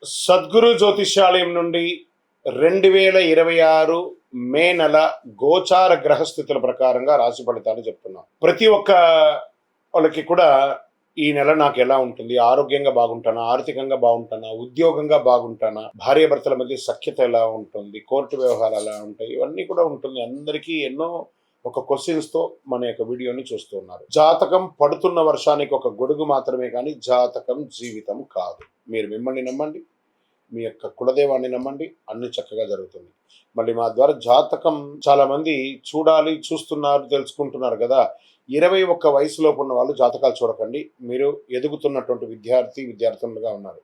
సద్గురు జ్యోతిష్యాలయం నుండి 2026 మే నెల గోచార గ్రహస్థితుల ప్రకారంగా రాశి ఫలితాలు చెప్తున్నాం. ప్రతి ఒక్క వాళ్ళకి కూడా ఈ నెల నాకు ఎలా ఉంటుంది, ఆరోగ్యంగా బాగుంటానా, ఆర్థికంగా బాగుంటానా, ఉద్యోగంగా బాగుంటానా, భార్యాభర్తల మధ్య సఖ్యత ఎలా ఉంటుంది, కోర్టు వ్యవహారాలు ఎలా ఉంటాయి, ఇవన్నీ కూడా ఉంటుంది. అందరికీ ఎన్నో ఒక క్వశ్చన్స్తో మన యొక్క వీడియోని చూస్తూ ఉన్నారు. జాతకం పడుతున్న వర్షానికి ఒక గొడుగు మాత్రమే కానీ జాతకం జీవితం కాదు. మీరు మిమ్మల్ని నమ్మండి, మీ యొక్క కులదేవాన్ని నమ్మండి, అన్ని చక్కగా జరుగుతుంది. మళ్ళీ మా ద్వారా జాతకం చాలా మంది చూస్తున్నారు, తెలుసుకుంటున్నారు కదా. 21 వయసులోపు ఉన్న వాళ్ళు జాతకాలు చూడకండి. మీరు ఎదుగుతున్నటువంటి విద్యార్థులుగా ఉన్నారు.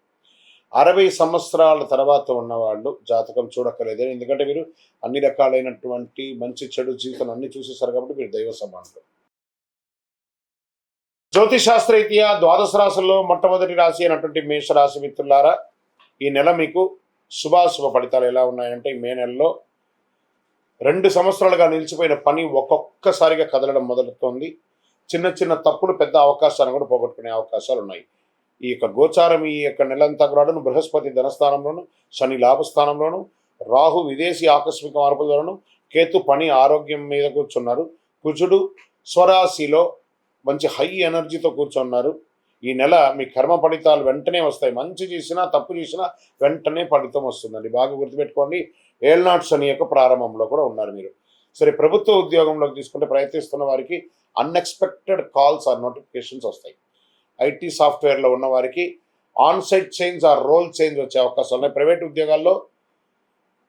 60 సంవత్సరాల తర్వాత ఉన్నవాళ్ళు జాతకం చూడక్కర్లేదు. ఎందుకంటే మీరు అన్ని రకాలైనటువంటి మంచి చెడు జీవితం అన్ని చూసేసారు కాబట్టి మీరు దైవ సమానులు. జ్యోతిశాస్త్రరీత్యా ద్వాదశ రాశుల్లో మొట్టమొదటి రాశి అయినటువంటి మేషరాశి మిత్రులారా, ఈ నెల మీకు శుభాశుభ ఫలితాలు ఎలా ఉన్నాయంటే, ఈ మే నెలలో 2 సంవత్సరాలుగా నిలిచిపోయిన పని ఒక్కొక్కసారిగా కదలడం మొదలుతోంది. చిన్న చిన్న తప్పులు పెద్ద అవకాశాలను కూడా పోగొట్టుకునే అవకాశాలు ఉన్నాయి. ఈ యొక్క గోచారం ఈ యొక్క నెలంతా కూడా బృహస్పతి ధనస్థానంలోను, శని లాభస్థానంలోను, రాహు విదేశీ ఆకస్మిక మార్పులలోను, కేతు పని ఆరోగ్యం మీద కూర్చున్నారు, కుజుడు స్వరాశిలో మంచి హై ఎనర్జీతో కూర్చున్నారు. ఈ నెల మీ కర్మ ఫలితాలు వెంటనే వస్తాయి. మంచి చేసినా తప్పు చేసినా వెంటనే ఫలితం వస్తుందండి. బాగా గుర్తుపెట్టుకోండి. ఏళ్నాడు శని యొక్క ప్రారంభంలో కూడా ఉన్నారు మీరు. సరే, ప్రభుత్వ ఉద్యోగంలోకి తీసుకుంటే ప్రయత్నిస్తున్న వారికి అన్ఎక్స్పెక్టెడ్ కాల్స్ ఆర్ నోటిఫికేషన్స్ వస్తాయి. ఐటీ సాఫ్ట్వేర్లో ఉన్న వారికి onsite change or role change వచ్చే అవకాశాలు ఉన్నాయి. ప్రైవేట్ ఉద్యోగాల్లో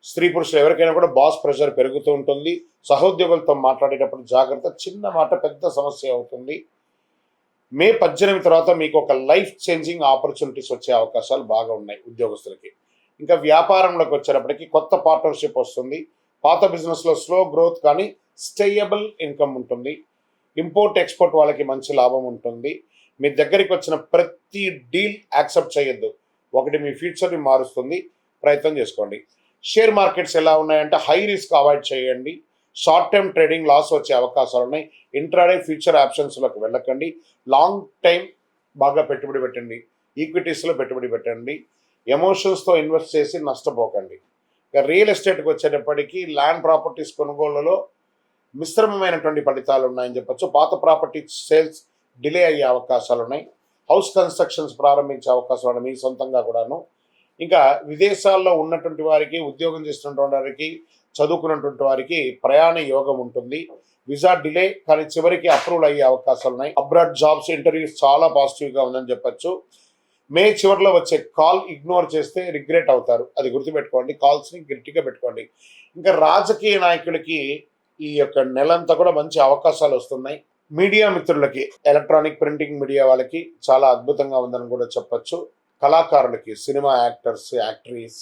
స్త్రీ పురుషులు ఎవరికైనా కూడా బాస్ ప్రెషర్ పెరుగుతూ ఉంటుంది. సహోద్యోగులతో మాట్లాడేటప్పుడు జాగ్రత్త. చిన్న మాట పెద్ద సమస్య అవుతుంది. మే 18 తర్వాత మీకు ఒక లైఫ్ చేంజింగ్ ఆపర్చునిటీస్ వచ్చే అవకాశాలు బాగా ఉన్నాయి ఉద్యోగస్తులకి. ఇంకా వ్యాపారంలోకి వచ్చేటప్పటికి కొత్త పార్ట్నర్షిప్ వస్తుంది. పాత బిజినెస్లో స్లో గ్రోత్ కానీ స్టేయబుల్ ఇన్కమ్ ఉంటుంది. ఇంపోర్ట్ ఎక్స్పోర్ట్ వాళ్ళకి మంచి లాభం ఉంటుంది. మీ దగ్గరికి వచ్చిన ప్రతి డీల్ యాక్సెప్ట్ చేయొద్దు. ఒకటి మీ ఫ్యూచర్ని మారుస్తుంది. ప్రయత్నం చేసుకోండి. షేర్ మార్కెట్స్ ఎలా ఉన్నాయంటే హై రిస్క్ అవాయిడ్ చేయండి. షార్ట్ టర్మ్ ట్రేడింగ్ లాస్ వచ్చే అవకాశాలు ఉన్నాయి. ఇంట్రాడే ఫ్యూచర్ ఆప్షన్స్లోకి వెళ్ళకండి. లాంగ్ టైం బాగా పెట్టుబడి పెట్టండి. ఈక్విటీస్లో పెట్టుబడి పెట్టండి. ఎమోషన్స్తో ఇన్వెస్ట్ చేసి నష్టపోకండి. ఇక రియల్ ఎస్టేట్కి వచ్చేటప్పటికీ ల్యాండ్ ప్రాపర్టీస్ కొనుగోళ్లలో మిశ్రమమైనటువంటి ఫలితాలు ఉన్నాయని చెప్పచ్చు. పాత ప్రాపర్టీ సేల్స్ డిలే అయ్యే అవకాశాలు ఉన్నాయి. హౌస్ కన్స్ట్రక్షన్స్ ప్రారంభించే అవకాశాలు ఉన్నాయి మీ సొంతంగా కూడాను. ఇంకా విదేశాల్లో ఉన్నటువంటి వారికి, ఉద్యోగం చేస్తున్నటువంటి వారికి, చదువుకున్నటువంటి వారికి ప్రయాణ యోగం ఉంటుంది. వీసా డిలే కానీ చివరికి అప్రూవల్ అయ్యే అవకాశాలు ఉన్నాయి. అబ్రాడ్ జాబ్స్ ఇంటర్వ్యూస్ చాలా పాజిటివ్గా ఉందని చెప్పచ్చు. మే చివరిలో వచ్చే కాల్ ఇగ్నోర్ చేస్తే రిగ్రెట్ అవుతారు. అది గుర్తుపెట్టుకోండి. కాల్స్ని గట్టిగా పెట్టుకోండి. ఇంకా రాజకీయ నాయకులకి ఈ యొక్క నెలంతా కూడా మంచి అవకాశాలు వస్తున్నాయి. మీడియా మిత్రులకి, ఎలక్ట్రానిక్ ప్రింటింగ్ మీడియా వాళ్ళకి చాలా అద్భుతంగా ఉందని కూడా చెప్పచ్చు. కళాకారులకి, సినిమా యాక్టర్స్, యాక్ట్రీస్,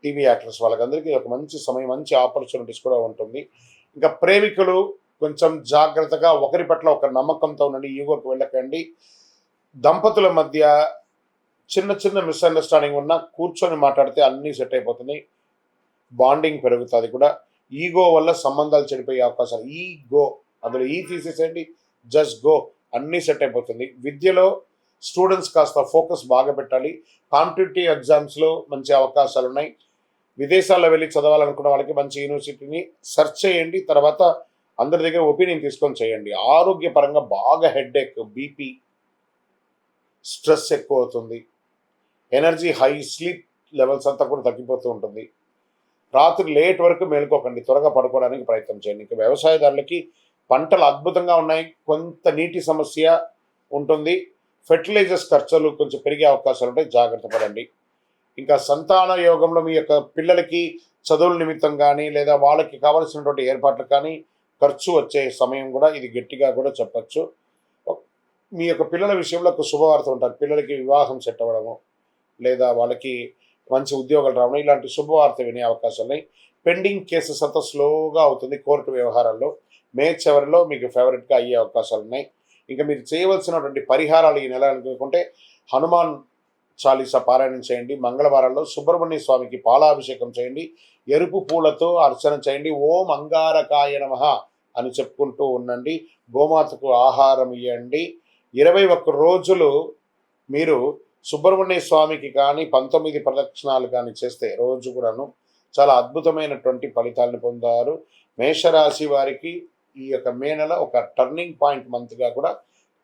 టీవీ యాక్టర్స్ వాళ్ళకందరికీ ఒక మంచి సమయం, మంచి ఆపర్చునిటీస్ కూడా ఉంటుంది. ఇంకా ప్రేమికులు కొంచెం జాగ్రత్తగా, ఒకరి పట్ల ఒక నమ్మకంతో ఉండండి. ఈగోకి వెళ్ళకండి. దంపతుల మధ్య చిన్న చిన్న మిస్అండర్స్టాండింగ్ ఉన్నా కూర్చొని మాట్లాడితే అన్నీ సెట్ అయిపోతుంది. బాండింగ్ పెరుగుతుంది కూడా. ఈగో వల్ల సంబంధాలు చెడిపోయే అవకాశాలు. ఈగో, అందులో ఈ తీసేసేయండి, జస్ట్ గో, అన్నీ సెట్ అయిపోతుంది. విద్యలో స్టూడెంట్స్ కాస్త ఫోకస్ బాగా పెట్టాలి. కాంపిటేటివ్ ఎగ్జామ్స్లో మంచి అవకాశాలు ఉన్నాయి. విదేశాల్లో వెళ్ళి చదవాలనుకున్న వాళ్ళకి మంచి యూనివర్సిటీని సెర్చ్ చేయండి. తర్వాత అందరి దగ్గర ఒపీనియన్ తీసుకొని చేయండి. ఆరోగ్యపరంగా బాగా హెడ్ఏక్, బీపీ, స్ట్రెస్ ఎక్కువ అవుతుంది. ఎనర్జీ హై, స్లీప్ లెవెల్స్ అంతా కూడా తగ్గిపోతూ ఉంటుంది. రాత్రి లేట్ వరకు మేలుకోకండి. త్వరగా పడుకోవడానికి ప్రయత్నం చేయండి. ఇంకా వ్యవసాయదారులకి పంటలు అద్భుతంగా ఉన్నాయి. కొంత నీటి సమస్య ఉంటుంది. ఫెర్టిలైజర్స్ ఖర్చులు కొంచెం పెరిగే అవకాశాలు ఉంటాయి. జాగ్రత్త పడండి. ఇంకా సంతాన యోగంలో మీ యొక్క పిల్లలకి చదువుల నిమిత్తం కానీ లేదా వాళ్ళకి కావాల్సినటువంటి ఏర్పాట్లు కానీ ఖర్చు వచ్చే సమయం కూడా ఇది గట్టిగా కూడా చెప్పచ్చు. మీ యొక్క పిల్లల విషయంలో ఒక శుభవార్త ఉంటారు. పిల్లలకి వివాహం సెట్ అవ్వడము లేదా వాళ్ళకి మంచి ఉద్యోగాలు రావడం, ఇలాంటి శుభవార్త వినే అవకాశాలు ఉన్నాయి. పెండింగ్ కేసెస్ అంతా స్లోగా అవుతుంది. కోర్టు వ్యవహారాల్లో మే చివరిలో మీకు ఫేవరెట్గా అయ్యే అవకాశాలు ఉన్నాయి. ఇంకా మీరు చేయవలసినటువంటి పరిహారాలు ఈ నెల అనుకుంటే హనుమాన్ చాలీసా పారాయణం చేయండి. మంగళవారాల్లో సుబ్రహ్మణ్య స్వామికి పాలాభిషేకం చేయండి. ఎరుపు పూలతో అర్చన చేయండి. ఓం అంగారకాయ నమః అని చెప్పుకుంటూ ఉండండి. గోమాతకు ఆహారం ఇవ్వండి. 21 రోజులు మీరు సుబ్రహ్మణ్య స్వామికి కానీ 19 ప్రదక్షిణాలు కానీ చేస్తే రోజు కూడాను చాలా అద్భుతమైనటువంటి ఫలితాలను పొందారు. మేషరాశి వారికి ఈ యొక్క మే నెల ఒక టర్నింగ్ పాయింట్ మంత్గా కూడా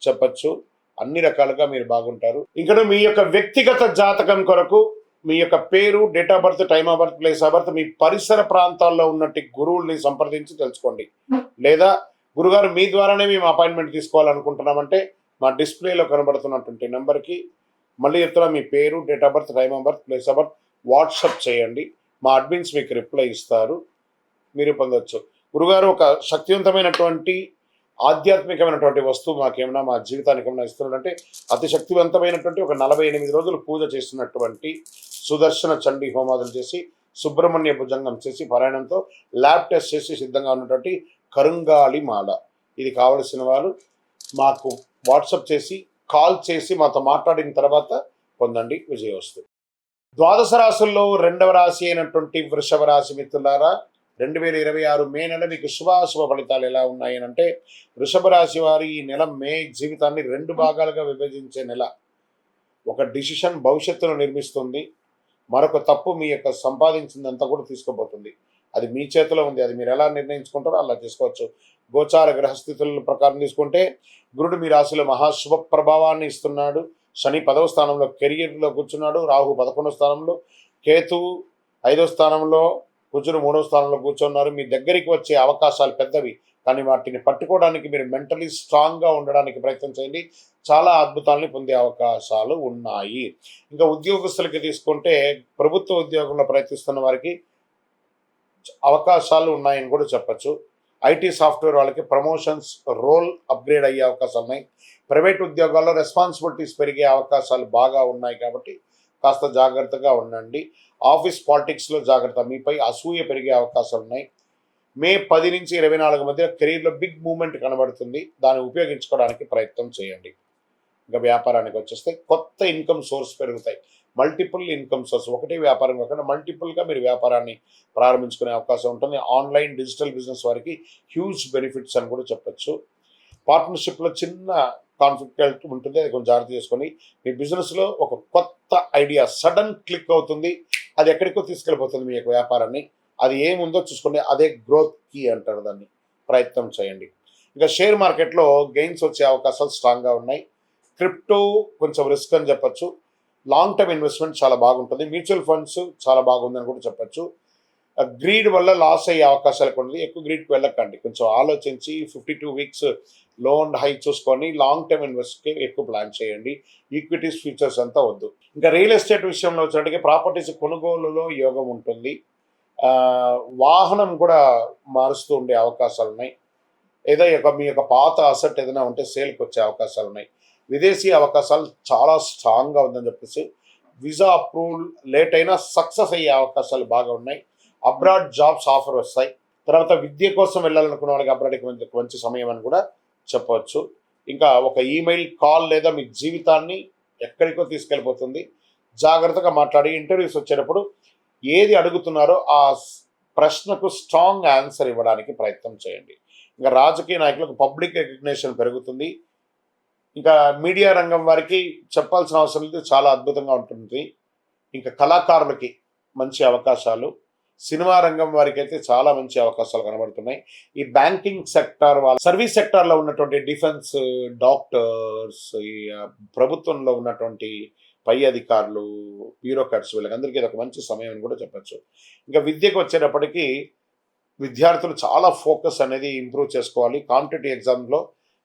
చెప్పచ్చు. అన్ని రకాలుగా మీరు బాగుంటారు. ఇక్కడ మీ యొక్క వ్యక్తిగత జాతకం కొరకు మీ యొక్క పేరు, date of birth, time of birth, place of birth, మీ పరిసర ప్రాంతాల్లో ఉన్నట్టు గురువుల్ని సంప్రదించి తెలుసుకోండి. లేదా గురుగారు మీ ద్వారానే మేము అపాయింట్మెంట్ తీసుకోవాలనుకుంటున్నామంటే మా డిస్ప్లేలో కనబడుతున్నటువంటి నెంబర్కి మళ్ళీ చెప్తున్నా, మీ పేరు, date of birth, time of birth, place of birth WhatsApp చేయండి. మా అడ్మిన్స్ మీకు రిప్లై ఇస్తారు, మీరు పొందొచ్చు. గురుగారు ఒక శక్తివంతమైనటువంటి ఆధ్యాత్మికమైనటువంటి వస్తువు మాకేమైనా మా జీవితానికి ఏమైనా ఇస్తున్నాడంటే అతి శక్తివంతమైనటువంటి ఒక 48 రోజులు పూజ చేసినటువంటి సుదర్శన చండీ హోమాదులు చేసి సుబ్రహ్మణ్య భుజంగం చేసి పారాయణంతో ల్యాబ్ టెస్ట్ చేసి సిద్ధంగా ఉన్నటువంటి కరుంగాళి మాల. ఇది కావలసిన వారు మాకు వాట్సప్ చేసి కాల్ చేసి మాతో మాట్లాడిన తర్వాత పొందండి, విజయోస్తు. ద్వాదశ రాశుల్లో 2వ రాశి అయినటువంటి వృషభ రాశి మిత్రులారా, 2026 మే నెల మీకు శుభాశుభ ఫలితాలు ఎలా ఉన్నాయి అంటే, వృషభ రాశి వారి ఈ నెల మే జీవితాన్ని 2 భాగాలుగా విభజించే నెల. ఒక డిసిషన్ భవిష్యత్తును నిర్మిస్తుంది, మరొక తప్పు మీ యొక్క సంపాదించిందంతా కూడా తీసుకోబోతుంది. అది మీ చేతిలో ఉంది, అది మీరు ఎలా నిర్ణయించుకుంటారో అలా చేసుకోవచ్చు. గోచార గ్రహస్థితుల ప్రకారం తీసుకుంటే గురుడు మీ రాశిలో మహాశుభ ప్రభావాన్ని ఇస్తున్నాడు. శని 10వ స్థానంలో కెరియర్లో కూర్చున్నాడు. రాహు 11వ స్థానంలో, కేతువు 5వ స్థానంలో, కుజుడు 3వ స్థానంలో కూర్చున్నారు. మీ దగ్గరికి వచ్చే అవకాశాలు పెద్దవి, కానీ వాటిని పట్టుకోవడానికి మీరు మెంటలీ స్ట్రాంగ్గా ఉండడానికి ప్రయత్నం చేయండి. చాలా అద్భుతాలని పొందే అవకాశాలు ఉన్నాయి. ఇంకా ఉద్యోగస్తులకి తీసుకుంటే ప్రభుత్వ ఉద్యోగంలో ప్రయత్నిస్తున్న వారికి అవకాశాలు ఉన్నాయని కూడా చెప్పచ్చు. ఐటీ సాఫ్ట్వేర్ వాళ్ళకి ప్రమోషన్స్, రోల్ అప్గ్రేడ్ అయ్యే అవకాశాలు ఉన్నాయి. ప్రైవేట్ ఉద్యోగాల్లో రెస్పాన్సిబిలిటీస్ పెరిగే అవకాశాలు బాగా ఉన్నాయి కాబట్టి కాస్త జాగ్రత్తగా ఉండండి. ఆఫీస్ పాలిటిక్స్లో జాగ్రత్త, మీపై అసూయ పెరిగే అవకాశాలు ఉన్నాయి. మే 10 నుంచి 24 మధ్య కెరీర్లో బిగ్ మూమెంట్ కనబడుతుంది, దాన్ని ఉపయోగించుకోవడానికి ప్రయత్నం చేయండి. ఇంకా వ్యాపారానికి వచ్చేస్తే కొత్త ఇన్కమ్ సోర్స్ పెరుగుతాయి. మల్టిపుల్ ఇన్కమ్ సోర్స్, ఒకటే వ్యాపారం కాకుండా మల్టిపుల్గా మీరు వ్యాపారాన్ని ప్రారంభించుకునే అవకాశం ఉంటుంది. ఆన్లైన్ డిజిటల్ బిజినెస్ వారికి హ్యూజ్ బెనిఫిట్స్ అని కూడా చెప్పచ్చు. పార్ట్నర్షిప్లో చిన్న కాన్ఫ్లిక్ట్ ఉంటుంది, అది కొంచెం జాగ్రత్త చేసుకొని మీ బిజినెస్లో ఒక కొత్త ఐడియా సడన్ క్లిక్ అవుతుంది, అది ఎక్కడికో తీసుకెళ్ళిపోతుంది మీ యొక్క వ్యాపారాన్ని. అది ఏముందో చూసుకోండి, అదే గ్రోత్ కీ అంటారు దాన్ని. ప్రయత్నం చేయండి. ఇంకా షేర్ మార్కెట్లో గెయిన్స్ వచ్చే అవకాశాలు స్ట్రాంగ్గా ఉన్నాయి. క్రిప్టో కొంచెం రిస్క్ అని చెప్పచ్చు. లాంగ్ టర్మ్ ఇన్వెస్ట్మెంట్ చాలా బాగుంటుంది. మ్యూచువల్ ఫండ్స్ చాలా బాగుందని కూడా చెప్పచ్చు. గ్రీడ్ వల్ల లాస్ అయ్యే అవకాశాలు కూడా ఉంది. ఎక్కువ గ్రీడ్కి వెళ్ళకండి, కొంచెం ఆలోచించి 52 వీక్స్ లో అండ్ హై చూసుకొని లాంగ్ టర్మ్ ఇన్వెస్ట్కి ఎక్కువ ప్లాన్ చేయండి. ఈక్విటీస్, ఫ్యూచర్స్ అంతా వద్దు. ఇంకా రియల్ ఎస్టేట్ విషయంలో వచ్చేటికి ప్రాపర్టీస్ కొనుగోలులో యోగం ఉంటుంది. వాహనం కూడా మారుస్తూ ఉండే అవకాశాలు ఉన్నాయి. ఏదో మీ యొక్క పాత అసెట్ ఏదైనా ఉంటే సేల్కి వచ్చే అవకాశాలు ఉన్నాయి. విదేశీ అవకాశాలు చాలా స్ట్రాంగ్గా ఉందని చెప్పేసి వీసా అప్రూవల్ లేట్ అయినా సక్సెస్ అయ్యే అవకాశాలు బాగా ఉన్నాయి. అబ్రాడ్ జాబ్స్ ఆఫర్ వస్తాయి. తర్వాత విద్య కోసం వెళ్ళాలనుకున్న వాళ్ళకి అబ్రాడ్కి మంచి సమయం అని కూడా చెప్పవచ్చు. ఇంకా ఒక ఈమెయిల్, కాల్ లేదా మీ జీవితాన్ని ఎక్కడికో తీసుకెళ్ళిపోతుంది. జాగ్రత్తగా మాట్లాడి ఇంటర్వ్యూస్ వచ్చేటప్పుడు ఏది అడుగుతున్నారో ఆ ప్రశ్నకు స్ట్రాంగ్ ఆన్సర్ ఇవ్వడానికి ప్రయత్నం చేయండి. ఇంకా రాజకీయ నాయకులకు పబ్లిక్ రికగ్నిషన్ పెరుగుతుంది. ఇంకా మీడియా రంగం వారికి చెప్పాల్సిన అవసరం లేదు, చాలా అద్భుతంగా ఉంటుంది. ఇంకా కళాకారులకి మంచి అవకాశాలు, సినిమా రంగం వారికి అయితే చాలా మంచి అవకాశాలు కనబడుతున్నాయి. ఈ బ్యాంకింగ్ సెక్టార్ వాళ్ళ, సర్వీస్ సెక్టార్లో ఉన్నటువంటి డిఫెన్స్, డాక్టర్స్, ఈ ప్రభుత్వంలో ఉన్నటువంటి పై అధికారులు, బ్యూరోక్రాట్స్, వీళ్ళకందరికీ ఇది ఒక మంచి సమయం అని కూడా చెప్పచ్చు. ఇంకా విద్యకు వచ్చేటప్పటికీ విద్యార్థులు చాలా ఫోకస్ అనేది ఇంప్రూవ్ చేసుకోవాలి. కాంపిటేటివ్ ఎగ్జామ్లో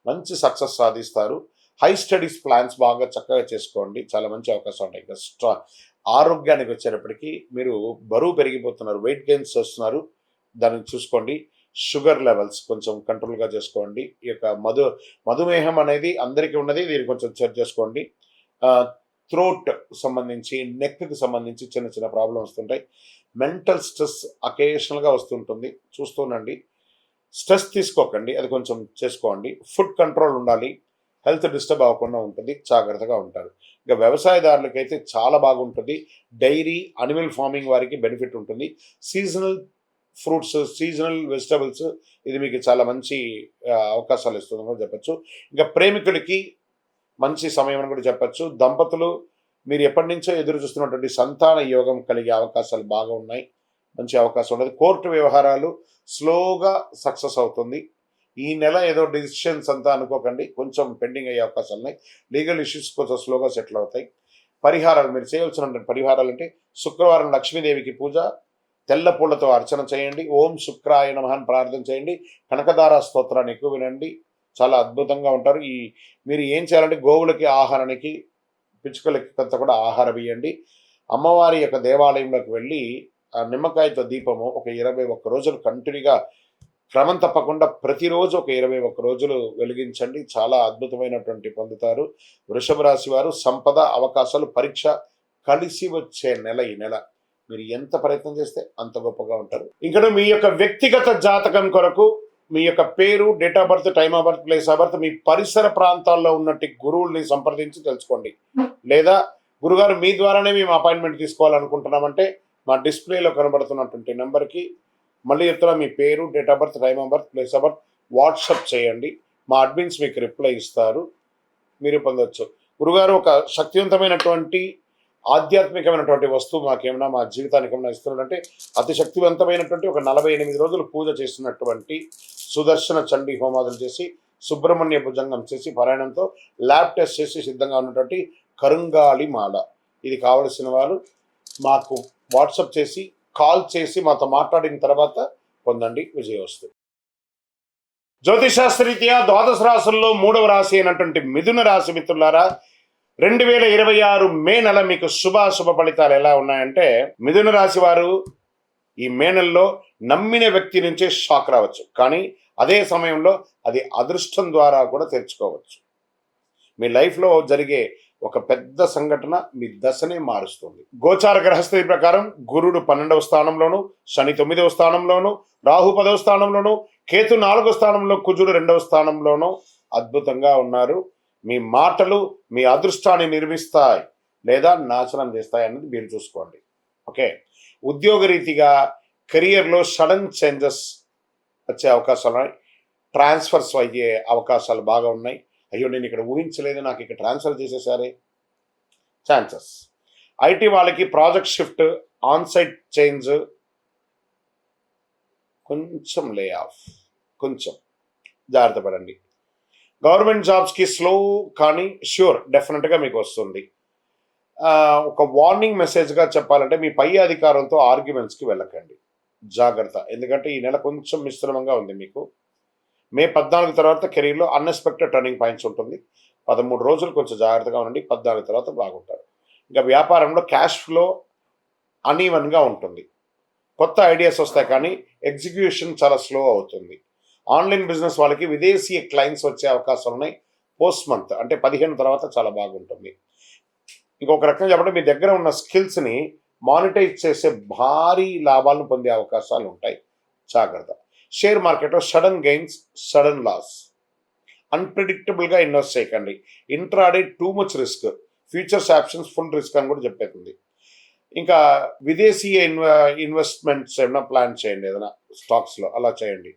మంచి సక్సెస్ సాధిస్తారు. హై స్టడీస్ ప్లాన్స్ బాగా చక్కగా చేసుకోండి, చాలా మంచి అవకాశాలు ఉంటాయి. ఇంకా ఆరోగ్యానికి వచ్చేటప్పటికి మీరు బరువు పెరిగిపోతున్నారు, వెయిట్ గెయిన్స్ వస్తున్నారు, దాన్ని చూసుకోండి. షుగర్ లెవెల్స్ కొంచెం కంట్రోల్గా చేసుకోండి. ఈ యొక్క మధుమేహం అనేది అందరికీ ఉన్నది, దీన్ని కొంచెం చెక్ చేసుకోండి. థ్రోట్ సంబంధించి, నెక్కి సంబంధించి చిన్న చిన్న ప్రాబ్లమ్ వస్తుంటాయి. మెంటల్ స్ట్రెస్ అకేషనల్గా వస్తుంటుంది, చూస్తుండండి. స్ట్రెస్ తీసుకోకండి, అది కొంచెం చేసుకోండి. ఫుడ్ కంట్రోల్ ఉండాలి, హెల్త్ డిస్టర్బ్ అవ్వకుండా ఉంటుంది, జాగ్రత్తగా ఉంటారు. ఇక వ్యవసాయదారులకైతే చాలా బాగుంటుంది. డైరీ, అనిమల్ ఫార్మింగ్ వారికి బెనిఫిట్ ఉంటుంది. సీజనల్ ఫ్రూట్స్, సీజనల్ వెజిటబుల్స్, ఇది మీకు చాలా మంచి అవకాశాలు ఇస్తుందని కూడా చెప్పచ్చు. ఇంకా ప్రేమికులకి మంచి సమయం అని కూడా చెప్పచ్చు. దంపతులు మీరు ఎప్పటి నుంచో ఎదురు చూస్తున్నటువంటి సంతాన యోగం కలిగే అవకాశాలు బాగా ఉన్నాయి. మంచి అవకాశం ఉండదు. కోర్టు వ్యవహారాలు స్లోగా సక్సెస్ అవుతుంది. ఈ నెల ఏదో డిసిషన్స్ అంతా అనుకోకండి, కొంచెం పెండింగ్ అయ్యే అవకాశాలు ఉన్నాయి. లీగల్ ఇష్యూస్ కొంచెం స్లోగా సెటిల్ అవుతాయి. పరిహారాలు మీరు చేయవలసిన పరిహారాలు అంటే శుక్రవారం లక్ష్మీదేవికి పూజ, తెల్ల పూలతో అర్చన చేయండి, ఓం శుక్రాయ నమః అని ప్రార్థన చేయండి, కనకదార స్తోత్రాన్ని ఎక్కువ వినండి, చాలా అద్భుతంగా ఉంటారు. మీరు ఏం చేయాలంటే గోవులకి ఆహారానికి, పిచ్చుకలకి కొంత కూడా ఆహారం ఇవ్వండి. అమ్మవారి యొక్క దేవాలయంలోకి వెళ్ళి ఆ నిమ్మకాయతో దీపము ఒక 21 రోజులు కంటిన్యూగా క్రమం తప్పకుండా ప్రతిరోజు ఒక 21 రోజులు వెలిగించండి. చాలా అద్భుతమైనటువంటి పొందుతారు. వృషభ రాశి వారు సంపద, అవకాశాలు, పరీక్ష కలిసి వచ్చే నెల ఈ నెల. మీరు ఎంత ప్రయత్నం చేస్తే అంత గొప్పగా ఉంటారు. ఇంకా మీ యొక్క వ్యక్తిగత జాతకం కొరకు మీ యొక్క పేరు, date of birth, time of birth, place of birth, మీ పరిసర ప్రాంతాల్లో ఉన్నట్టు గురువుల్ని సంప్రదించి తెలుసుకోండి. లేదా గురుగారు మీ ద్వారానే మేము అపాయింట్మెంట్ తీసుకోవాలనుకుంటున్నామంటే మా డిస్ప్లేలో కనబడుతున్నటువంటి నెంబర్కి మళ్ళీ చెప్తున్నా, మీ పేరు, date of birth, time of birth, place of birth WhatsApp చేయండి. మా అడ్మిన్స్ మీకు రిప్లై ఇస్తారు, మీరు పొందవచ్చు. గురుగారు ఒక శక్తివంతమైనటువంటి ఆధ్యాత్మికమైనటువంటి వస్తువు మాకేమైనా మా జీవితానికి ఏమైనా ఇస్తున్నారంటే అతి శక్తివంతమైనటువంటి ఒక 48 రోజులు పూజ చేస్తున్నటువంటి సుదర్శన చండీ హోమాదులు చేసి, సుబ్రహ్మణ్య భుజంగం చేసి, పారాయణంతో ల్యాబ్ టెస్ట్ చేసి సిద్ధంగా ఉన్నటువంటి కరుంగాళి మాల. ఇది కావలసిన వారు మాకు వాట్సప్ చేసి, కాల్ చేసి మాతో మాట్లాడిన తర్వాత పొందండి, విజయోస్తు. జ్యోతిశాస్త్రరీత్యా ద్వాదశ రాశుల్లో 3వ రాశి అయినటువంటి మిథున రాశి మిత్రులారా, 2026 మే నెల మీకు శుభాశుభ ఫలితాలు ఎలా ఉన్నాయంటే, మిథున రాశి వారు ఈ మే నెలలో నమ్మిన వ్యక్తి నుంచే షాక్ రావచ్చు, కానీ అదే సమయంలో అది అదృష్టం ద్వారా కూడా తెచ్చుకోవచ్చు. మీ లైఫ్లో జరిగే ఒక పెద్ద సంఘటన మీ దశనే మారుస్తుంది. గోచార గ్రహస్థితి ప్రకారం గురుడు 12వ స్థానంలోను, శని 9వ స్థానంలోను, రాహు 10వ స్థానంలోను, కేతు 4వ స్థానంలో, కుజుడు 2వ స్థానంలోను అద్భుతంగా ఉన్నారు. మీ మాటలు మీ అదృష్టాన్ని నిర్మిస్తాయి లేదా నాశనం చేస్తాయి అన్నది మీరు చూసుకోండి. ఓకే, ఉద్యోగరీతిగా కెరియర్లో సడన్ చేంజెస్ వచ్చే అవకాశాలు ఉన్నాయి. ట్రాన్స్ఫర్స్ అయ్యే అవకాశాలు బాగా ఉన్నాయి. అయ్యో నేను ఇక్కడ ఊహించలేదు, నాకు ఇక్కడ ట్రాన్స్ఫర్ చేసేసారే ఛాన్సెస్. ఐటీ వాళ్ళకి ప్రాజెక్ట్ షిఫ్ట్, ఆన్సైట్ చేంజ్, కొంచెం లే ఆఫ్, కొంచెం జాగ్రత్త పడండి. గవర్నమెంట్ జాబ్స్కి స్లో కానీ ష్యూర్ డెఫినెట్గా మీకు వస్తుంది. ఒక వార్నింగ్ మెసేజ్గా చెప్పాలంటే మీ పై అధికారంతో ఆర్గ్యుమెంట్స్కి వెళ్ళకండి, జాగ్రత్త. ఎందుకంటే ఈ నెల కొంచెం మిశ్రమంగా ఉంది మీకు. మే 14 తర్వాత కెరీర్లో అన్ఎక్స్పెక్టెడ్ టర్నింగ్ పాయింట్స్ ఉంటుంది. 13 రోజులు కొంచెం జాగ్రత్తగా ఉండండి, 14 తర్వాత బాగుంటారు. ఇంకా వ్యాపారంలో క్యాష్ ఫ్లో అన్ఈవెన్గా ఉంటుంది. కొత్త ఐడియాస్ వస్తాయి కానీ ఎగ్జిక్యూషన్ చాలా స్లో అవుతుంది. ఆన్లైన్ బిజినెస్ వాళ్ళకి విదేశీ క్లయింట్స్ వచ్చే అవకాశాలు ఉన్నాయి. పోస్ట్ మంత్ అంటే 15 తర్వాత చాలా బాగుంటుంది. ఇంకొక రకంగా చెప్పంటే మీ దగ్గర ఉన్న స్కిల్స్ని మానిటైజ్ చేసే భారీ లాభాలను పొందే అవకాశాలు ఉంటాయి, జాగ్రత్త. షేర్ మార్కెట్లో సడన్ గెయిన్స్, సడన్ లాస్, అన్ప్రిడిక్టబుల్గా ఇన్వెస్ట్ చేయకండి. Intraday too much risk, futures options full risk అని కూడా చెప్పేస్తుంది. ఇంకా విదేశీ ఇన్వెస్ట్మెంట్స్ ఏమైనా ప్లాన్ చేయండి, ఏదైనా స్టాక్స్లో అలా చేయండి.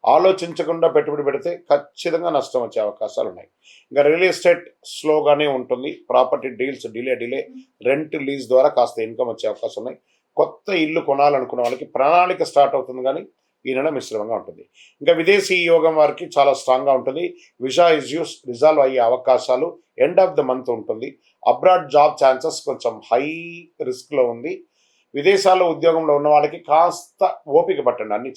ఆలోచించకుండా పెట్టుబడి పెడితే ఖచ్చితంగా నష్టం వచ్చే అవకాశాలు ఉన్నాయి. ఇంకా రియల్ ఎస్టేట్ స్లోగానే ఉంటుంది. Property deals delay, rent lease ద్వారా కాస్త ఇన్కమ్ వచ్చే అవకాశం ఉన్నాయి. కొత్త ఇల్లు కొనాలనుకున్న వాళ్ళకి ప్రణాళిక స్టార్ట్ అవుతుంది, కానీ ఈ నెల మిశ్రమంగా ఉంటుంది. ఇంకా విదేశీ యోగం వారికి చాలా స్ట్రాంగ్గా ఉంటుంది. విజా ఇష్యూస్ రిజాల్వ్ అయ్యే అవకాశాలు ఎండ్ ఆఫ్ ద మంత్ ఉంటుంది. అబ్రాడ్ జాబ్ ఛాన్సెస్ కొంచెం హై రిస్క్లో ఉంది. విదేశాల్లో ఉద్యోగంలో ఉన్న వాళ్ళకి కాస్త ఓపిక పట్టండి, అన్ని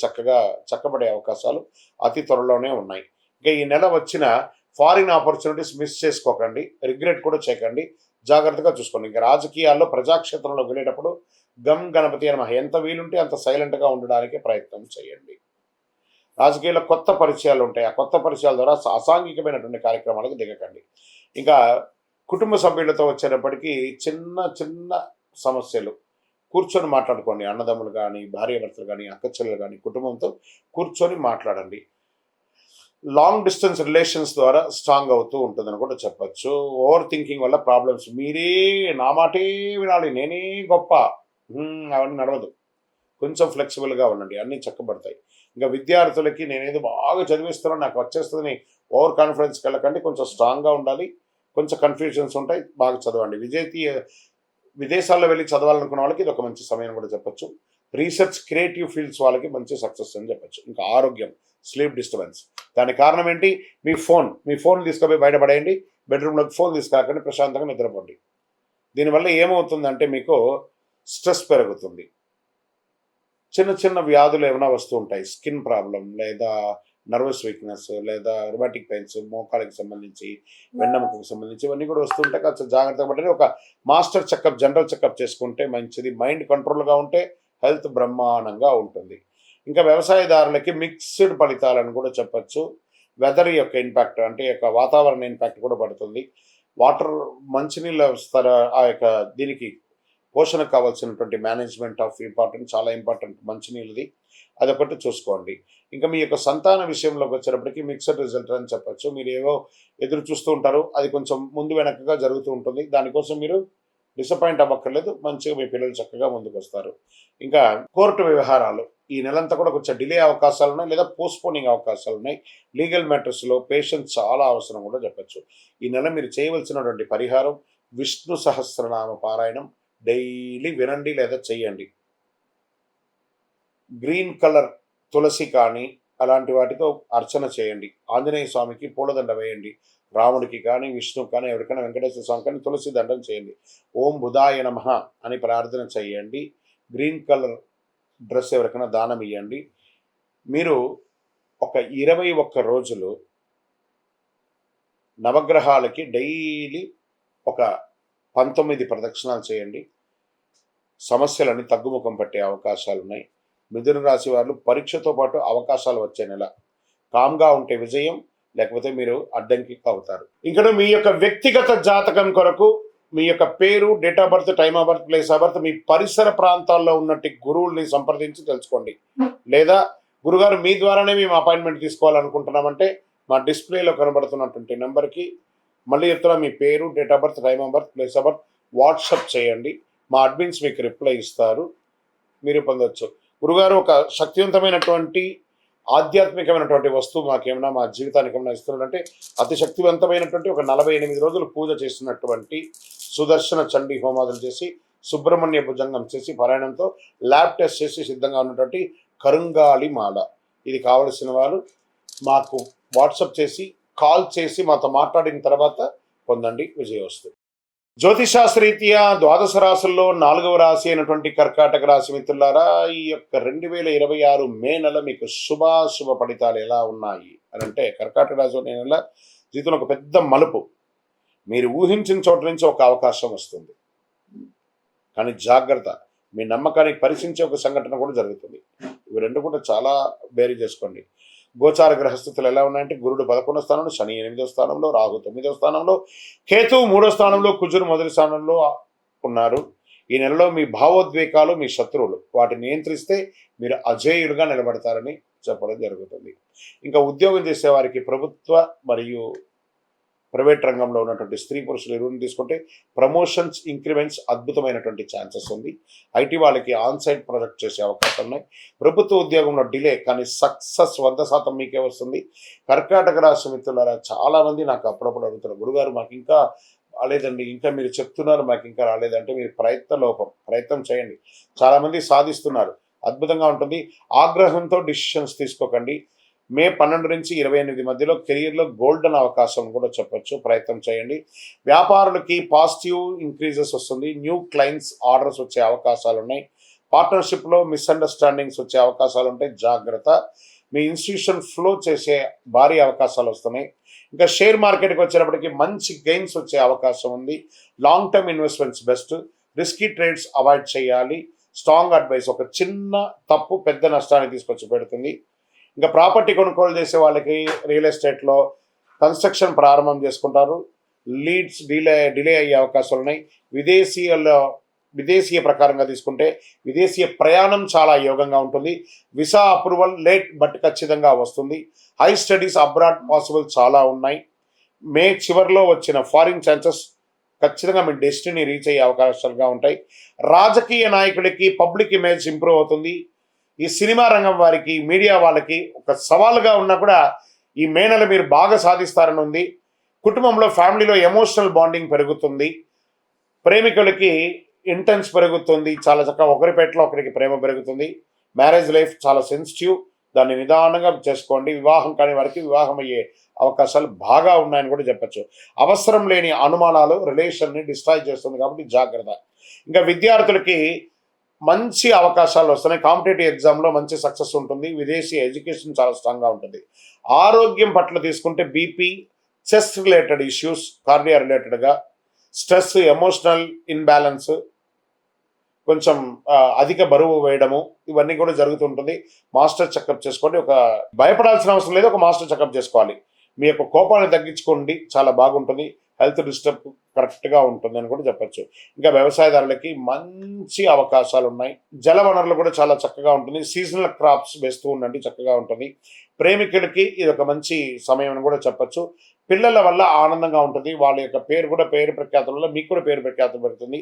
చక్కబడే అవకాశాలు అతి త్వరలోనే ఉన్నాయి. ఇంకా ఈ నెల వచ్చిన ఫారిన్ ఆపర్చునిటీస్ మిస్ చేసుకోకండి, రిగ్రెట్ కూడా చేయకండి, జాగ్రత్తగా చూసుకోండి. ఇంకా రాజకీయాల్లో ప్రజాక్షేత్రంలో వెళ్ళేటప్పుడు గమ్ గణపతి అని ఎంత వీలుంటే అంత సైలెంట్గా ఉండడానికి ప్రయత్నం చేయండి. రాజకీయాల్లో కొత్త పరిచయాలు ఉంటాయి, ఆ కొత్త పరిచయాల ద్వారా అసాంఘికమైనటువంటి కార్యక్రమాలకు దిగకండి. ఇంకా కుటుంబ సభ్యులతో వచ్చేటప్పటికీ చిన్న సమస్యలు కూర్చొని మాట్లాడుకోండి. అన్నదమ్ములు కానీ, భార్యాభర్తలు కానీ, అక్కచెల్లెలు కానీ కుటుంబంతో కూర్చొని మాట్లాడండి. లాంగ్ డిస్టెన్స్ రిలేషన్స్ ద్వారా స్ట్రాంగ్ అవుతూ ఉంటుందని కూడా చెప్పచ్చు. ఓవర్ థింకింగ్ వల్ల ప్రాబ్లమ్స్, మీరే నా మాటే వినాలి, నేనే గొప్ప, అవన్నీ నడవదు. కొంచెం ఫ్లెక్సిబుల్గా ఉండండి, అన్నీ చక్కబడతాయి. ఇంకా విద్యార్థులకి నేనేదో బాగా చదివిస్తున్నాను నాకు వచ్చేస్తుందని ఓవర్ కాన్ఫిడెన్స్కి వెళ్ళకండి, కొంచెం స్ట్రాంగ్గా ఉండాలి, కొంచెం కన్ఫ్యూజన్స్ ఉంటాయి, బాగా చదవండి. విదేశాల్లో వెళ్ళి చదవాలనుకున్న వాళ్ళకి ఇది ఒక మంచి సమయం కూడా చెప్పొచ్చు. రీసెర్చ్ క్రియేటివ్ ఫీల్డ్స్ వాళ్ళకి మంచి సక్సెస్ అని చెప్పొచ్చు. ఇంకా ఆరోగ్యం, స్లీప్ డిస్టర్బెన్స్, దానికి కారణం ఏంటి? మీ ఫోన్ తీసుకుపోయి బయటపడేయండి, బెడ్రూమ్లోకి ఫోన్ తీసుకురాకండి, ప్రశాంతంగా నిద్రపోండి. దీనివల్ల ఏమవుతుందంటే మీకు స్ట్రెస్ పెరుగుతుంది, చిన్న చిన్న వ్యాధులు ఏమైనా వస్తూ ఉంటాయి, స్కిన్ ప్రాబ్లం లేదా నర్వస్ వీక్నెస్ లేదా రుమాటిక్ పెయిన్స్, మోకాళ్ళకి సంబంధించి, వెన్నెముకకు సంబంధించి ఇవన్నీ కూడా వస్తుంటాయి. కొంచెం జాగ్రత్తగా పడి ఒక మాస్టర్ చెకప్, జనరల్ చెకప్ చేసుకుంటే మంచిది. మైండ్ కంట్రోల్గా ఉంటే హెల్త్ బ్రహ్మాండంగా ఉంటుంది. ఇంకా వ్యవసాయదారులకి మిక్స్డ్ ఫలితాలను కూడా చెప్పచ్చు. వెదర్ యొక్క ఇంపాక్ట్ అంటే యొక్క వాతావరణ ఇంపాక్ట్ కూడా పడుతుంది. వాటర్, మంచినీళ్ళ ఆ యొక్క దీనికి పోషణకు కావాల్సినటువంటి మేనేజ్మెంట్ ఆఫ్ ఇంపార్టెంట్, చాలా ఇంపార్టెంట్ మంచినీళ్ళది, అదొకటి చూసుకోండి. ఇంకా మీ యొక్క సంతాన విషయంలోకి వచ్చేటప్పటికి మిక్స్డ్ రిజల్ట్ అని చెప్పచ్చు. మీరు ఏవో ఎదురు చూస్తూ ఉంటారు, అది కొంచెం ముందు వెనకగా జరుగుతూ ఉంటుంది. దానికోసం మీరు డిసప్పాయింట్ అవ్వక్కర్లేదు, మంచిగా మీ పిల్లలు చక్కగా ముందుకు వస్తారు. ఇంకా కోర్టు వ్యవహారాలు ఈ నెలంతా కూడా కొంచెం డిలే అవకాశాలు ఉన్నాయి, లేదా పోస్ట్పోనింగ్ అవకాశాలు ఉన్నాయి. లీగల్ మ్యాటర్స్లో పేషెన్స్ చాలా అవసరం కూడా చెప్పచ్చు. ఈ నెల మీరు చేయవలసినటువంటి పరిహారం విష్ణు సహస్రనామ పారాయణం డైలీ వినండి లేదా చెయ్యండి. గ్రీన్ కలర్ తులసి కానీ అలాంటి వాటితో అర్చన చేయండి. ఆంజనేయ స్వామికి పూలదండ వేయండి. రాముడికి కానీ, విష్ణుకి కానీ, ఎవరికైనా వెంకటేశ్వర స్వామి కానీ తులసి దండం చేయండి. ఓం బుధాయ నమః అని ప్రార్థన చేయండి. గ్రీన్ కలర్ డ్రెస్ ఎవరికైనా దానం ఇవ్వండి. మీరు ఒక 21 రోజులు నవగ్రహాలకి డైలీ ఒక 19 ప్రదక్షిణాలు చేయండి. సమస్యలన్నీ తగ్గుముఖం పట్టే అవకాశాలు ఉన్నాయి. మిథున రాశి వారు పరీక్షతో పాటు అవకాశాలు వచ్చే నెల. కామ్గా ఉంటే విజయం, లేకపోతే మీరు అడ్డంకి అవుతారు. ఇంకా మీ యొక్క వ్యక్తిగత జాతకం కొరకు మీ యొక్క పేరు, date of birth, time of birth, place of birth, మీ పరిసర ప్రాంతాల్లో ఉన్నట్టు గురువుల్ని సంప్రదించి తెలుసుకోండి. లేదా గురుగారు మీ ద్వారానే మేము అపాయింట్మెంట్ తీసుకోవాలనుకుంటున్నామంటే మా డిస్ప్లేలో కనబడుతున్నటువంటి నెంబర్కి మళ్ళీ చెప్తున్నా, మీ పేరు, date of birth, time of birth, place of birth WhatsApp చేయండి. మా అడ్మిన్స్ మీకు రిప్లై ఇస్తారు, మీరు పొందొచ్చు. గురుగారు ఒక శక్తివంతమైనటువంటి ఆధ్యాత్మికమైనటువంటి వస్తువు మాకేమైనా మా జీవితానికి ఏమైనా ఇస్తున్నాడంటే అతి శక్తివంతమైనటువంటి ఒక 48 రోజులు పూజ చేసినటువంటి సుదర్శన చండీ హోమాదులు చేసి, సుబ్రహ్మణ్య భుజంగం చేసి, పారాయణంతో ల్యాబ్ టెస్ట్ చేసి సిద్ధంగా ఉన్నటువంటి కరుంగాళి మాల. ఇది కావలసిన వారు మాకు వాట్సప్ చేసి, కాల్ చేసి మాతో మాట్లాడిన తర్వాత పొందండి, విజయోస్తు. జ్యోతిషాస్త్రరీత్యా ద్వాదశ రాశుల్లో 4వ రాశి అయినటువంటి కర్కాటక రాశి మిత్రులారా, ఈ యొక్క 2026 మే నెల మీకు శుభ ఫలితాలు ఎలా ఉన్నాయి అని అంటే, కర్కాటక రాశి నెల జీవితంలో ఒక పెద్ద మలుపు. మీరు ఊహించిన చోట నుంచి ఒక అవకాశం వస్తుంది, కానీ జాగ్రత్త, మీ నమ్మకానికి పరీక్షించే ఒక సంఘటన కూడా జరుగుతుంది. ఇవి రెండు కూడా చాలా బేరీ చేసుకోండి. గోచార గ్రహస్థితులు ఎలా ఉన్నాయంటే, గురుడు 11వ స్థానంలో, శని 8వ స్థానంలో, రాహు 9వ స్థానంలో, కేతువు 3వ స్థానంలో, కుజుడు 1వ స్థానంలో ఉన్నారు. ఈ నెలలో మీ భావోద్వేగాలు మీ శత్రువులు, వాటిని నియంత్రిస్తే మీరు అజేయులుగా నిలబడతారని చెప్పడం జరుగుతుంది. ఇంకా ఉద్యోగం చేసే వారికి ప్రభుత్వ మరియు ప్రైవేట్ రంగంలో ఉన్నటువంటి స్త్రీ పురుషులు ఇరువురిని తీసుకుంటే ప్రమోషన్స్, ఇంక్రిమెంట్స్ అద్భుతమైనటువంటి ఛాన్సెస్ ఉంది. ఐటీ వాళ్ళకి ఆన్సైట్ ప్రాజెక్ట్ చేసే అవకాశాలు ఉన్నాయి. ప్రభుత్వ ఉద్యోగంలో డిలే, కానీ సక్సెస్ 100% మీకే వస్తుంది. కర్కాటక రాశి మిత్రులారా, చాలామంది నాకు అప్పుడప్పుడు అడుగుతున్నారు, గురుగారు మాకు ఇంకా రాలేదండి, ఇంకా మీరు చెప్తున్నారు మాకు ఇంకా రాలేదంటే మీరు ప్రయత్నం చేయండి. చాలామంది సాధిస్తున్నారు, అద్భుతంగా ఉంటుంది. ఆగ్రహంతో డిసిషన్స్ తీసుకోకండి. మే 12 నుంచి 28 మధ్యలో కెరియర్లో గోల్డెన్ అవకాశం కూడా చెప్పొచ్చు, ప్రయత్నం చేయండి. వ్యాపారులకి పాజిటివ్ ఇంక్రీజెస్ వస్తుంది. న్యూ క్లయింట్స్, ఆర్డర్స్ వచ్చే అవకాశాలు ఉన్నాయి. పార్ట్నర్షిప్లో మిస్అండర్స్టాండింగ్స్ వచ్చే అవకాశాలు ఉంటాయి, జాగ్రత్త. మీ ఇన్స్టిట్యూషన్ ఫ్లో చేసే భారీ అవకాశాలు వస్తున్నాయి. ఇంకా షేర్ మార్కెట్కి వచ్చేటప్పటికి మంచి గెయిన్స్ వచ్చే అవకాశం ఉంది. Long term investments best, risky trades avoid చేయాలి. స్ట్రాంగ్ అడ్వైస్, ఒక చిన్న తప్పు పెద్ద నష్టాన్ని తీసుకొచ్చి పెడుతుంది. ఇంకా ప్రాపర్టీ కొనుగోలు చేసే వాళ్ళకి రియల్ ఎస్టేట్లో కన్స్ట్రక్షన్ ప్రారంభం చేసుకుంటారు. లీడ్స్ డిలే అయ్యే అవకాశాలు ఉన్నాయి. విదేశీయ ప్రకారంగా తీసుకుంటే విదేశీయ ప్రయాణం చాలా యోగంగా ఉంటుంది. వీసా అప్రూవల్ లేట్ బట్ ఖచ్చితంగా వస్తుంది. హై స్టడీస్ అబ్రాడ్ పాసిబుల్ చాలా ఉన్నాయి. మే చివరిలో వచ్చిన ఫారిన్ ఛాన్సెస్ ఖచ్చితంగా మీ డెస్టినీ రీచ్ అయ్యే అవకాశాలుగా ఉంటాయి. రాజకీయ నాయకులకి పబ్లిక్ ఇమేజ్ ఇంప్రూవ్ అవుతుంది. ఈ సినిమా రంగం వారికి, మీడియా వాళ్ళకి ఒక సవాలుగా ఉన్నా కూడా ఈ మే నెల మీరు బాగా సాధిస్తారని ఉంది. కుటుంబంలో ఫ్యామిలీలో ఎమోషనల్ బాండింగ్ పెరుగుతుంది. ప్రేమికులకి ఇంటెన్స్ పెరుగుతుంది. చాలా చక్కగా ఒకరిపేటలో ఒకరికి ప్రేమ పెరుగుతుంది. మ్యారేజ్ లైఫ్ చాలా సెన్సిటివ్, దాన్ని నిదానంగా చేసుకోండి. వివాహం కాని వారికి వివాహం అయ్యే అవకాశాలు బాగా ఉన్నాయని కూడా చెప్పచ్చు. అవసరం లేని అనుమానాలు రిలేషన్ని డిస్ట్రాయ్ చేస్తుంది కాబట్టి జాగ్రత్త. ఇంకా విద్యార్థులకి మంచి అవకాశాలు వస్తున్నాయి. కాంపిటేటివ్ ఎగ్జామ్లో మంచి సక్సెస్ ఉంటుంది. విదేశీ ఎడ్యుకేషన్ చాలా స్ట్రాంగ్గా ఉంటుంది. ఆరోగ్యం పట్ల తీసుకుంటే BP, chest related issues, cardia రిలేటెడ్గా స్ట్రెస్, ఎమోషనల్ ఇన్బ్యాలెన్స్, కొంచెం అధిక బరువు వేయడము, ఇవన్నీ కూడా జరుగుతుంటుంది. మాస్టర్ చెకప్ చేసుకోండి. ఒక భయపడాల్సిన అవసరం లేదు, ఒక మాస్టర్ చెకప్ చేసుకోవాలి. మీ యొక్క కోపాన్ని తగ్గించుకోండి, చాలా బాగుంటుంది. హెల్త్ డిస్టర్బ్ కరెక్ట్గా ఉంటుంది అని కూడా చెప్పచ్చు. ఇంకా వ్యవసాయదారులకి మంచి అవకాశాలు ఉన్నాయి. జల వనరులు కూడా చాలా చక్కగా ఉంటుంది. సీజనల్ క్రాప్స్ వేస్తూ ఉండండి, చక్కగా ఉంటుంది. ప్రేమికులకి ఇది ఒక మంచి సమయం అని కూడా చెప్పచ్చు. పిల్లల వల్ల ఆనందంగా ఉంటుంది. వాళ్ళ యొక్క పేరు ప్రఖ్యాతుల వల్ల మీకు కూడా పేరు ప్రఖ్యాతం పెడుతుంది.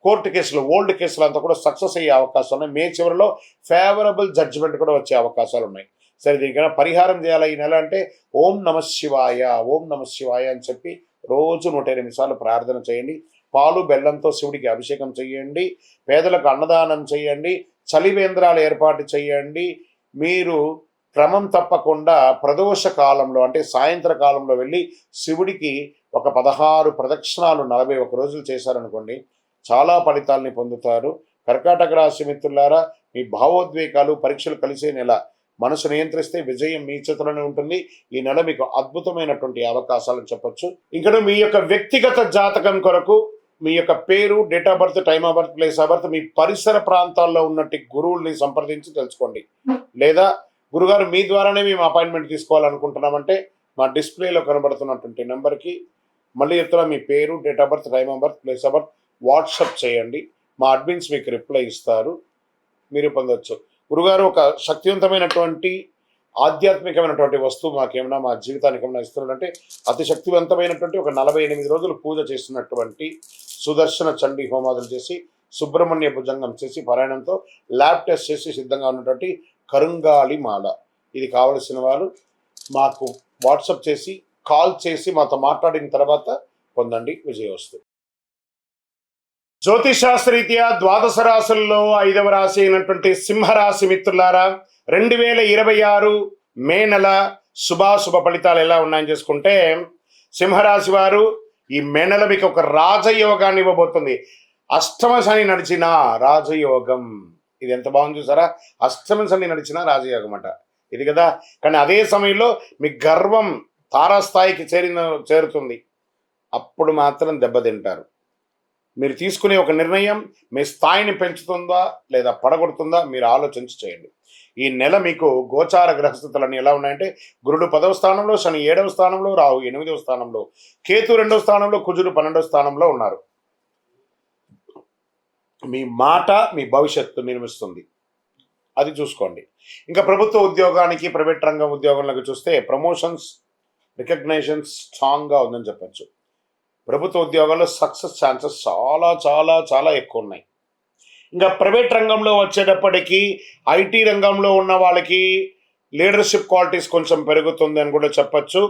కోర్టు కేసులు, ఓల్డ్ కేసులు అంతా కూడా సక్సెస్ అయ్యే అవకాశం ఉన్నాయి. మే చివరిలో ఫేవరబుల్ జడ్జిమెంట్ కూడా వచ్చే అవకాశాలు ఉన్నాయి. సరే, దీనికైనా పరిహారం చేయాలి ఈ నెల అంటే ఓం నమ శివాయ, ఓం నమ శివాయ అని చెప్పి రోజు 108 సార్లు ప్రార్థన చేయండి. పాలు బెల్లంతో శివుడికి అభిషేకం చేయండి. పేదలకు అన్నదానం చేయండి. చలివేంద్రాలు ఏర్పాటు చేయండి. మీరు క్రమం తప్పకుండా ప్రదోష కాలంలో అంటే సాయంత్ర కాలంలో వెళ్ళి శివుడికి ఒక 16 ప్రదక్షిణాలు 41 రోజులు చేశారనుకోండి, చాలా ఫలితాలని పొందుతారు. కర్కాటక రాశి మిత్రులారా, మీ భావోద్వేగాలు పరీక్షలు కలిసే నెల. మనసు నియంత్రిస్తే విజయం మీ చేతిలోనే ఉంటుంది. ఈ నెల మీకు అద్భుతమైనటువంటి అవకాశాలు చెప్పొచ్చు. ఇంకా మీ యొక్క వ్యక్తిగత జాతకం కొరకు మీ యొక్క పేరు, date of birth, time of birth, place of birth, మీ పరిసర ప్రాంతాల్లో ఉన్నట్టు గురువుల్ని సంప్రదించి తెలుసుకోండి. లేదా గురుగారు మీ ద్వారానే మేము అపాయింట్మెంట్ తీసుకోవాలనుకుంటున్నామంటే మా డిస్ప్లేలో కనబడుతున్నటువంటి నెంబర్కి మళ్ళీ చెప్తున్నా, మీ పేరు, date of birth, time of birth, place of birth WhatsApp చేయండి. మా అడ్మిన్స్ మీకు రిప్లై ఇస్తారు, మీరు పొందొచ్చు. గురుగారు, ఒక శక్తివంతమైనటువంటి ఆధ్యాత్మికమైనటువంటి వస్తువు మాకేమైనా మా జీవితానికి ఏమైనా ఇస్తున్నారంటే అతి శక్తివంతమైనటువంటి ఒక 48 రోజులు పూజ చేసినటువంటి సుదర్శన చండీ హోమాదులు చేసి, సుబ్రహ్మణ్య భుజంగం చేసి, పారాయణంతో ల్యాబ్ టెస్ట్ చేసి సిద్ధంగా ఉన్నటువంటి కరుంగాళి మాల. ఇది కావలసిన వారు మాకు వాట్సాప్ చేసి, కాల్ చేసి మాతో మాట్లాడిన తర్వాత పొందండి. విజయోస్తు. జ్యోతిషాస్త్రరీత్యా ద్వాదశ రాశుల్లో 5వ రాశి అయినటువంటి సింహరాశి మిత్రులారా, 2026 మే నెల శుభాశుభ ఫలితాలు ఎలా ఉన్నాయని చేసుకుంటే, సింహరాశి వారు ఈ మే నెల మీకు ఒక రాజయోగాన్ని ఇవ్వబోతుంది. అష్టమ శని నడిచిన రాజయోగం. ఇది ఎంత బాగుంది చూసారా? అష్టమ శని నడిచిన రాజయోగం అట ఇది కదా. కానీ అదే సమయంలో మీ గర్వం తారాస్థాయికి చేరుతుంది. అప్పుడు మాత్రం దెబ్బతింటారు. మీరు తీసుకునే ఒక నిర్ణయం మీ స్థాయిని పెంచుతుందా లేదా పడగొడుతుందా మీరు ఆలోచించి చేయండి. ఈ నెల మీకు గోచార గ్రహస్థితులన్నీ ఎలా ఉన్నాయంటే, గురుడు 10వ స్థానంలో, శని 7వ స్థానంలో, రాహు 8వ స్థానంలో, కేతు 2వ స్థానంలో, కుజుడు 12వ స్థానంలో ఉన్నారు. మీ మాట మీ భవిష్యత్తు నిర్మిస్తుంది, అది చూసుకోండి. ఇంకా ప్రభుత్వ ఉద్యోగానికి, ప్రైవేట్ రంగం ఉద్యోగంలోకి చూస్తే ప్రమోషన్స్, రికగ్నైజన్స్ స్ట్రాంగ్గా ఉందని చెప్పచ్చు. ప్రభుత్వ ఉద్యోగాల్లో సక్సెస్ ఛాన్సెస్ చాలా చాలా చాలా ఎక్కువ ఉన్నాయి. ఇంకా ప్రైవేట్ రంగంలో వచ్చేటప్పటికీ ఐటీ రంగంలో ఉన్న వాళ్ళకి లీడర్షిప్ క్వాలిటీస్ కొంచెం పెరుగుతుంది అని కూడా చెప్పచ్చు.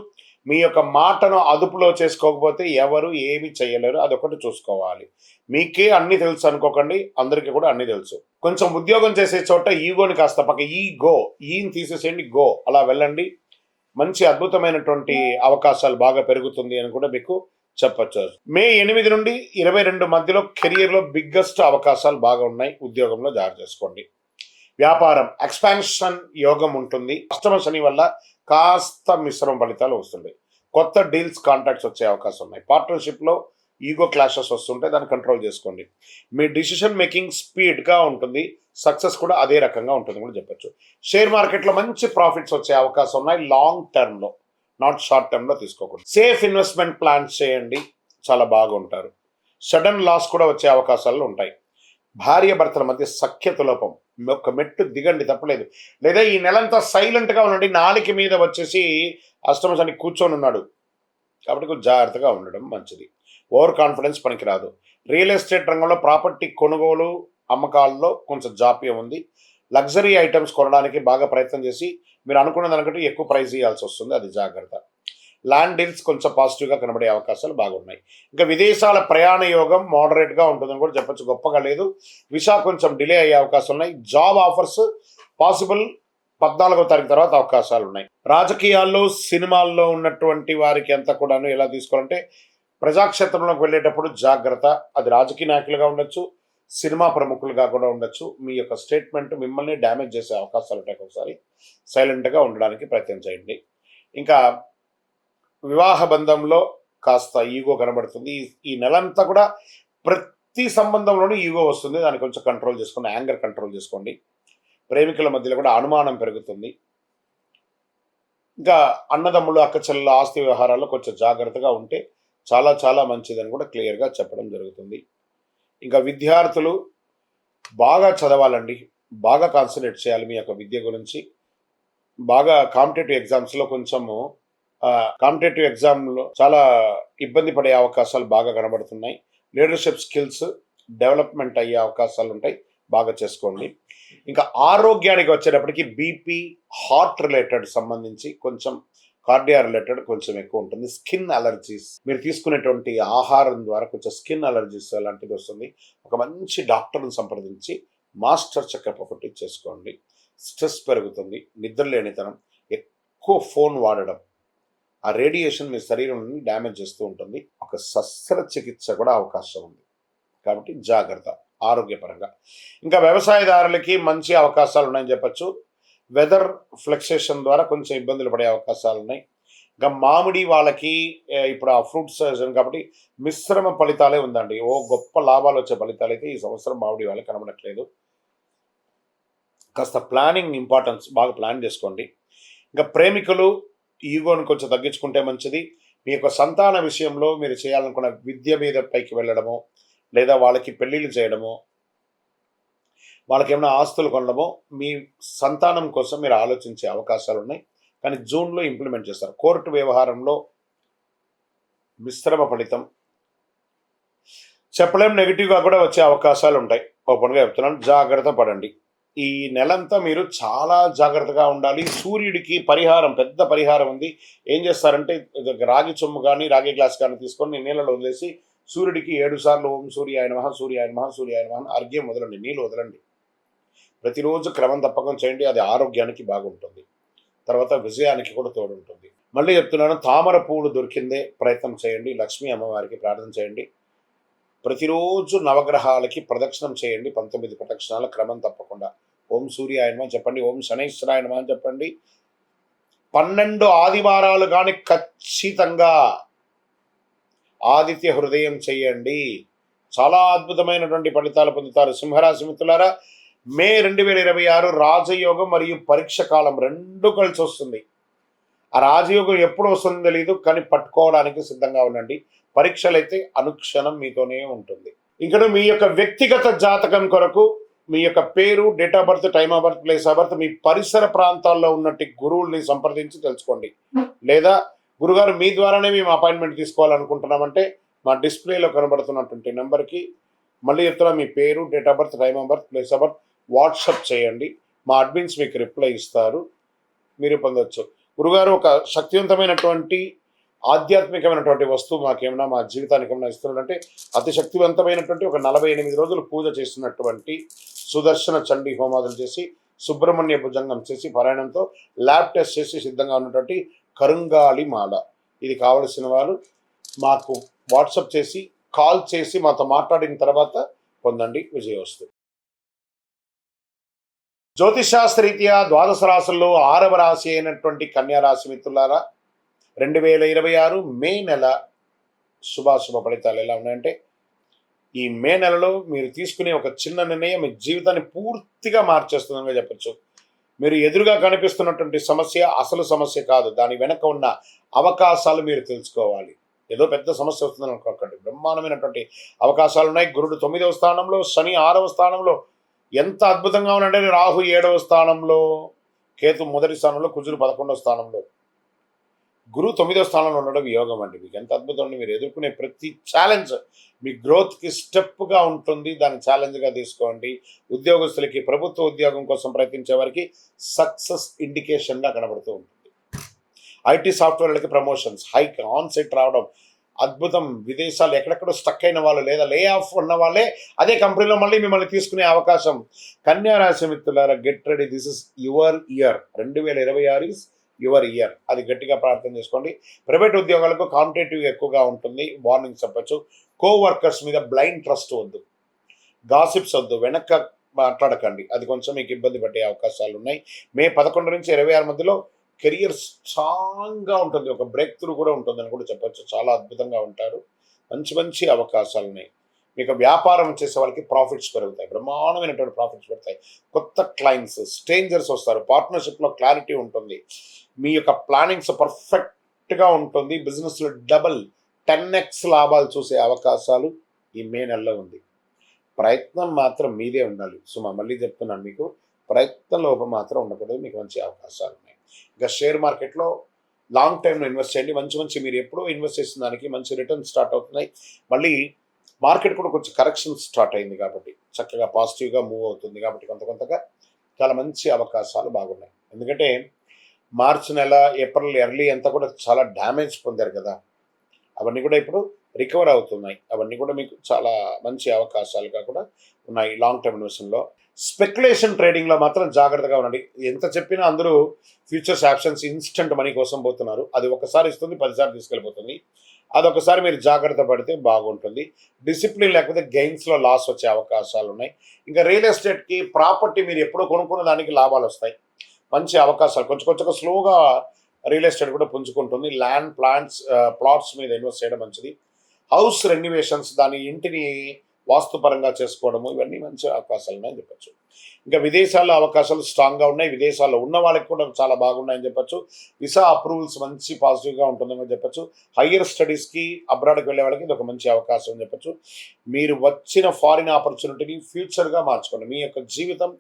మీ యొక్క మాటను అదుపులో చేసుకోకపోతే ఎవరు ఏమి చేయలేరు, అదొకటి చూసుకోవాలి. మీకే అన్ని తెలుసు అనుకోకండి, అందరికీ కూడా అన్ని తెలుసు. కొంచెం ఉద్యోగం చేసే చోట ఈగోని కాస్త పక్క ఈని తీసేసేయండి, గో అలా వెళ్ళండి. మంచి అద్భుతమైనటువంటి అవకాశాలు బాగా పెరుగుతుంది అని కూడా మీకు చెప్పచ్చు. మే 8 నుండి 22 మధ్యలో కెరియర్లో బిగ్గెస్ట్ అవకాశాలు బాగా ఉన్నాయి. ఉద్యోగంలో జాగ్రత్త చేసుకోండి. వ్యాపారం ఎక్స్పాన్షన్ యోగం ఉంటుంది. అష్టమ శని వల్ల కాస్త మిశ్రమ ఫలితాలు వస్తుంటాయి. కొత్త డీల్స్, కాంట్రాక్ట్స్ వచ్చే అవకాశం ఉన్నాయి. పార్ట్నర్షిప్లో ఈగో క్లాషెస్ వస్తుంటే దాన్ని కంట్రోల్ చేసుకోండి. మీ డిసిషన్ మేకింగ్ స్పీడ్గా ఉంటుంది. సక్సెస్ కూడా అదే రకంగా ఉంటుంది కూడా చెప్పచ్చు. షేర్ మార్కెట్లో మంచి ప్రాఫిట్స్ వచ్చే అవకాశం ఉన్నాయి. లాంగ్ టర్మ్లో, నాట్ షార్ట్ టర్మ్లో తీసుకోకూడదు. సేఫ్ ఇన్వెస్ట్మెంట్ ప్లాన్స్ చేయండి, చాలా బాగుంటారు. సడన్ లాస్ కూడా వచ్చే అవకాశాలు ఉంటాయి. భార్య భర్తల మధ్య సఖ్యత లోపం, ఒక మెట్టు దిగండి, తప్పలేదు. లేదా ఈ నెలంతా సైలెంట్గా ఉండండి. నాలుక మీద వచ్చేసి అష్టమ శని కూర్చొని ఉన్నాడు కాబట్టి కొంచెం జాగ్రత్తగా ఉండడం మంచిది. ఓవర్ కాన్ఫిడెన్స్ పనికిరాదు. రియల్ ఎస్టేట్ రంగంలో ప్రాపర్టీ కొనుగోలు అమ్మకాల్లో కొంచెం జాప్యం ఉంది. లగ్జరీ ఐటమ్స్ కొనడానికి బాగా ప్రయత్నం చేసి మీరు అనుకున్న దానికంటే ఎక్కువ ప్రైస్ ఇవ్వాల్సి వస్తుంది, అది జాగ్రత్త. ల్యాండ్ డీల్స్ కొంచెం పాజిటివ్గా కనబడే అవకాశాలు బాగున్నాయి. ఇంకా విదేశాల ప్రయాణ యోగం మోడరేట్గా ఉంటుందని కూడా చెప్పచ్చు, గొప్పగా లేదు. విసా కొంచెం డిలే అయ్యే అవకాశం ఉన్నాయి. జాబ్ ఆఫర్స్ పాసిబుల్ 14వ తారీఖు తర్వాత అవకాశాలు ఉన్నాయి. రాజకీయాల్లో సినిమాల్లో ఉన్నటువంటి వారికి అంతా కూడాను ఎలా తీసుకోవాలంటే ప్రజాక్షేత్రంలోకి వెళ్ళేటప్పుడు జాగ్రత్త. అది రాజకీయ నాయకులుగా ఉండొచ్చు, సినిమా ప్రముఖులుగా కూడా ఉండొచ్చు. మీ యొక్క స్టేట్మెంట్ మిమ్మల్ని డ్యామేజ్ చేసే అవకాశాలు ఉంటాయి. ఒకసారి సైలెంట్గా ఉండడానికి ప్రయత్నం చేయండి. ఇంకా వివాహ బంధంలో కాస్త ఈగో కనబడుతుంది. ఈ నెలంతా కూడా ప్రతి సంబంధంలోనూ ఈగో వస్తుంది. దాన్ని కొంచెం కంట్రోల్ చేసుకోండి, యాంగర్ కంట్రోల్ చేసుకోండి. ప్రేమికుల మధ్యలో కూడా అనుమానం పెరుగుతుంది. ఇంకా అన్నదమ్ములు అక్క చెల్లెల ఆస్తి వ్యవహారాల్లో కొంచెం జాగ్రత్తగా ఉంటే చాలా చాలా మంచిదని కూడా క్లియర్గా చెప్పడం జరుగుతుంది. ఇంకా విద్యార్థులు బాగా చదవాలండి, బాగా కాన్సన్ట్రేట్ చేయాలి మీ యొక్క విద్య గురించి. బాగా కాంపిటేటివ్ ఎగ్జామ్స్లో కొంచెము కాంపిటేటివ్ ఎగ్జామ్లో చాలా ఇబ్బంది పడే అవకాశాలు బాగా కనబడుతున్నాయి. లీడర్షిప్ స్కిల్స్ డెవలప్మెంట్ అయ్యే అవకాశాలు ఉంటాయి, బాగా చేసుకోండి. ఇంకా ఆరోగ్యానికి వచ్చేటప్పటికి బీపీ, హార్ట్ రిలేటెడ్ సంబంధించి కొంచెం కార్డియా రిలేటెడ్ కొంచెం ఎక్కువ ఉంటుంది. స్కిన్ అలర్జీస్, మీరు తీసుకునేటువంటి ఆహారం ద్వారా కొంచెం స్కిన్ అలర్జీస్ అలాంటిది వస్తుంది. ఒక మంచి డాక్టర్ని సంప్రదించి మాస్టర్ చెకప్ ఒకటి చేసుకోండి. స్ట్రెస్ పెరుగుతుంది, నిద్రలేనితనం, ఎక్కువ ఫోన్ వాడడం, ఆ రేడియేషన్ మీ శరీరాన్ని డ్యామేజ్ చేస్తూ ఉంటుంది. ఒక శస్త్రచికిత్స కూడా అవకాశం ఉంది, కాబట్టి జాగ్రత్త ఆరోగ్యపరంగా. ఇంకా వ్యవసాయదారులకి మంచి అవకాశాలు ఉన్నాయని చెప్పచ్చు. వెదర్ ఫ్లక్సేషన్ ద్వారా కొంచెం ఇబ్బందులు పడే అవకాశాలు ఉన్నాయి. ఇంకా మామిడి వాళ్ళకి ఇప్పుడు ఆ ఫ్రూట్ సీజన్ కాబట్టి మిశ్రమ ఫలితాలే ఉందండి. గొప్ప లాభాలు వచ్చే ఫలితాలు అయితే ఈ సంవత్సరం మామిడి వాళ్ళకి కనబడట్లేదు. కాస్త ప్లానింగ్ ఇంపార్టెన్స్, బాగా ప్లాన్ చేసుకోండి. ఇంకా ప్రేమికులు ఈగోని కొంచెం తగ్గించుకుంటే మంచిది. మీ యొక్క సంతాన విషయంలో మీరు చేయాలనుకున్న విద్య మీద పైకి వెళ్ళడము, లేదా వాళ్ళకి పెళ్ళిళ్ళు చేయడము, వాళ్ళకి ఏమైనా ఆస్తులు కొనడమో మీ సంతానం కోసం మీరు ఆలోచించే అవకాశాలు ఉన్నాయి. కానీ జూన్లో ఇంప్లిమెంట్ చేస్తారు. కోర్టు వ్యవహారంలో మిశ్రమ ఫలితం చెప్పలేం, నెగిటివ్గా కూడా వచ్చే అవకాశాలు ఉంటాయి. ఓపెన్గా చెప్తున్నాను, జాగ్రత్త పడండి. ఈ నెలంతా మీరు చాలా జాగ్రత్తగా ఉండాలి. సూర్యుడికి పరిహారం, పెద్ద పరిహారం ఉంది. ఏం చేస్తారంటే రాగి చొమ్ము కానీ రాగి గ్లాస్ కానీ తీసుకొని నీళ్ళలో వదిలేసి సూర్యుడికి 7 సార్లు ఓం సూర్యాయ నమః సూర్యాయ నమః సూర్యాయ నమః అర్ఘ్యం వదలండి, నీళ్ళు వదలండి. ప్రతిరోజు క్రమం తప్పకం చేయండి, అది ఆరోగ్యానికి బాగుంటుంది, తర్వాత విజయానికి కూడా తోడుంటుంది. మళ్ళీ చెప్తున్నాను, తామర పువ్వులు దొరికిందే ప్రయత్నం చేయండి. లక్ష్మీ అమ్మవారికి ప్రార్థన చేయండి. ప్రతిరోజు నవగ్రహాలకి ప్రదక్షిణం చేయండి, 19 ప్రదక్షిణాలు క్రమం తప్పకుండా. ఓం సూర్యాయ నమః చెప్పండి, ఓం శనైశ్వరాయ నమః చెప్పండి. 12 ఆదివారాలు కానీ ఖచ్చితంగా ఆదిత్య హృదయం చేయండి. చాలా అద్భుతమైనటువంటి ఫలితాలు పొందుతారు. సింహరాశి మిత్రులారా, మే 2026 రాజయోగం మరియు పరీక్ష కాలం రెండు కలిసి వస్తుంది. ఆ రాజయోగం ఎప్పుడు వస్తుందో తెలియదు, కానీ పట్టుకోవడానికి సిద్ధంగా ఉండండి. పరీక్షలు అయితే అనుక్షణం మీతోనే ఉంటుంది. ఇక్కడ మీ యొక్క వ్యక్తిగత జాతకం కొరకు మీ యొక్క పేరు, date of birth, time of birth, place of birth, మీ పరిసర ప్రాంతాల్లో ఉన్నట్టు గురువుల్ని సంప్రదించి తెలుసుకోండి. లేదా గురుగారు మీ ద్వారానే మేము అపాయింట్మెంట్ తీసుకోవాలనుకుంటున్నామంటే మా డిస్ప్లేలో కనబడుతున్నటువంటి నెంబర్కి, మళ్ళీ చెప్తున్నా, మీ పేరు, date of birth, time of birth, place of birth WhatsApp చేయండి. మా అడ్మిన్స్ మీకు రిప్లై ఇస్తారు, మీరు పొందవచ్చు. గురుగారు ఒక శక్తివంతమైనటువంటి ఆధ్యాత్మికమైనటువంటి వస్తువు మాకేమైనా మా జీవితానికి ఏమైనా ఇస్తున్నాడంటే అతి శక్తివంతమైనటువంటి ఒక 48 రోజులు పూజ చేసినటువంటి సుదర్శన చండీ హోమాదులు చేసి, సుబ్రహ్మణ్య భుజంగం చేసి, పారాయణంతో ల్యాబ్ టెస్ట్ చేసి సిద్ధంగా ఉన్నటువంటి కరుంగాళి మాల. ఇది కావలసిన వారు మాకు వాట్సాప్ చేసి, కాల్ చేసి మాతో మాట్లాడిన తర్వాత పొందండి, విజయోస్తు. జ్యోతిషాస్త్రరీత్యా ద్వాదశ రాశుల్లో 6వ రాశి అయినటువంటి కన్యా రాశి మిత్రులారా, 2026 మే నెల శుభాశుభ ఫలితాలు ఎలా ఉన్నాయంటే, ఈ మే నెలలో మీరు తీసుకునే ఒక చిన్న నిర్ణయం మీ జీవితాన్ని పూర్తిగా మార్చేస్తుందని చెప్పచ్చు. మీరు ఎదురుగా కనిపిస్తున్నటువంటి సమస్య అసలు సమస్య కాదు, దాని వెనక ఉన్న అవకాశాలు మీరు తెలుసుకోవాలి. ఏదో పెద్ద సమస్య వస్తుందని అనుకోకండి, బ్రహ్మాండమైనటువంటి అవకాశాలు ఉన్నాయి. గురుడు 9వ స్థానంలో, శని 6వ స్థానంలో. ఎంత అద్భుతంగా ఉందంటే రాహు 7వ స్థానంలో, కేతు 1వ స్థానంలో, కుజుడు 11వ స్థానంలో, గురువు 9వ స్థానంలో ఉండడం యోగం అండి. మీకు ఎంత అద్భుతం అండి. మీరు ఎదుర్కొనే ప్రతి ఛాలెంజ్ మీ గ్రోత్కి స్టెప్గా ఉంటుంది, దాన్ని ఛాలెంజ్గా తీసుకోండి. ఉద్యోగస్తులకి, ప్రభుత్వ ఉద్యోగం కోసం ప్రయత్నించే వారికి సక్సెస్ ఇండికేషన్గా కనబడుతూ ఉంటుంది. ఐటీ సాఫ్ట్వేర్లకి ప్రమోషన్స్, హైక్, ఆన్ సైట్ రావడం, అద్భుతం. విదేశాలు ఎక్కడెక్కడో స్టక్ అయిన వాళ్ళు లేదా లే ఆఫ్ ఉన్న వాళ్ళే అదే కంపెనీలో మళ్ళీ మిమ్మల్ని తీసుకునే అవకాశం. కన్యా రాశి మిత్రులారా, get ready, this is your year. 2026 is your year. అది గట్టిగా ప్రార్థన చేసుకోండి. ప్రైవేట్ ఉద్యోగాలకు కాంపిటేటివ్ ఎక్కువగా ఉంటుంది, వార్నింగ్ చెప్పచ్చు. కో వర్కర్స్ మీద బ్లైండ్ ట్రస్ట్ వద్దు, గాసిప్స్ వద్దు, వెనక్క మాట్లాడకండి, అది కొంచెం మీకు ఇబ్బంది పడే అవకాశాలు ఉన్నాయి. మే 11 నుంచి 26 మధ్యలో కెరియర్ స్ట్రాంగ్గా ఉంటుంది, ఒక బ్రేక్ త్రూ కూడా ఉంటుందని కూడా చెప్పచ్చు. చాలా అద్భుతంగా ఉంటారు, మంచి మంచి అవకాశాలు ఉన్నాయి. మీకు వ్యాపారం చేసే వాళ్ళకి ప్రాఫిట్స్ పెరుగుతాయి, బ్రహ్మాండమైనటువంటి ప్రాఫిట్స్ పెడతాయి. కొత్త క్లయింట్స్, స్ట్రేంజర్స్ వస్తారు, పార్ట్నర్షిప్లో క్లారిటీ ఉంటుంది, మీ యొక్క ప్లానింగ్స్ పర్ఫెక్ట్గా ఉంటుంది. బిజినెస్లో డబల్ 10x లాభాలు చూసే అవకాశాలు ఈ మే నెలలో ఉంది. ప్రయత్నం మాత్రం మీదే ఉండాలి సుమా, మళ్ళీ చెప్తున్నాను మీకు, ప్రయత్నం లోపం మాత్రం ఉండకూడదు, మీకు మంచి అవకాశాలు ఉన్నాయి. ఇంకా షేర్ మార్కెట్లో లాంగ్ టైంలో ఇన్వెస్ట్ చేయండి, మంచి మంచి మీరు ఎప్పుడూ ఇన్వెస్ట్ చేసిన దానికి మంచి రిటర్న్ స్టార్ట్ అవుతున్నాయి. మళ్ళీ మార్కెట్ కూడా కొంచెం కరెక్షన్ స్టార్ట్ అయింది కాబట్టి చక్కగా పాజిటివ్గా మూవ్ అవుతుంది కాబట్టి కొంతగా చాలా మంచి అవకాశాలు బాగున్నాయి. ఎందుకంటే మార్చి నెల, ఏప్రిల్ ఎర్లీ అంతా కూడా చాలా డ్యామేజ్ పొందారు కదా, అవన్నీ కూడా ఇప్పుడు రికవర్ అవుతున్నాయి. అవన్నీ కూడా మీకు చాలా మంచి అవకాశాలుగా కూడా ఉన్నాయి లాంగ్ టర్మ్ ఇన్వెస్టింగ్లో. స్పెక్యులేషన్ ట్రేడింగ్లో మాత్రం జాగ్రత్తగా ఉండండి. ఎంత చెప్పినా అందరూ ఫ్యూచర్స్ ఆప్షన్స్ ఇన్స్టెంట్ మనీ కోసం పోతున్నారు, అది ఒకసారి ఇస్తుంది 10 సార్లు తీసుకెళ్ళిపోతుంది. అదొకసారి మీరు జాగ్రత్త పడితే బాగుంటుంది. డిసిప్లిన్ లేకపోతే గెయిన్స్లో లాస్ వచ్చే అవకాశాలు ఉన్నాయి. ఇంకా రియల్ ఎస్టేట్కి, ప్రాపర్టీ మీరు ఎప్పుడో కొనుక్కున్న దానికి లాభాలు వస్తాయి, మంచి అవకాశాలు. కొంచెం స్లోగా రియల్ ఎస్టేట్ కూడా పుంజుకుంటుంది. ల్యాండ్, ప్లాట్స్ మీద ఇన్వెస్ట్ చేయడం మంచిది. హౌస్ రెన్యువేషన్స్, దాని ఇంటిని వాస్తుపరంగా చేసుకోవడము, ఇవన్నీ మంచి అవకాశాలు ఉన్నాయని చెప్పచ్చు. ఇంకా విదేశాల్లో అవకాశాలు స్ట్రాంగ్గా ఉన్నాయి, విదేశాల్లో ఉన్న వాళ్ళకి కూడా చాలా బాగున్నాయని చెప్పచ్చు. వీసా అప్రూవల్స్ మంచి పాజిటివ్గా ఉంటుందని చెప్పచ్చు. హయ్యర్ స్టడీస్కి అబ్రాడ్కి వెళ్ళే వాళ్ళకి ఇది ఒక మంచి అవకాశం అని చెప్పచ్చు. మీరు వచ్చిన ఫారిన్ ఆపర్చునిటీని ఫ్యూచర్గా మార్చుకోండి. మీ యొక్క జీవితం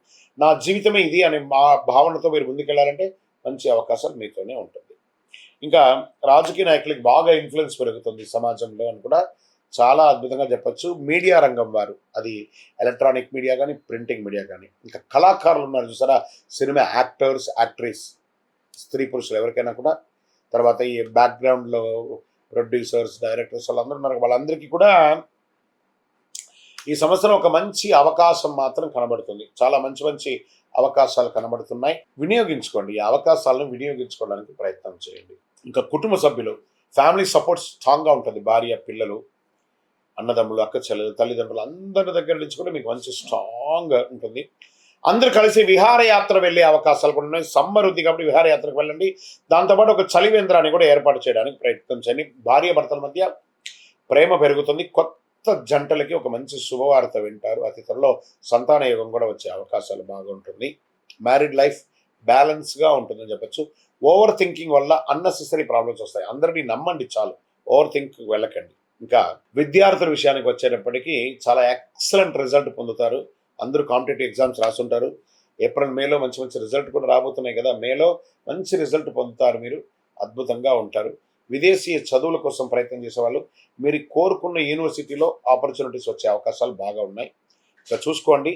నా జీవితమే ఇది అనే భావనతో మీరు ముందుకెళ్ళాలంటే మంచి అవకాశం మీతోనే ఉంటుంది. ఇంకా రాజకీయ నాయకులకి బాగా ఇన్ఫ్లుయెన్స్ పెరుగుతుంది సమాజంలో అని కూడా చాలా అద్భుతంగా చెప్పచ్చు. మీడియా రంగం వారు, అది ఎలక్ట్రానిక్ మీడియా కానీ, ప్రింటింగ్ మీడియా కానీ, ఇంకా కళాకారులు ఉన్నారు చూసారా, సినిమా యాక్టర్స్, యాక్ట్రెస్, స్త్రీ పురుషులు ఎవరికైనా కూడా, తర్వాత ఈ బ్యాక్గ్రౌండ్లో ప్రొడ్యూసర్స్, డైరెక్టర్స్ వాళ్ళందరూ ఉన్నారు, వాళ్ళందరికీ కూడా ఈ సంవత్సరం ఒక మంచి అవకాశం మాత్రం కనబడుతుంది. చాలా మంచి అవకాశాలు కనబడుతున్నాయి, వినియోగించుకోండి. ఈ అవకాశాలను వినియోగించుకోవడానికి ప్రయత్నం చేయండి. ఇంకా కుటుంబ సభ్యులు, ఫ్యామిలీ సపోర్ట్ స్ట్రాంగ్గా ఉంటుంది. భార్య, పిల్లలు, అన్నదమ్ములు, అక్క చెల్లెలు, తల్లిదండ్రులు అందరి దగ్గర నుంచి కూడా మీకు మంచి స్ట్రాంగ్ ఉంటుంది. అందరు కలిసి విహారయాత్ర వెళ్ళే అవకాశాలు కూడా ఉన్నాయి. సమ్మర్ ఉంది కాబట్టి విహారయాత్రకు వెళ్ళండి. దాంతోపాటు ఒక చలివేంద్రాన్ని కూడా ఏర్పాటు చేయడానికి ప్రయత్నం చేయండి. భార్య భర్తల మధ్య ప్రేమ పెరుగుతుంది. కొత్త జంటలకి ఒక మంచి శుభవార్త వింటారు. అతి త్వరలో సంతాన యోగం కూడా వచ్చే అవకాశాలు బాగుంటుంది. మ్యారీడ్ లైఫ్ బ్యాలెన్స్గా ఉంటుందని చెప్పచ్చు. ఓవర్ థింకింగ్ వల్ల అన్నెసెసరీ ప్రాబ్లమ్స్ వస్తాయి. అందరినీ నమ్మండి చాలు, ఓవర్ థింక్ వెళ్ళకండి. ఇంకా విద్యార్థుల విషయానికి వచ్చేటప్పటికీ చాలా ఎక్సలెంట్ రిజల్ట్ పొందుతారు. అందరూ కాంపిటేటివ్ ఎగ్జామ్స్ రాసుంటారు. ఏప్రిల్, మేలో మంచి రిజల్ట్ కూడా రాబోతున్నాయి కదా, మేలో మంచి రిజల్ట్ పొందుతారు, మీరు అద్భుతంగా ఉంటారు. విదేశీ చదువుల కోసం ప్రయత్నం చేసేవాళ్ళు, మీరు కోరుకున్న యూనివర్సిటీలో ఆపర్చునిటీస్ వచ్చే అవకాశాలు బాగా ఉన్నాయి. ఇక చూసుకోండి.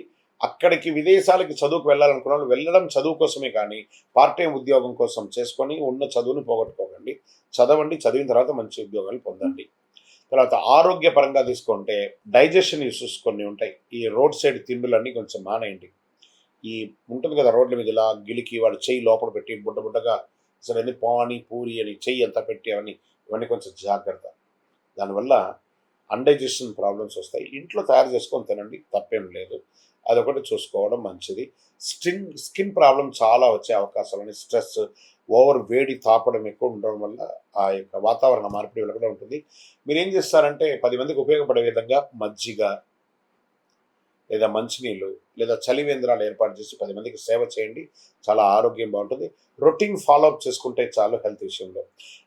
అక్కడికి విదేశాలకి చదువుకు వెళ్ళాలనుకున్న వాళ్ళు వెళ్ళడం చదువు కోసమే కానీ పార్ట్ టైం ఉద్యోగం కోసం చేసుకొని ఉన్న చదువును పోగొట్టుకోకండి. చదవండి, చదివిన తర్వాత మంచి ఉద్యోగాలు పొందండి. తర్వాత ఆరోగ్యపరంగా తీసుకుంటే డైజెషన్ ఇష్యూస్ కొన్ని ఉంటాయి. ఈ రోడ్ సైడ్ తిండులన్నీ కొంచెం మానేయండి. ఈ ఉంటుంది కదా రోడ్ల మీద ఇలా గిలికి వాడు చెయ్యి లోపల పెట్టి బుడ్డగా అసలు అన్ని పానీ పూరి అని చెయ్యి అంతా పెట్టి ఇవన్నీ కొంచెం జాగ్రత్త. దానివల్ల అన్డైజెషన్ ప్రాబ్లమ్స్ వస్తాయి. ఇంట్లో తయారు చేసుకొని తినండి, తప్పేం లేదు, అదొకటి చూసుకోవడం మంచిది. స్కిన్ ప్రాబ్లం చాలా వచ్చే అవకాశాలు, స్ట్రెస్, ఓవర్ వేడి తాపడం ఎక్కువ ఉండడం వల్ల ఆ యొక్క వాతావరణ మార్పిడి వల్ల కూడా ఉంటుంది. మీరు ఏం చేస్తారంటే 10 మందికి ఉపయోగపడే విధంగా మజ్జిగ లేదా మంచినీళ్ళు లేదా చలివేంద్రాలు ఏర్పాటు చేసి 10 మందికి సేవ చేయండి. చాలా ఆరోగ్యం బాగుంటుంది. రొటీన్ ఫాలోఅప్ చేసుకుంటే చాలు హెల్త్ విషయంలో.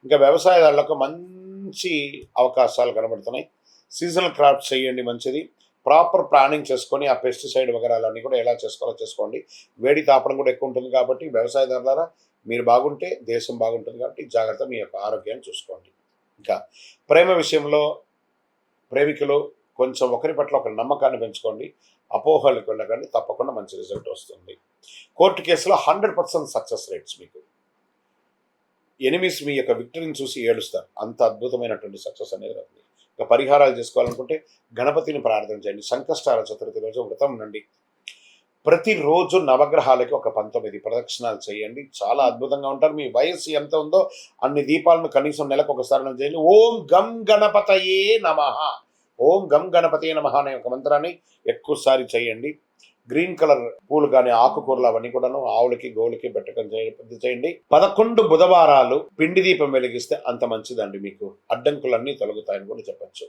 ఇంకా వ్యవసాయదారులకు మంచి అవకాశాలు కనబడుతున్నాయి. సీజనల్ క్రాప్స్ చేయండి, మంచిది. ప్రాపర్ ప్లానింగ్ చేసుకొని ఆ పెస్టిసైడ్ వగరాలన్నీ కూడా ఎలా చేసుకోవాలో చేసుకోండి. వేడి తాపడం కూడా ఎక్కువ ఉంటుంది కాబట్టి వ్యవసాయదారులారా మీరు బాగుంటే దేశం బాగుంటుంది కాబట్టి జాగ్రత్త, మీ యొక్క ఆరోగ్యాన్ని చూసుకోండి. ఇంకా ప్రేమ విషయంలో ప్రేమికులు కొంచెం ఒకరి పట్ల ఒక నమ్మకాన్ని పెంచుకోండి, అపోహలకు వెళ్ళకండి, తప్పకుండా మంచి రిజల్ట్ వస్తుంది. కోర్టు కేసులో 100% సక్సెస్ రేట్స్ మీకు. ఎనిమిస్ మీ యొక్క విక్టరీని చూసి ఏడుస్తారు. అంత అద్భుతమైనటువంటి సక్సెస్ అనేది అవుతుంది. ఇక పరిహారాలు చేసుకోవాలనుకుంటే గణపతిని ప్రార్థన చేయండి. సంకష్టాల చతుర్థి రోజు వ్రతం ఉండండి. ప్రతిరోజు నవగ్రహాలకి ఒక 19 ప్రదక్షిణాలు చేయండి. చాలా అద్భుతంగా ఉంటారు. మీ వయస్సు ఎంత ఉందో అన్ని దీపాలను కనీసం నెలకు ఒకసారి చేయండి. ఓం గం గణపతయే నమః, ఓం గం గణపతయే నమః అనే ఒక మంత్రాన్ని ఎక్కువసారి చేయండి. గ్రీన్ కలర్ పూలు కానీ ఆకుకూరలు అవన్నీ కూడాను ఆవులకి గోవులకి పెట్టకం చేయండి. 11 బుధవారాలు పిండి దీపం వెలిగిస్తే అంత మంచిదండి. మీకు అడ్డంకులన్నీ తొలగుతాయని కూడా చెప్పచ్చు.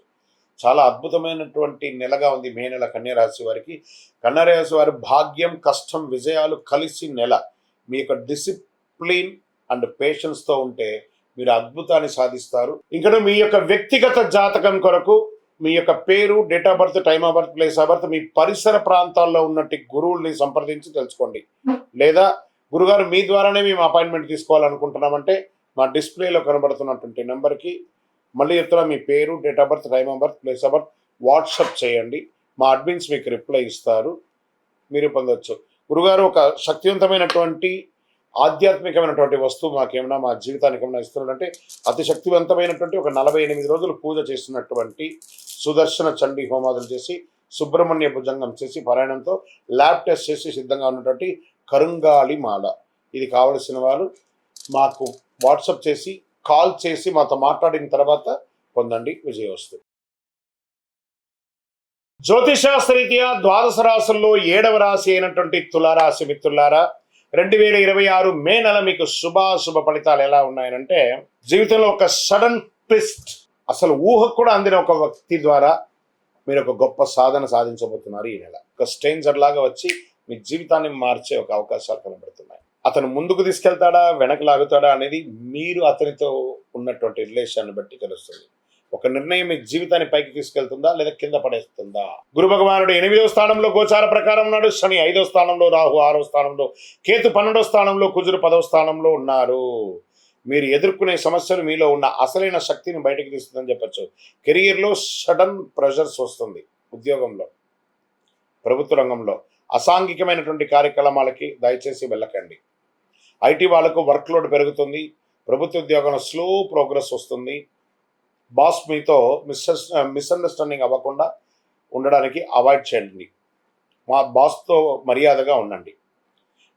చాలా అద్భుతమైనటువంటి నెలగా ఉంది మే నెల కన్యరాశి వారికి. కన్యరాశి వారి భాగ్యం, కష్టం, విజయాలు కలిసి నెల. మీ యొక్క డిసిప్లిన్ అండ్ పేషెన్స్తో ఉంటే మీరు అద్భుతాన్ని సాధిస్తారు. ఇంకా మీ యొక్క వ్యక్తిగత జాతకం కొరకు మీ యొక్క పేరు, date of birth, time of birth, place of birth, మీ పరిసర ప్రాంతాల్లో ఉన్నట్టు గురువుల్ని సంప్రదించి తెలుసుకోండి. లేదా గురుగారు మీ ద్వారానే మేము అపాయింట్మెంట్ తీసుకోవాలనుకుంటున్నామంటే మా డిస్ప్లేలో కనబడుతున్నటువంటి నెంబర్కి మళ్ళీ చెప్తున్నా, మీ పేరు, date of birth, time of birth, place of birth WhatsApp చేయండి. మా అడ్మిన్స్ మీకు రిప్లై ఇస్తారు, మీరు పొందవచ్చు. గురుగారు ఒక శక్తివంతమైనటువంటి ఆధ్యాత్మికమైనటువంటి వస్తువు మాకేమైనా మా జీవితానికి ఏమైనా ఇస్తున్నాడంటే అతి శక్తివంతమైనటువంటి ఒక 48 రోజులు పూజ చేసినటువంటి సుదర్శన చండీ హోమాదులు చేసి సుబ్రహ్మణ్య భుజంగం చేసి పారాయణంతో ల్యాబ్ టెస్ట్ చేసి సిద్ధంగా ఉన్నటువంటి కరుంగాళి మాల. ఇది కావలసిన వారు మాకు వాట్సాప్ చేసి కాల్ చేసి మాతో మాట్లాడిన తర్వాత పొందండి విజయోస్తు. జ్యోతిషాస్త్రరీత్యా ద్వాదశ రాశుల్లో 7వ రాశి అయినటువంటి తులారాశి మిత్రులారా, 2026 మే నెల మీకు శుభ ఫలితాలు ఎలా ఉన్నాయనంటే, జీవితంలో ఒక సడన్ ట్విస్ట్, అసలు ఊహకు కూడా అందిన ఒక వ్యక్తి ద్వారా మీరు ఒక గొప్ప సాధన సాధించబోతున్నారు. ఈ నెల ఒక స్ట్రేంజర్ లాగా వచ్చి మీ జీవితాన్ని మార్చే ఒక అవకాశాలు కనబడుతున్నాయి. అతను ముందుకు తీసుకెళ్తాడా, వెనక లాగుతాడా అనేది మీరు అతనితో ఉన్నటువంటి రిలేషన్ బట్టి తెలుస్తుంది. ఒక నిర్ణయం మీ జీవితాన్ని పైకి తీసుకెళ్తుందా లేదా కింద పడేస్తుందా? గురు భగవానుడు 8వ స్థానంలో గోచార ప్రకారం ఉన్నాడు. శని 5వ స్థానంలో, రాహు 6వ స్థానంలో, కేతు 12వ స్థానంలో, కుజుడు 10వ స్థానంలో ఉన్నారు. మీరు ఎదుర్కొనే సమస్యలు మీలో ఉన్న అసలైన శక్తిని బయటకు తీస్తుందని చెప్పచ్చు. కెరియర్లో సడన్ ప్రెషర్స్ వస్తుంది. ఉద్యోగంలో, ప్రభుత్వ రంగంలో అసాంఘికమైనటువంటి కార్యక్రమాలకి దయచేసి వెళ్ళకండి. ఐటీ వాళ్ళకు వర్క్ లోడ్ పెరుగుతుంది. ప్రభుత్వ ఉద్యోగంలో స్లో ప్రోగ్రెస్ వస్తుంది. బాస్ మీతో మిస్అండర్స్టాండింగ్ అవ్వకుండా ఉండడానికి అవాయిడ్ చేయండి. మా బాస్తో మర్యాదగా ఉండండి.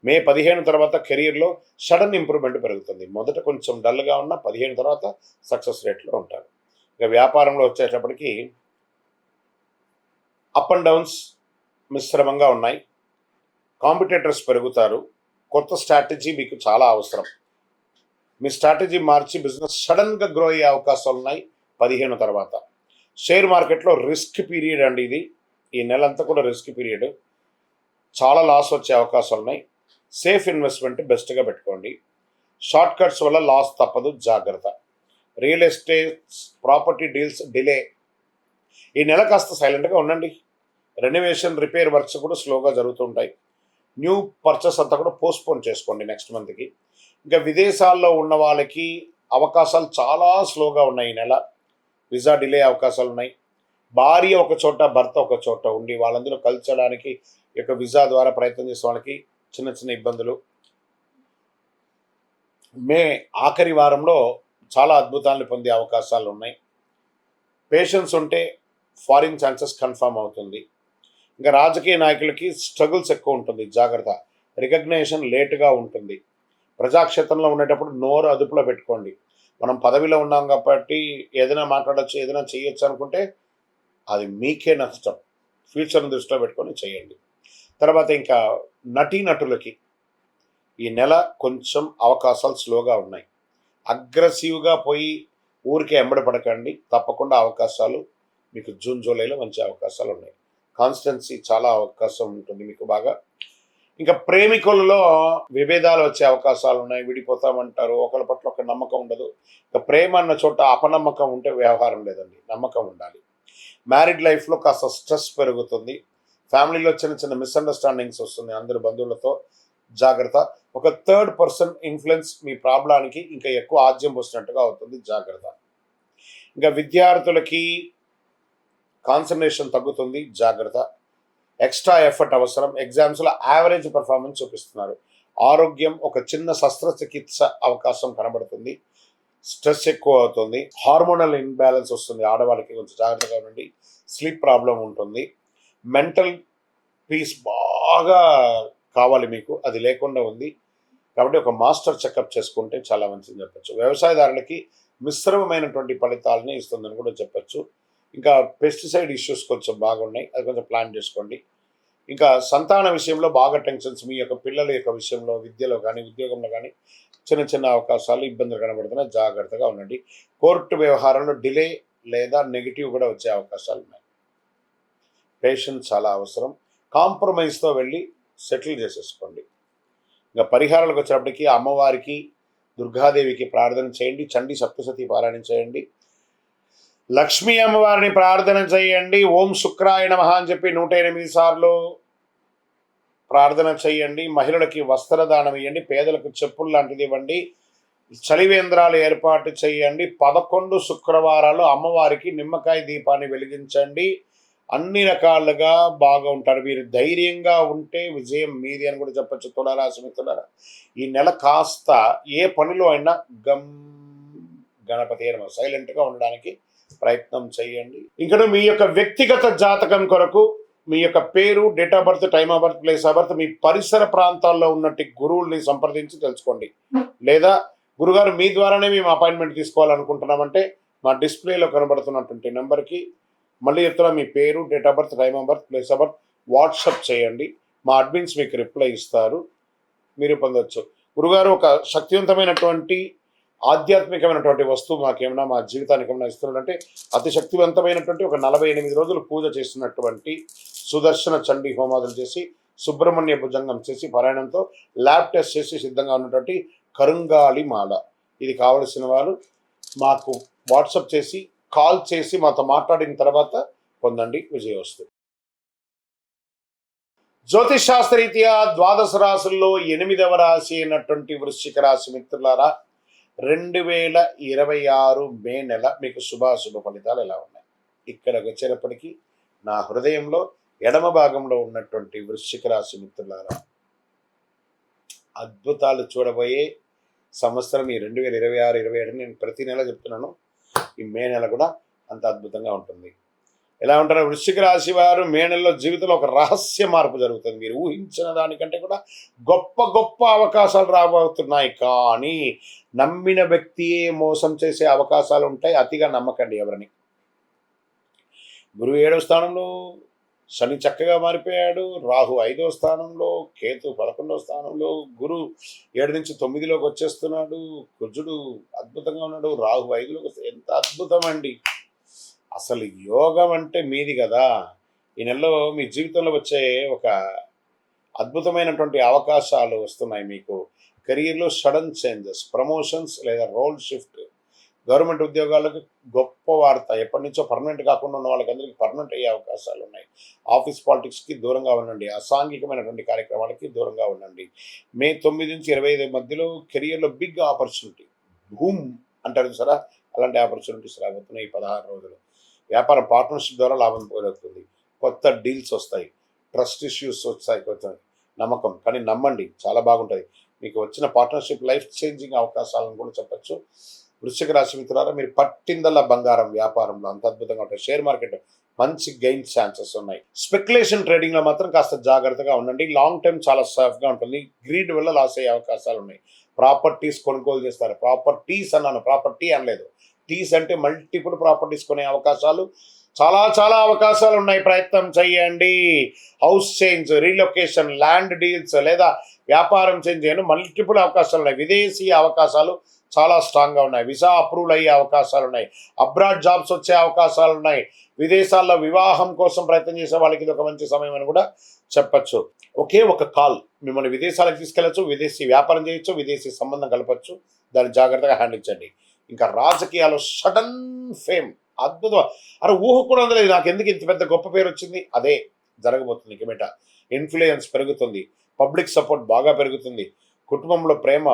మే 15 తర్వాత కెరీర్లో సడన్ ఇంప్రూవ్మెంట్ పెరుగుతుంది. మొదట కొంచెం డల్గా ఉన్న 15 తర్వాత సక్సెస్ రేట్లో ఉంటారు. ఇక వ్యాపారంలో వచ్చేటప్పటికి అప్ అండ్ డౌన్స్ మిశ్రమంగా ఉన్నాయి. కాంపిటేటర్స్ పెరుగుతారు. కొత్త స్ట్రాటజీ మీకు చాలా అవసరం. మీ స్ట్రాటజీ మార్చి బిజినెస్ సడన్గా గ్రో అయ్యే అవకాశాలు ఉన్నాయి 15 తర్వాత. షేర్ మార్కెట్లో రిస్క్ పీరియడ్ అండి ఇది. ఈ నెలంతా కూడా రిస్క్ పీరియడ్. చాలా లాస్ వచ్చే అవకాశాలు ఉన్నాయి. సేఫ్ ఇన్వెస్ట్మెంట్ బెస్ట్గా పెట్టుకోండి. షార్ట్ కట్స్ వల్ల లాస్ తప్పదు, జాగ్రత్త. Real estates, property deals delay. ఈ నెల కాస్త సైలెంట్గా ఉండండి. రెనోవేషన్, రిపేర్ వర్క్స్ కూడా స్లోగా జరుగుతుంటాయి. న్యూ పర్చేస్ అంతా కూడా పోస్ట్పోన్ చేసుకోండి నెక్స్ట్ మంత్కి. ఇంకా విదేశాల్లో ఉన్న వాళ్ళకి అవకాశాలు చాలా స్లోగా ఉన్నాయి. ఈ నెల వీసా డిలే అవకాశాలు ఉన్నాయి. భార్య ఒక చోట, భర్త ఒక చోట ఉండి వాళ్ళందరూ కలిసడానికి యొక్క వీసా ద్వారా ప్రయత్నం చేసే వాళ్ళకి చిన్న చిన్న ఇబ్బందులు. మే ఆఖరి వారంలో చాలా అద్భుతాలను పొందే అవకాశాలు ఉన్నాయి. పేషెన్స్ ఉంటే ఫారిన్ ఛాన్సెస్ కన్ఫర్మ్ అవుతుంది. ఇంకా రాజకీయ నాయకులకి స్ట్రగుల్స్ ఎక్కువ ఉంటుంది, జాగ్రత్త. రికగ్నేషన్ లేటుగా ఉంటుంది. ప్రజాక్షేత్రంలో ఉండేటప్పుడు నోరు అదుపులో పెట్టుకోండి. మనం పదవిలో ఉన్నాం కాబట్టి ఏదైనా మాట్లాడచ్చు, ఏదైనా చేయొచ్చు అనుకుంటే అది మీకే నష్టం. ఫ్యూచర్ని దృష్టిలో పెట్టుకొని చేయండి. తర్వాత ఇంకా నటీనటులకి ఈ నెల కొంచెం అవకాశాలు స్లోగా ఉన్నాయి. అగ్రెసివ్గా పోయి ఊరికే ఎంబడపడకండి. తప్పకుండా అవకాశాలు మీకు జూన్ జూలైలో మంచి అవకాశాలు ఉన్నాయి. కాన్స్టెన్సీ చాలా అవకాశం ఉంటుంది మీకు బాగా. ఇంకా ప్రేమికులలో విభేదాలు వచ్చే అవకాశాలు ఉన్నాయి. విడిపోతామంటారు, ఒకరి పట్ల ఒక నమ్మకం ఉండదు. ఇంకా ప్రేమ అన్న చోట అపనమ్మకం ఉంటే వ్యవహారం లేదండి, నమ్మకం ఉండాలి. మ్యారీడ్ లైఫ్లో కాస్త స్ట్రెస్ పెరుగుతుంది. ఫ్యామిలీలో చిన్న చిన్న మిస్అండర్స్టాండింగ్స్ వస్తుంది అందరు బంధువులతో, జాగ్రత్త. ఒక థర్డ్ పర్సన్ ఇన్ఫ్లుయెన్స్ మీ ప్రాబ్లానికి ఇంకా ఎక్కువ ఆజ్యం పోసినట్టుగా అవుతుంది, జాగ్రత్త. ఇంకా విద్యార్థులకి కాన్సన్ట్రేషన్ తగ్గుతుంది, జాగ్రత్త. ఎక్స్ట్రా ఎఫర్ట్ అవసరం. ఎగ్జామ్స్లో యావరేజ్ పర్ఫార్మెన్స్ చూపిస్తున్నారు. ఆరోగ్యం, ఒక చిన్న శస్త్రచికిత్స అవకాశం కనబడుతుంది. స్ట్రెస్ ఎక్కువ అవుతుంది, హార్మోనల్ ఇన్బ్యాలెన్స్ వస్తుంది, ఆడవాళ్ళకి కొంచెం జాగ్రత్తగా ఉండండి, స్లీప్ ప్రాబ్లం ఉంటుంది, మెంటల్ పీస్ బాగా కావాలి మీకు, అది లేకుండా ఉంది. కాబట్టి ఒక మాస్టర్ చెకప్ చేసుకుంటే చాలా మంచిది చెప్పచ్చు. వ్యవసాయదారులకి మిశ్రమమైనటువంటి ఫలితాలని ఇస్తుందని కూడా చెప్పచ్చు. ఇంకా పెస్టిసైడ్ ఇష్యూస్ కొంచెం బాగున్నాయి, అది కొంచెం ప్లాన్ చేసుకోండి. ఇంకా సంతాన విషయంలో బాగా టెన్షన్స్, మీ యొక్క పిల్లల యొక్క విషయంలో, విద్యలో కానీ ఉద్యోగంలో కానీ చిన్న చిన్న అవకాశాలు, ఇబ్బందులు కనబడుతున్నాయి, జాగ్రత్తగా ఉండండి. కోర్టు వ్యవహారంలో డిలే లేదా నెగిటివ్ కూడా వచ్చే అవకాశాలు ఉన్నాయి. పేషెన్స్ చాలా అవసరం. కాంప్రమైజ్తో వెళ్ళి సెటిల్ చేసేసుకోండి. ఇంకా పరిహారాలకు వచ్చేటప్పటికి అమ్మవారికి, దుర్గాదేవికి ప్రార్థన చేయండి, చండీ సప్తశతి పారాయణ చేయండి, లక్ష్మీ అమ్మవారిని ప్రార్థన చేయండి, ఓం శుక్రాయ నమః అని చెప్పి 108 సార్లు ప్రార్థన చేయండి. మహిళలకి వస్త్రదానం ఇవ్వండి, పేదలకు చెప్పులు లాంటిది ఇవ్వండి, చలివేంద్రాలు ఏర్పాటు చేయండి. 11 శుక్రవారాలు అమ్మవారికి నిమ్మకాయ దీపాన్ని వెలిగించండి. అన్ని రకాలుగా బాగా ఉంటారు. మీరు ధైర్యంగా ఉంటే విజయం మీది అని కూడా చెప్పచ్చు. తులారాశి మిత్రులారా, ఈ నెల కాస్త ఏ పనిలో అయినా గణపతి అయిన సైలెంట్గా ఉండడానికి ప్రయత్నం చేయండి. ఇక్కడ మీ యొక్క వ్యక్తిగత జాతకం కొరకు మీ యొక్క పేరు, date of birth, time of birth, place of birth, మీ పరిసర ప్రాంతాల్లో ఉన్నట్టు గురువుల్ని సంప్రదించి తెలుసుకోండి. లేదా గురుగారు మీ ద్వారానే మేము అపాయింట్మెంట్ తీసుకోవాలనుకుంటున్నామంటే మా డిస్ప్లేలో కనబడుతున్నటువంటి నెంబర్కి మళ్ళీ చెప్తున్నా, మీ పేరు, date of birth, time of birth, place of birth WhatsApp చేయండి. మా అడ్మిన్స్ మీకు రిప్లై ఇస్తారు, మీరు పొందవచ్చు. గురుగారు ఒక శక్తివంతమైనటువంటి ఆధ్యాత్మికమైనటువంటి వస్తువు మాకేమైనా మా జీవితానికి ఏమైనా ఇస్తున్నాడంటే, అతి శక్తివంతమైనటువంటి ఒక 48 రోజులు పూజ చేస్తున్నటువంటి సుదర్శన చండీ హోమాదులు చేసి, సుబ్రహ్మణ్య భుజంగం చేసి, పారాయణంతో ల్యాబ్ టెస్ట్ చేసి సిద్ధంగా ఉన్నటువంటి కరుంగాలి మాల. ఇది కావలసిన వారు మాకు వాట్సప్ చేసి, కాల్ చేసి మాతో మాట్లాడిన తర్వాత పొందండి, విజయోస్తు. జ్యోతిష్ శాస్త్రరీత్యా 12 రాశుల్లో 8వ రాశి అయినటువంటి వృశ్చిక రాశి మిత్రులారా, 2026 మే నెల మీకు శుభాశుభ ఫలితాలు ఎలా ఉన్నాయి? ఇక్కడికి వచ్చేటప్పటికీ నా హృదయంలో ఎడమ భాగంలో ఉన్నటువంటి వృశ్చిక రాశి మిత్రులారా, అద్భుతాలు చూడబోయే సంవత్సరం ఈ 2026-27. నేను ప్రతి నెల చెప్తున్నాను, ఈ మే నెల కూడా అంత అద్భుతంగా ఉంటుంది. ఎలా ఉంటారో వృశ్చిక రాశి వారు మే నెలలో జీవితంలో ఒక రహస్య మార్పు జరుగుతుంది. మీరు ఊహించిన దానికంటే కూడా గొప్ప గొప్ప అవకాశాలు రాబోతున్నాయి. కానీ నమ్మిన వ్యక్తియే మోసం చేసే అవకాశాలు ఉంటాయి. అతిగా నమ్మకండి ఎవరిని. గురువు 7వ స్థానంలో, శని చక్కగా మారిపోయాడు, రాహు 5వ స్థానంలో, కేతు 11వ స్థానంలో, గురు 7 నుంచి 9లోకి వచ్చేస్తున్నాడు, కుజుడు అద్భుతంగా ఉన్నాడు, రాహు 5లోకి వస్తే ఎంత అద్భుతం అండి. అసలు యోగం అంటే మీది కదా. ఈ నెలలో మీ జీవితంలో వచ్చే ఒక అద్భుతమైనటువంటి అవకాశాలు వస్తున్నాయి మీకు. కెరీర్లో సడన్ చేంజెస్, ప్రమోషన్స్ లేదా రోల్ షిఫ్ట్, గవర్నమెంట్ ఉద్యోగాలకు గొప్ప వార్త. ఎప్పటి నుంచో పర్మనెంట్ కాకుండా ఉన్న వాళ్ళకందరికీ పర్మనెంట్ అయ్యే అవకాశాలు ఉన్నాయి. ఆఫీస్ పాలిటిక్స్కి దూరంగా ఉండండి, అసాంఘికమైనటువంటి కార్యక్రమాలకి దూరంగా ఉండండి. మే 9 నుంచి 25 మధ్యలో కెరియర్లో బిగ్ ఆపర్చునిటీ, భూమ్ అంటారు సరే, అలాంటి ఆపర్చునిటీస్ రాబోతున్నాయి ఈ 16 రోజులు. వ్యాపారం పార్ట్నర్షిప్ ద్వారా లాభం పోగొడుతుంది, కొత్త డీల్స్ వస్తాయి, ట్రస్ట్ ఇష్యూస్ వస్తాయి, కొంచెం నమ్మకం. కానీ నమ్మండి, చాలా బాగుంటుంది. మీకు వచ్చిన పార్ట్నర్షిప్ లైఫ్ చేంజింగ్ అవకాశాలను కూడా చెప్పచ్చు. వృశ్చిక రాశి మిత్రులారా, మీరు పట్టిందల్లా బంగారం వ్యాపారంలో అంత అద్భుతంగా ఉంటుంది. షేర్ మార్కెట్ మంచి గెయిన్ ఛాన్సెస్ ఉన్నాయి. స్పెక్యులేషన్ ట్రేడింగ్లో మాత్రం కాస్త జాగ్రత్తగా ఉండండి. లాంగ్ టర్మ్ చాలా సేఫ్గా ఉంటుంది. గ్రీడ్ వల్ల లాస్ అయ్యే అవకాశాలు ఉన్నాయి. ప్రాపర్టీస్ కొనుగోలు చేస్తారు. ప్రాపర్టీస్ అన్నాను, ప్రాపర్టీ అనలేదు. టీస్ అంటే మల్టిపుల్ ప్రాపర్టీస్ కొనే అవకాశాలు, చాలా చాలా అవకాశాలు ఉన్నాయి. ప్రయత్నం చేయండి. House change, relocation, land deals లేదా వ్యాపారం చేంజ్ చేయడం మల్టిపుల్ అవకాశాలు ఉన్నాయి. విదేశీ అవకాశాలు చాలా స్ట్రాంగ్గా ఉన్నాయి. వీసా అప్రూవల్ అయ్యే అవకాశాలు ఉన్నాయి. అబ్రాడ్ జాబ్స్ వచ్చే అవకాశాలు ఉన్నాయి. విదేశాల్లో వివాహం కోసం ప్రయత్నం చేసే వాళ్ళకి ఇది ఒక మంచి సమయం అని కూడా చెప్పచ్చు. ఒకే ఒక కాల్ మిమ్మల్ని విదేశాలకు తీసుకెళ్ళచ్చు, విదేశీ వ్యాపారం చేయొచ్చు, విదేశీ సంబంధం కలపచ్చు. దాన్ని జాగ్రత్తగా హ్యాండిల్ చేయండి. ఇంకా రాజకీయాల్లో సడన్ ఫేమ్, అద్భుతం. అరే ఊహ కూడా అందలేదు, నాకు ఎందుకు ఇంత పెద్ద గొప్ప పేరు వచ్చింది, అదే జరగబోతుంది. ఇకమేట ఇన్ఫ్లుయెన్స్ పెరుగుతుంది, పబ్లిక్ సపోర్ట్ బాగా పెరుగుతుంది, కుటుంబంలో ప్రేమ,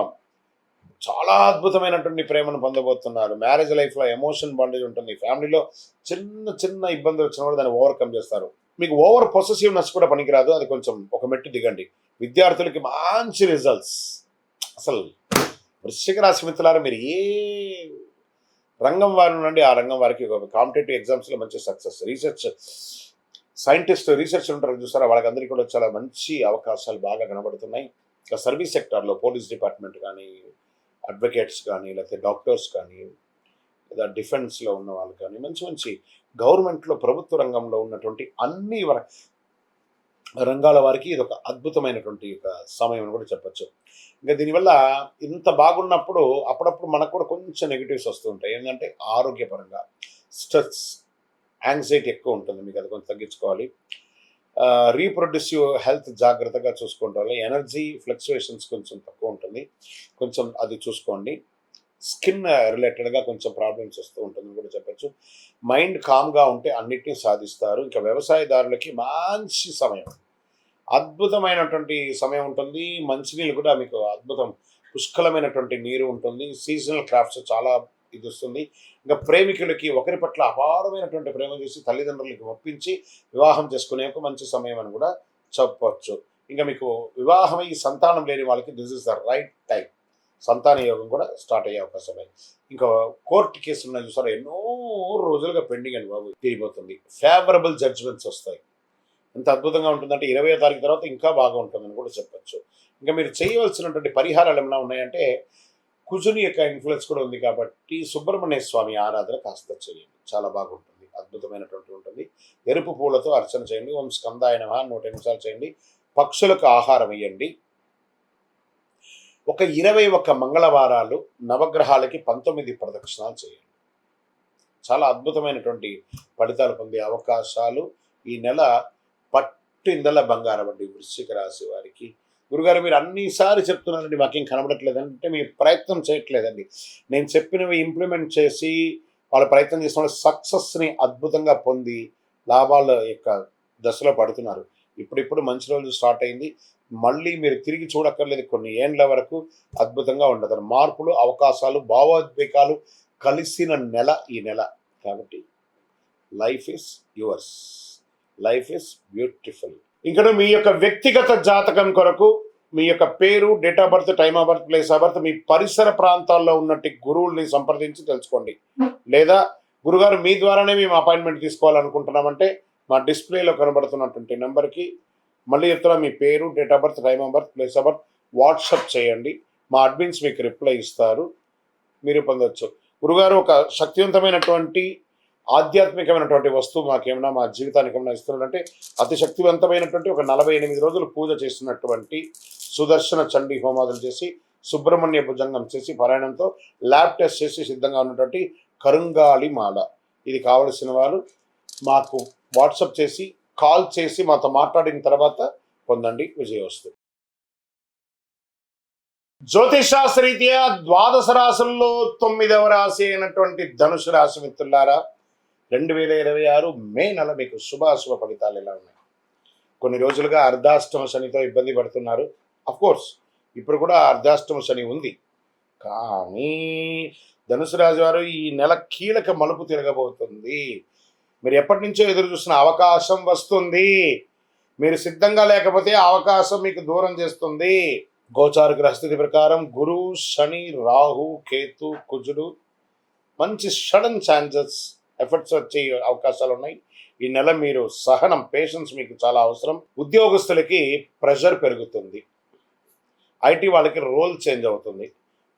చాలా అద్భుతమైనటువంటి ప్రేమను పొందబోతున్నారు. మ్యారేజ్ లైఫ్లో ఎమోషన్ బాండేజ్ ఉంటుంది. ఫ్యామిలీలో చిన్న చిన్న ఇబ్బందులు వచ్చినా కూడా దాన్ని ఓవర్కమ్ చేస్తారు. మీకు ఓవర్ పొసెసివ్నెస్ కూడా పనికిరాదు, అది కొంచెం ఒక మెట్టు దిగండి. విద్యార్థులకి మంచి రిజల్ట్స్. అసలు వృశ్చిక రాశి మిత్రులారా, మీరు ఏ రంగం వారి నుండి ఆ రంగం వారికి కాంపిటేటివ్ ఎగ్జామ్స్లో మంచి సక్సెస్, రీసెర్చ్ సైంటిస్ట్ రీసెర్చ్ ఉంటారు చూస్తారా, వాళ్ళకందరికీ కూడా చాలా మంచి అవకాశాలు బాగా కనబడుతున్నాయి. ఇంకా సర్వీస్ సెక్టార్లో పోలీస్ డిపార్ట్మెంట్ కానీ, అడ్వకేట్స్ కానీ, లేకపోతే డాక్టర్స్ కానీ, లేదా డిఫెన్స్లో ఉన్న వాళ్ళు కానీ, మంచి మంచి గవర్నమెంట్లో ప్రభుత్వ రంగంలో ఉన్నటువంటి అన్ని రంగాల వారికి ఇది ఒక అద్భుతమైనటువంటి ఒక సమయం అని కూడా చెప్పచ్చు. ఇంకా దీనివల్ల ఇంత బాగున్నప్పుడు అప్పుడప్పుడు మనకు కూడా కొంచెం నెగిటివ్స్ వస్తూ ఉంటాయి. ఏంటంటే ఆరోగ్యపరంగా స్ట్రెస్, యాంగ్జైటీ ఎక్కువ ఉంటుంది, మీకు అది కొంచెం తగ్గించుకోవాలి. రీప్రొడ్యూసివ్ హెల్త్ జాగ్రత్తగా చూసుకోవడం, ఎనర్జీ ఫ్లక్చుయేషన్స్ కొంచెం తక్కువ ఉంటుంది, కొంచెం అది చూసుకోండి. స్కిన్ రిలేటెడ్గా కొంచెం ప్రాబ్లమ్స్ వస్తూ ఉంటుందని కూడా చెప్పచ్చు. మైండ్ కామ్గా ఉంటే అన్నిటినీ సాధిస్తారు. ఇంకా వ్యవసాయదారులకి మంచి సమయం, అద్భుతమైనటువంటి సమయం ఉంటుంది. మంచినీళ్ళు కూడా మీకు అద్భుతం, పుష్కలమైనటువంటి నీరు ఉంటుంది. సీజనల్ క్రాఫ్ట్స్ చాలా ఇది వస్తుంది. ఇంకా ప్రేమికులకి ఒకరి పట్ల అపారమైనటువంటి ప్రేమ చేసి తల్లిదండ్రులకి ఒప్పించి వివాహం చేసుకునే ఒక మంచి సమయం అని కూడా చెప్పవచ్చు. ఇంకా మీకు వివాహమై సంతానం లేని వాళ్ళకి this is the right time, సంతాన యోగం కూడా స్టార్ట్ అయ్యే అవకాశం ఉంది. ఇంకా కోర్టు కేసులు ఉన్నాయి చూసారా, ఎన్నో రోజులుగా పెండింగ్ అని బాబు తీరిపోతుంది. ఫేవరబుల్ జడ్జిమెంట్స్ వస్తాయి. ఎంత అద్భుతంగా ఉంటుందంటే 20వ తారీఖు తర్వాత ఇంకా బాగా ఉంటుందని కూడా చెప్పచ్చు. ఇంకా మీరు చేయవలసినటువంటి పరిహారాలు ఏమైనా ఉన్నాయంటే, కుజుని యొక్క ఇన్ఫ్లుయెన్స్ కూడా ఉంది కాబట్టి సుబ్రహ్మణ్య స్వామి ఆరాధన కాస్త చేయండి, చాలా బాగుంటుంది, అద్భుతమైనటువంటి ఉంటుంది. ఎరుపు పూలతో అర్చన చేయండి. ఓం స్కందాయ నమః 100 నిమిషాలు చేయండి. పక్షులకు ఆహారం ఇవ్వండి. ఒక 21 మంగళవారాలు నవగ్రహాలకి 19 ప్రదక్షిణాలు చేయండి. చాలా అద్భుతమైనటువంటి ఫలితాలు పొందే అవకాశాలు ఈ నెల పట్టిందల బంగారం అండి వృశ్చిక రాశి వారికి. గురుగారు మీరు అన్నిసారి చెప్తున్నారండి, మాకేం కనబడట్లేదంటే మీ ప్రయత్నం చేయట్లేదండి. నేను చెప్పినవి ఇంప్లిమెంట్ చేసి వాళ్ళ ప్రయత్నం చేసిన సక్సెస్ని అద్భుతంగా పొంది లాభాల యొక్క దశలో పడుతున్నారు. ఇప్పుడిప్పుడు మంచి రోజులు స్టార్ట్ అయింది. మళ్ళీ మీరు తిరిగి చూడక్కర్లేదు, కొన్ని ఏండ్ల వరకు అద్భుతంగా ఉండదు. మార్పులు, అవకాశాలు, భావోద్వేగాలు కలిసిన నెల ఈ నెల. కాబట్టి life is yours, life is beautiful. ఇక్కడ మీ యొక్క వ్యక్తిగత జాతకం కొరకు మీ యొక్క పేరు, date of birth, time of birth, place of birth, మీ పరిసర ప్రాంతాల్లో ఉన్నట్టు గురువుల్ని సంప్రదించి తెలుసుకోండి. లేదా గురుగారు మీ ద్వారానే మేము అపాయింట్మెంట్ తీసుకోవాలనుకుంటున్నామంటే మా డిస్ప్లేలో కనబడుతున్నటువంటి నెంబర్కి మళ్ళీ చెప్తున్నా, మీ పేరు, date of birth, time of birth, place of birth WhatsApp చేయండి. మా అడ్మిన్స్ మీకు రిప్లై ఇస్తారు, మీరు పొందవచ్చు. గురుగారు ఒక శక్తివంతమైనటువంటి ఆధ్యాత్మికమైనటువంటి వస్తువు మాకేమైనా మా జీవితానికి ఏమైనా ఇస్తున్నాడంటే, అతి శక్తివంతమైనటువంటి ఒక 48 రోజులు పూజ చేస్తున్నటువంటి సుదర్శన చండీ హోమాదులు చేసి, సుబ్రహ్మణ్య భుజంగం చేసి, పారాయణంతో ల్యాబ్ టెస్ట్ చేసి సిద్ధంగా ఉన్నటువంటి కరుంగాలి మాల. ఇది కావలసిన వారు మాకు వాట్సప్ చేసి, కాల్ చేసి మాతో మాట్లాడిన తర్వాత పొందండి. విజయోస్తు. జ్యోతిషాస్త్రరీత్యా ద్వాదశ రాశుల్లో 9వ రాశి అయినటువంటి ధనుసు రాశి మిత్రులారా, 2026 మే నెల మీకు శుభాశుభ ఫలితాలు ఎలా ఉన్నాయి? కొన్ని రోజులుగా అర్ధాష్టమ శనితో ఇబ్బంది పడుతున్నారు. కోర్స్ ఇప్పుడు కూడా అర్ధాష్టమ శని ఉంది, కానీ ధనుసు రాశి వారు ఈ నెల కీలక మలుపు తిరగబోతుంది. మీరు ఎప్పటి నుంచో ఎదురు చూస్తున్న అవకాశం వస్తుంది. మీరు సిద్ధంగా లేకపోతే అవకాశం మీకు దూరం చేస్తుంది. గోచార గ్రహస్థితి ప్రకారం గురు, శని, రాహు, కేతు, కుజుడు మంచి సడన్ ఛాన్సెస్, ఎఫర్ట్స్ వచ్చే అవకాశాలు ఉన్నాయి. ఈ నెల మీరు సహనం, పేషెన్స్ మీకు చాలా అవసరం. ఉద్యోగస్తులకి ప్రెషర్ పెరుగుతుంది. ఐటీ వాళ్ళకి రోల్ చేంజ్ అవుతుంది.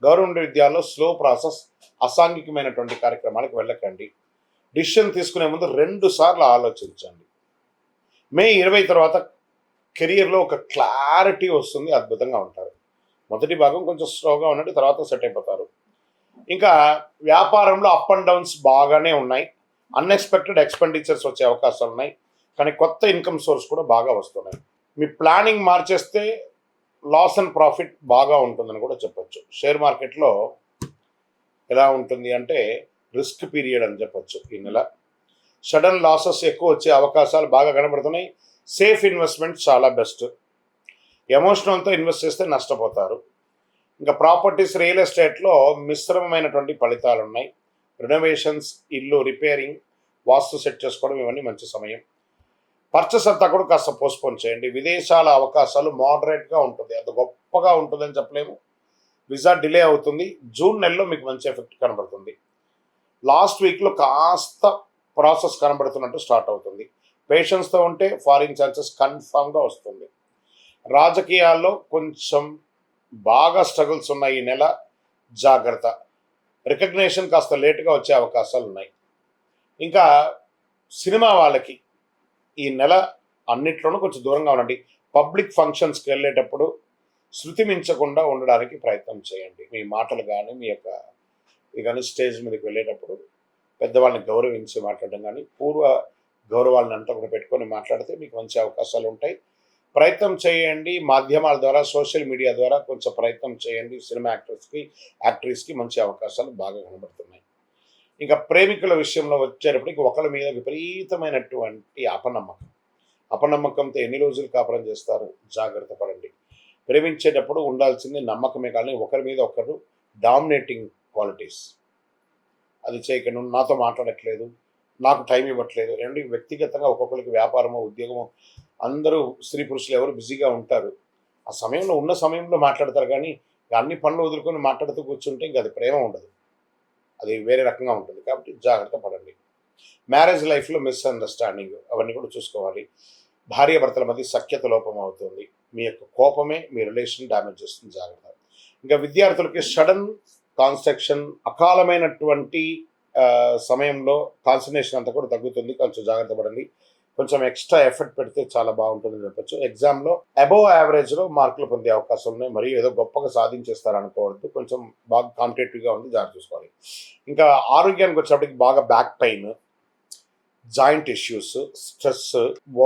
గవర్నమెంట్ విద్యాల్లో స్లో ప్రాసెస్, అసాంఘికమైనటువంటి కార్యక్రమాలకు వెళ్ళకండి. డిసిషన్ తీసుకునే ముందు 2 సార్లు ఆలోచించండి. మే 20 తర్వాత కెరియర్లో ఒక క్లారిటీ వస్తుంది, అద్భుతంగా ఉంటారు. మొదటి భాగం కొంచెం స్లోగా ఉన్నట్టు, తర్వాత సెట్ అయిపోతారు. ఇంకా వ్యాపారంలో అప్ అండ్ డౌన్స్ బాగానే ఉన్నాయి. అన్ఎక్స్పెక్టెడ్ ఎక్స్పెండిచర్స్ వచ్చే అవకాశాలు ఉన్నాయి, కానీ కొత్త ఇన్కమ్ సోర్స్ కూడా బాగా వస్తున్నాయి. మీ ప్లానింగ్ మార్చేస్తే లాస్ అండ్ ప్రాఫిట్ బాగా ఉంటుందని కూడా చెప్పచ్చు. షేర్ మార్కెట్లో ఎలా ఉంటుంది అంటే రిస్క్ పీరియడ్ అని చెప్పచ్చు. ఈ నెల సడన్ లాసెస్ ఎక్కువ వచ్చే అవకాశాలు బాగా కనబడుతున్నాయి. సేఫ్ ఇన్వెస్ట్మెంట్ చాలా బెస్ట్. ఎమోషనల్తో ఇన్వెస్ట్ చేస్తే నష్టపోతారు. ఇంకా ప్రాపర్టీస్, రియల్ ఎస్టేట్లో మిశ్రమమైనటువంటి ఫలితాలు ఉన్నాయి. రెనోవేషన్స్, ఇల్లు రిపేరింగ్, వాస్తు సెట్ చేసుకోవడం ఇవన్నీ మంచి సమయం. పర్చేస్ అంతా కూడా కాస్త పోస్ట్పోన్ చేయండి. విదేశాల అవకాశాలు మోడరేట్గా ఉంటుంది, అంత గొప్పగా ఉంటుందని చెప్పలేము, వీసా డిలే అవుతుంది. జూన్ నెలలో మీకు మంచి ఎఫెక్ట్ కనబడుతుంది. లాస్ట్ వీక్లో కాస్త ప్రాసెస్ కనబడుతున్నట్టు స్టార్ట్ అవుతుంది. పేషెన్స్తో ఉంటే ఫారిన్ ఛాన్సెస్ కన్ఫామ్గా వస్తుంది. రాజకీయాల్లో కొంచెం బాగా స్ట్రగుల్స్ ఉన్నాయి ఈ నెల, జాగ్రత్త. రికగ్నేషన్ కాస్త లేటుగా వచ్చే అవకాశాలు ఉన్నాయి. ఇంకా సినిమా వాళ్ళకి ఈ నెల అన్నిట్లోనూ కొంచెం దూరంగా ఉండండి. పబ్లిక్ ఫంక్షన్స్కి వెళ్ళేటప్పుడు శృతి మించకుండా ఉండడానికి ప్రయత్నం చేయండి. మీ మాటలు కానీ మీ యొక్క కానీ స్టేజ్ మీదకి వెళ్ళేటప్పుడు పెద్దవాళ్ళని గౌరవించి మాట్లాడడం కానీ పూర్వ గౌరవాలను అంతా కూడా పెట్టుకొని మాట్లాడితే మీకు మంచి అవకాశాలు ఉంటాయి. ప్రయత్నం చేయండి. మాధ్యమాల ద్వారా, సోషల్ మీడియా ద్వారా కొంచెం ప్రయత్నం చేయండి. సినిమా యాక్ట్రెస్కి మంచి అవకాశాలు బాగా కనబడుతున్నాయి. ఇంకా ప్రేమికుల విషయంలో వచ్చేటప్పటికి ఒకరి మీద విపరీతమైనటువంటి అపనమ్మకంతో ఎన్ని రోజులు కాపురం చేస్తారు, జాగ్రత్త పడండి. ప్రేమించేటప్పుడు ఉండాల్సింది నమ్మకమే కానీ ఒకరి మీద ఒకరు డామినేటింగ్ క్వాలిటీస్. అది చేయక నువ్వు నాతో మాట్లాడట్లేదు, నాకు టైం ఇవ్వట్లేదు. రెండు వ్యక్తిగతంగా ఒక్కొక్కరికి వ్యాపారమో ఉద్యోగమో అందరూ స్త్రీ పురుషులు ఎవరు బిజీగా ఉంటారు. ఆ సమయంలో ఉన్న సమయంలో మాట్లాడతారు కానీ అన్ని పనులు వదులుకొని మాట్లాడుతూ కూర్చుంటే ఇంకా అది ప్రేమ ఉండదు, అది వేరే రకంగా ఉంటుంది. కాబట్టి జాగ్రత్త పడండి. మ్యారేజ్ లైఫ్లో మిస్అండర్స్టాండింగ్ అవన్నీ కూడా చూసుకోవాలి. భార్యాభర్తల మధ్య సఖ్యత లోపం అవుతుంది. మీ యొక్క కోపమే మీ రిలేషన్ డ్యామేజ్ చేస్తుంది, జాగ్రత్త. ఇంకా విద్యార్థులకి సడన్ కాన్స్ట్రక్షన్, అకాలమైనటువంటి సమయంలో కాన్సన్ట్రేషన్ అంతా కూడా తగ్గుతుంది. కొంచెం జాగ్రత్త పడండి. కొంచెం ఎక్స్ట్రా ఎఫర్ట్ పెడితే చాలా బాగుంటుందని చెప్పచ్చు. ఎగ్జామ్లో అబోవ్ యావరేజ్లో మార్కులు పొందే అవకాశం ఉన్నాయి. మరియు ఏదో గొప్పగా సాధించేస్తారు అనుకోవద్దు. కొంచెం బాగా కాంపిటేటివ్గా ఉంది, జాగ్రత్త చూసుకోవాలి. ఇంకా ఆరోగ్యానికి వచ్చేప్పటికి బాగా back pain, joint issues, stress,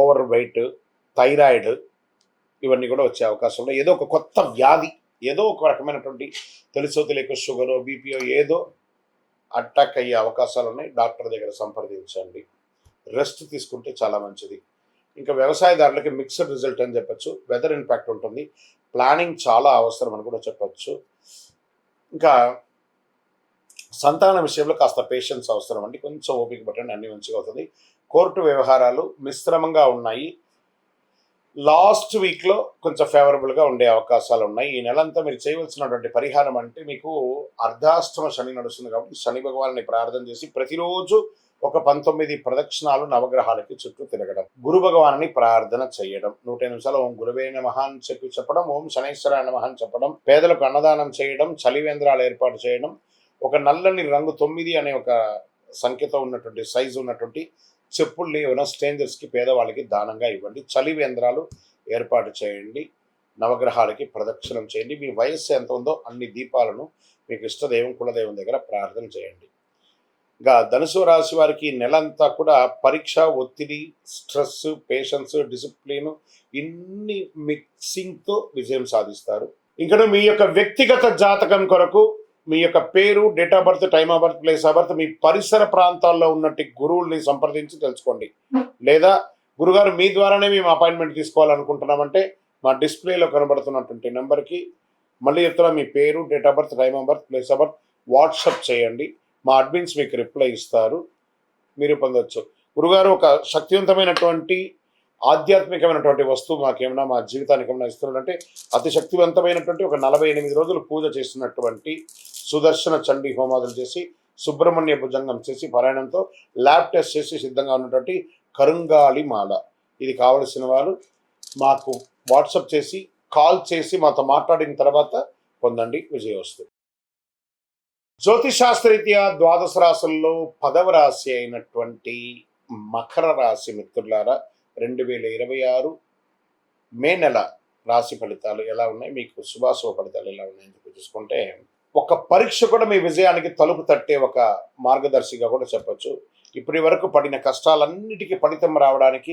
over weight, thyroid ఇవన్నీ కూడా వచ్చే అవకాశం ఉన్నాయి. ఏదో ఒక కొత్త వ్యాధి, ఏదో ఒక రకమైనటువంటి తెలుసో తెలియక షుగరో బీపీఓ ఏదో అటాక్ అయ్యే అవకాశాలు ఉన్నాయి. డాక్టర్ దగ్గర సంప్రదించండి. రెస్ట్ తీసుకుంటే చాలా మంచిది. ఇంకా వ్యవసాయదారులకి మిక్స్డ్ రిజల్ట్ అని చెప్పచ్చు. వెదర్ ఇంపాక్ట్ ఉంటుంది. ప్లానింగ్ చాలా అవసరం అని కూడా చెప్పచ్చు. ఇంకా సంతాన విషయంలో కాస్త పేషెన్స్ అవసరం అండి. కొంచెం ఓపిక పట్టండి, అన్ని మంచిగా అవుతుంది. కోర్టు వ్యవహారాలు మిశ్రమంగా ఉన్నాయి. లాస్ట్ వీక్లో కొంచెం ఫేవరబుల్గా ఉండే అవకాశాలు ఉన్నాయి. ఈ నెలంతా మీరు చేయవలసినటువంటి పరిహారం అంటే మీకు అర్ధాష్టమ శని నడుస్తుంది కాబట్టి శని భగవాన్ని ప్రార్థన చేసి ప్రతిరోజు ఒక 19 ప్రదక్షిణాలు నవగ్రహాలకి చుట్టూ తిరగడం, గురు భగవాన్ని ప్రార్థన చేయడం, 100 నిమిషాలు ఓం గురువే నమః అని చెప్పడం, ఓం శనైశ్వరాయ నమః అని చెప్పడం, పేదలకు అన్నదానం చేయడం, చలివేంద్రాలు ఏర్పాటు చేయడం, ఒక నల్లని రంగు 9 అనే ఒక సంఖ్యతో ఉన్నటువంటి సైజు ఉన్నటువంటి చెప్పుల్ని ఏమైనా స్ట్రేంజర్స్కి పేదవాళ్ళకి దానంగా ఇవ్వండి. చలివేంద్రాలు ఏర్పాటు చేయండి. నవగ్రహాలకి ప్రదక్షిణం చేయండి. మీ వయస్సు ఎంత ఉందో అన్ని దీపాలను మీకు ఇష్టదైవం కులదైవం దగ్గర ప్రార్థన చేయండి. ఇంకా ధనుసు రాశి వారికి నెలంతా కూడా పరీక్ష, ఒత్తిడి, స్ట్రెస్, పేషెన్స్, డిసిప్లిన్ ఇన్ని మిక్సింగ్తో విజయం సాధిస్తారు. ఇంకా మీ యొక్క వ్యక్తిగత జాతకం కొరకు మీ యొక్క పేరు, date of birth, time of birth, place of birth, మీ పరిసర ప్రాంతాల్లో ఉన్నట్టు గురువుల్ని సంప్రదించి తెలుసుకోండి. లేదా గురుగారు మీ ద్వారానే మేము అపాయింట్మెంట్ తీసుకోవాలనుకుంటున్నామంటే మా డిస్ప్లేలో కనబడుతున్నటువంటి నెంబర్కి మళ్ళీ చెప్తున్నా, మీ పేరు, date of birth, time of birth, place of birth WhatsApp చేయండి. మా అడ్మిన్స్ మీకు రిప్లై ఇస్తారు, మీరు పొందవచ్చు. గురుగారు ఒక శక్తివంతమైనటువంటి ఆధ్యాత్మికమైనటువంటి వస్తువు మాకేమైనా మా జీవితానికి ఏమైనా ఇస్తున్నాడంటే అతి శక్తివంతమైనటువంటి ఒక 48 రోజులు పూజ చేస్తున్నటువంటి సుదర్శన చండీ హోమాదులు చేసి, సుబ్రహ్మణ్య భుజంగం చేసి, పారాయణంతో ల్యాబ్ టెస్ట్ చేసి సిద్ధంగా ఉన్నటువంటి కరుంగాళి మాల. ఇది కావలసిన వారు మాకు వాట్సాప్ చేసి, కాల్ చేసి మాతో మాట్లాడిన తర్వాత పొందండి, విజయోస్తు. జ్యోతిశాస్త్రరీత్యా ద్వాదశ రాశుల్లో 10వ రాశి అయినటువంటి మకర రాశి మిత్రులారా, 2026 మే నెల రాశి ఫలితాలు ఎలా ఉన్నాయి, మీకు శుభాశుభ ఫలితాలు ఎలా ఉన్నాయని చెప్పి చూసుకుంటే, ఒక పరీక్ష కూడా మీ విజయానికి తలుపు తట్టే ఒక మార్గదర్శిగా కూడా చెప్పచ్చు. ఇప్పటి వరకు పడిన కష్టాలన్నిటికీ ఫలితం రావడానికి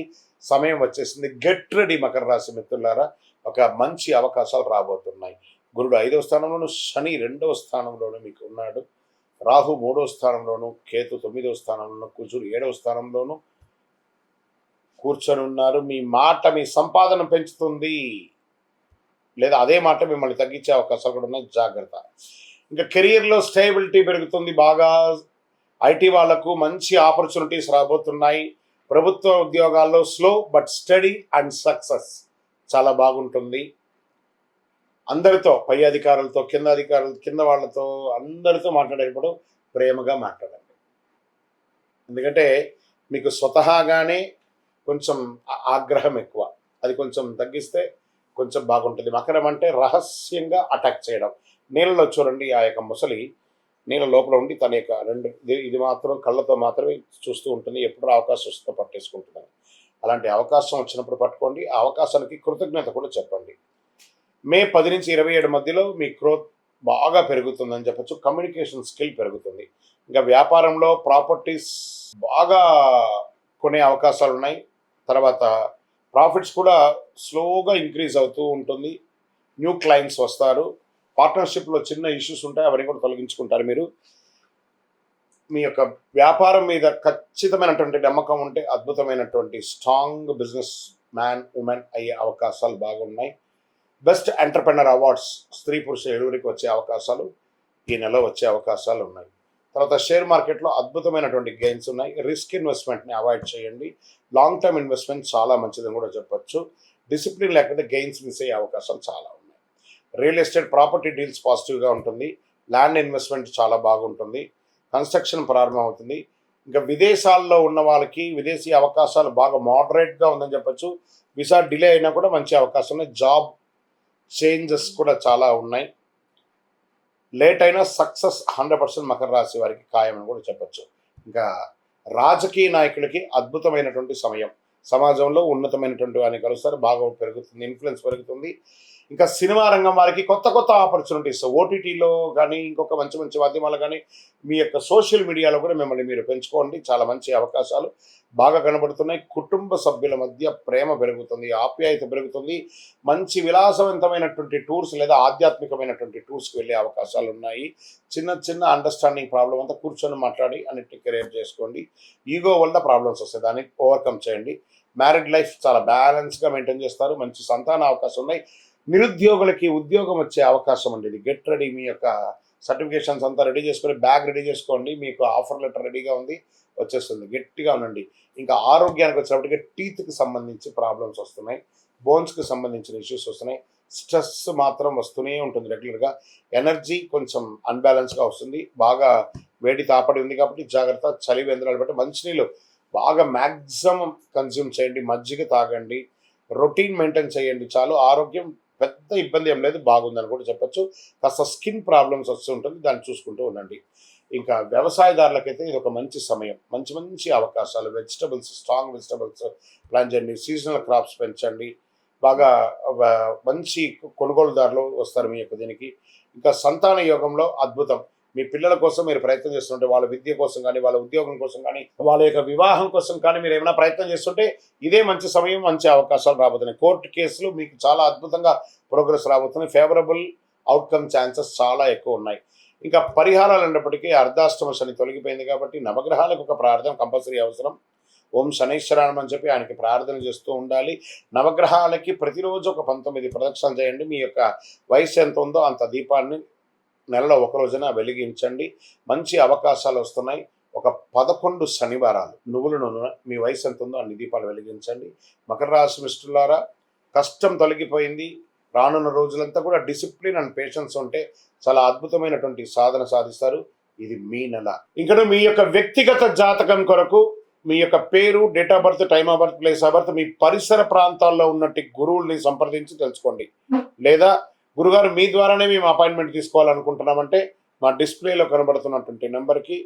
సమయం వచ్చేసింది. గెట్ రెడీ మకర రాశి మిత్రులారా, ఒక మంచి అవకాశాలు రాబోతున్నాయి. గురుడు 5వ స్థానంలోను, శని 2వ స్థానంలోనూ మీకు ఉన్నాడు. రాహు 3వ స్థానంలోను, కేతు 9వ స్థానంలోను, కుజుడు 7వ స్థానంలోను కూర్చొని ఉన్నారు. మీ మాట మీ సంపాదన పెంచుతుంది, లేదా అదే మాట మిమ్మల్ని తగ్గించే అవకాశాలు కూడా ఉన్నాయి, జాగ్రత్త. ఇంకా కెరియర్లో స్టేబిలిటీ పెరుగుతుంది. బాగా ఐటీ వాళ్లకు మంచి ఆపర్చునిటీస్ రాబోతున్నాయి. ప్రభుత్వ ఉద్యోగాల్లో slow but study and success చాలా బాగుంటుంది. అందరితో, పై అధికారులతో, కింద వాళ్ళతో, అందరితో మాట్లాడేటప్పుడు ప్రేమగా మాట్లాడండి. ఎందుకంటే మీకు స్వతహాగానే కొంచెం ఆగ్రహం ఎక్కువ. అది కొంచెం తగ్గిస్తే కొంచెం బాగుంటుంది. మకరం అంటే రహస్యంగా అటాక్ చేయడం. నీళ్ళలో చూడండి, ఆ యొక్క ముసలి నీళ్ళ లోపల ఉండి తన యొక్క ఇది మాత్రం కళ్ళతో మాత్రమే చూస్తూ ఉంటుంది. ఎప్పుడు అవకాశం వస్తుందో పట్టేసుకుంటుందని. అలాంటి అవకాశం వచ్చినప్పుడు పట్టుకోండి. ఆ అవకాశానికి కృతజ్ఞత కూడా చెప్పండి. మే 10 నుంచి 27 మధ్యలో మీ గ్రోత్ బాగా పెరుగుతుందని చెప్పచ్చు. కమ్యూనికేషన్ స్కిల్ పెరుగుతుంది. ఇంకా వ్యాపారంలో ప్రాపర్టీస్ బాగా కొనే అవకాశాలు ఉన్నాయి. తర్వాత ప్రాఫిట్స్ కూడా స్లోగా ఇంక్రీజ్ అవుతూ ఉంటుంది. న్యూ క్లయింట్స్ వస్తారు. పార్ట్నర్షిప్లో చిన్న ఇష్యూస్ ఉంటాయి, అవన్నీ కూడా తొలగించుకుంటారు. మీరు మీ యొక్క వ్యాపారం మీద ఖచ్చితమైనటువంటి నమ్మకం ఉంటే అద్భుతమైనటువంటి స్ట్రాంగ్ బిజినెస్ మ్యాన్ ఉమెన్ అయ్యే అవకాశాలు బాగున్నాయి. బెస్ట్ ఎంటర్‌ప్రెన్యూర్ అవార్డ్స్ స్త్రీ పురుష ఇరువురికి వచ్చే అవకాశాలు ఈ నెల వచ్చే అవకాశాలు ఉన్నాయి. తర్వాత షేర్ మార్కెట్లో అద్భుతమైనటువంటి గెయిన్స్ ఉన్నాయి. రిస్క్ ఇన్వెస్ట్మెంట్ని అవాయిడ్ చేయండి. లాంగ్ టర్మ్ ఇన్వెస్ట్మెంట్ చాలా మంచిదని కూడా చెప్పొచ్చు. డిసిప్లిన్ లేకపోతే గెయిన్స్ మిస్ అయ్యే అవకాశాలు చాలా ఉన్నాయి. రియల్ ఎస్టేట్ ప్రాపర్టీ డీల్స్ పాజిటివ్గా ఉంటుంది. ల్యాండ్ ఇన్వెస్ట్మెంట్ చాలా బాగుంటుంది. కన్స్ట్రక్షన్ ప్రారంభం అవుతుంది. ఇంకా విదేశాల్లో ఉన్న వాళ్ళకి విదేశీ అవకాశాలు బాగా మోడరేట్గా ఉందని చెప్పొచ్చు. వీసా డిలే అయినా కూడా మంచి అవకాశం ఉన్నాయి. జాబ్ చేంజెస్ కూడా చాలా ఉన్నాయి. లేట్ అయినా సక్సెస్ 100% మకర రాశి వారికి ఖాయమని కూడా చెప్పచ్చు. ఇంకా రాజకీయ నాయకులకి అద్భుతమైనటువంటి సమయం. సమాజంలో ఉన్నతమైనటువంటి వారిని కలుస్తారు, బాగా పెరుగుతుంది, ఇన్ఫ్లుయెన్స్ పెరుగుతుంది. ఇంకా సినిమా రంగం వారికి కొత్త ఆపర్చునిటీస్ ఓటీటీలో కానీ ఇంకొక మంచి మాధ్యమాలు కానీ మీ యొక్క సోషల్ మీడియాలో కూడా మిమ్మల్ని మీరు పెంచుకోండి. చాలా మంచి అవకాశాలు బాగా కనబడుతున్నాయి. కుటుంబ సభ్యుల మధ్య ప్రేమ పెరుగుతుంది, ఆప్యాయత పెరుగుతుంది. మంచి విలాసవంతమైనటువంటి టూర్స్ లేదా ఆధ్యాత్మికమైనటువంటి టూర్స్కి వెళ్ళే అవకాశాలు ఉన్నాయి. చిన్న అండర్స్టాండింగ్ ప్రాబ్లం అంతా కూర్చొని మాట్లాడి అన్నిటిని క్లియర్ చేసుకోండి. ఈగో వల్ల ప్రాబ్లమ్స్ వస్తాయి, దాన్ని ఓవర్కమ్ చేయండి. మ్యారీడ్ లైఫ్ చాలా బ్యాలెన్స్గా మెయింటైన్ చేస్తారు. మంచి సంతాన అవకాశం ఉన్నాయి. నిరుద్యోగులకి ఉద్యోగం వచ్చే అవకాశం ఉండేది. గెట్ రెడీ, మీ యొక్క సర్టిఫికేషన్స్ అంతా రెడీ చేసుకొని బ్యాగ్ రెడీ చేసుకోండి. మీకు ఆఫర్ లెటర్ రెడీగా ఉంది, వచ్చేస్తుంది. గట్టిగా ఉండండి. ఇంకా ఆరోగ్యానికి వచ్చినప్పటికీ టీత్కి సంబంధించి ప్రాబ్లమ్స్ వస్తున్నాయి, బోన్స్కి సంబంధించిన ఇష్యూస్ వస్తున్నాయి. స్ట్రెస్ మాత్రం వస్తూనే ఉంటుంది రెగ్యులర్గా. ఎనర్జీ కొంచెం అన్బ్యాలెన్స్గా వస్తుంది. బాగా వేడి తాపడి ఉంది కాబట్టి జాగ్రత్త. చలి వేంద్రాలు బట్టి మంచినీళ్ళు బాగా మ్యాక్సిమం కన్జ్యూమ్ చేయండి. మజ్జిగ తాగండి. రొటీన్ మెయింటైన్ చేయండి చాలు. ఆరోగ్యం పెద్ద ఇబ్బంది ఏం లేదు, బాగుందని కూడా చెప్పచ్చు. కాస్త స్కిన్ ప్రాబ్లమ్స్ వస్తూ ఉంటుంది, దాన్ని చూసుకుంటూ ఉండండి. ఇంకా వ్యవసాయదారులకైతే ఇది ఒక మంచి సమయం. మంచి అవకాశాలు. వెజిటబుల్స్, స్ట్రాంగ్ వెజిటబుల్స్ ప్లాన్ చేయండి. సీజనల్ క్రాప్స్ పెంచండి. బాగా మంచి కొనుగోలుదారులు వస్తారు మీ యొక్క దీనికి. ఇంకా సంతాన యోగంలో అద్భుతం. మీ పిల్లల కోసం మీరు ప్రయత్నం చేస్తుంటే, వాళ్ళ విద్య కోసం కానీ, వాళ్ళ ఉద్యోగం కోసం కానీ, వాళ్ళ యొక్క వివాహం కోసం కానీ మీరు ఏమైనా ప్రయత్నం చేస్తుంటే ఇదే మంచి సమయం, మంచి అవకాశాలు రాబోతున్నాయి. కోర్టు కేసులు మీకు చాలా అద్భుతంగా ప్రోగ్రెస్ రాబోతున్నాయి. ఫేవరబుల్ అవుట్కమ్ ఛాన్సెస్ చాలా ఎక్కువ ఉన్నాయి. ఇంకా పరిహారాలు అన్నప్పటికీ అర్ధాష్టమ శని తొలగిపోయింది కాబట్టి నవగ్రహాలకు ఒక ప్రార్థన కంపల్సరీ అవసరం. ఓం శనైశ్వరానం అని చెప్పి ఆయనకి ప్రార్థన చేస్తూ ఉండాలి. నవగ్రహాలకి ప్రతిరోజు ఒక 19 ప్రదక్షిణలు చేయండి. మీ యొక్క వయసు ఎంత ఉందో అంత దీపాన్ని నెలలో ఒక రోజున వెలిగించండి. మంచి అవకాశాలు వస్తున్నాయి. ఒక 11 శనివారాలు నువ్వుల నూనె మీ వయసు ఎంత ఉందో అన్ని దీపాలు వెలిగించండి. మకర రాశి మిత్రులారా, కష్టం తొలగిపోయింది. రానున్న రోజులంతా కూడా డిసిప్లిన్ అండ్ పేషెన్స్ ఉంటే చాలా అద్భుతమైనటువంటి సాధన సాధిస్తారు. ఇది మీ నెల. ఇంకా మీ యొక్క వ్యక్తిగత జాతకం కొరకు మీ యొక్క పేరు, date of birth, time of birth, place of birth, మీ పరిసర ప్రాంతాల్లో ఉన్నట్టు గురువుల్ని సంప్రదించి తెలుసుకోండి. లేదా గురుగారు మీ ద్వారానే మేము అపాయింట్మెంట్ తీసుకోవాలనుకుంటున్నామంటే మా డిస్ప్లేలో కనబడుతున్నటువంటి నెంబర్కి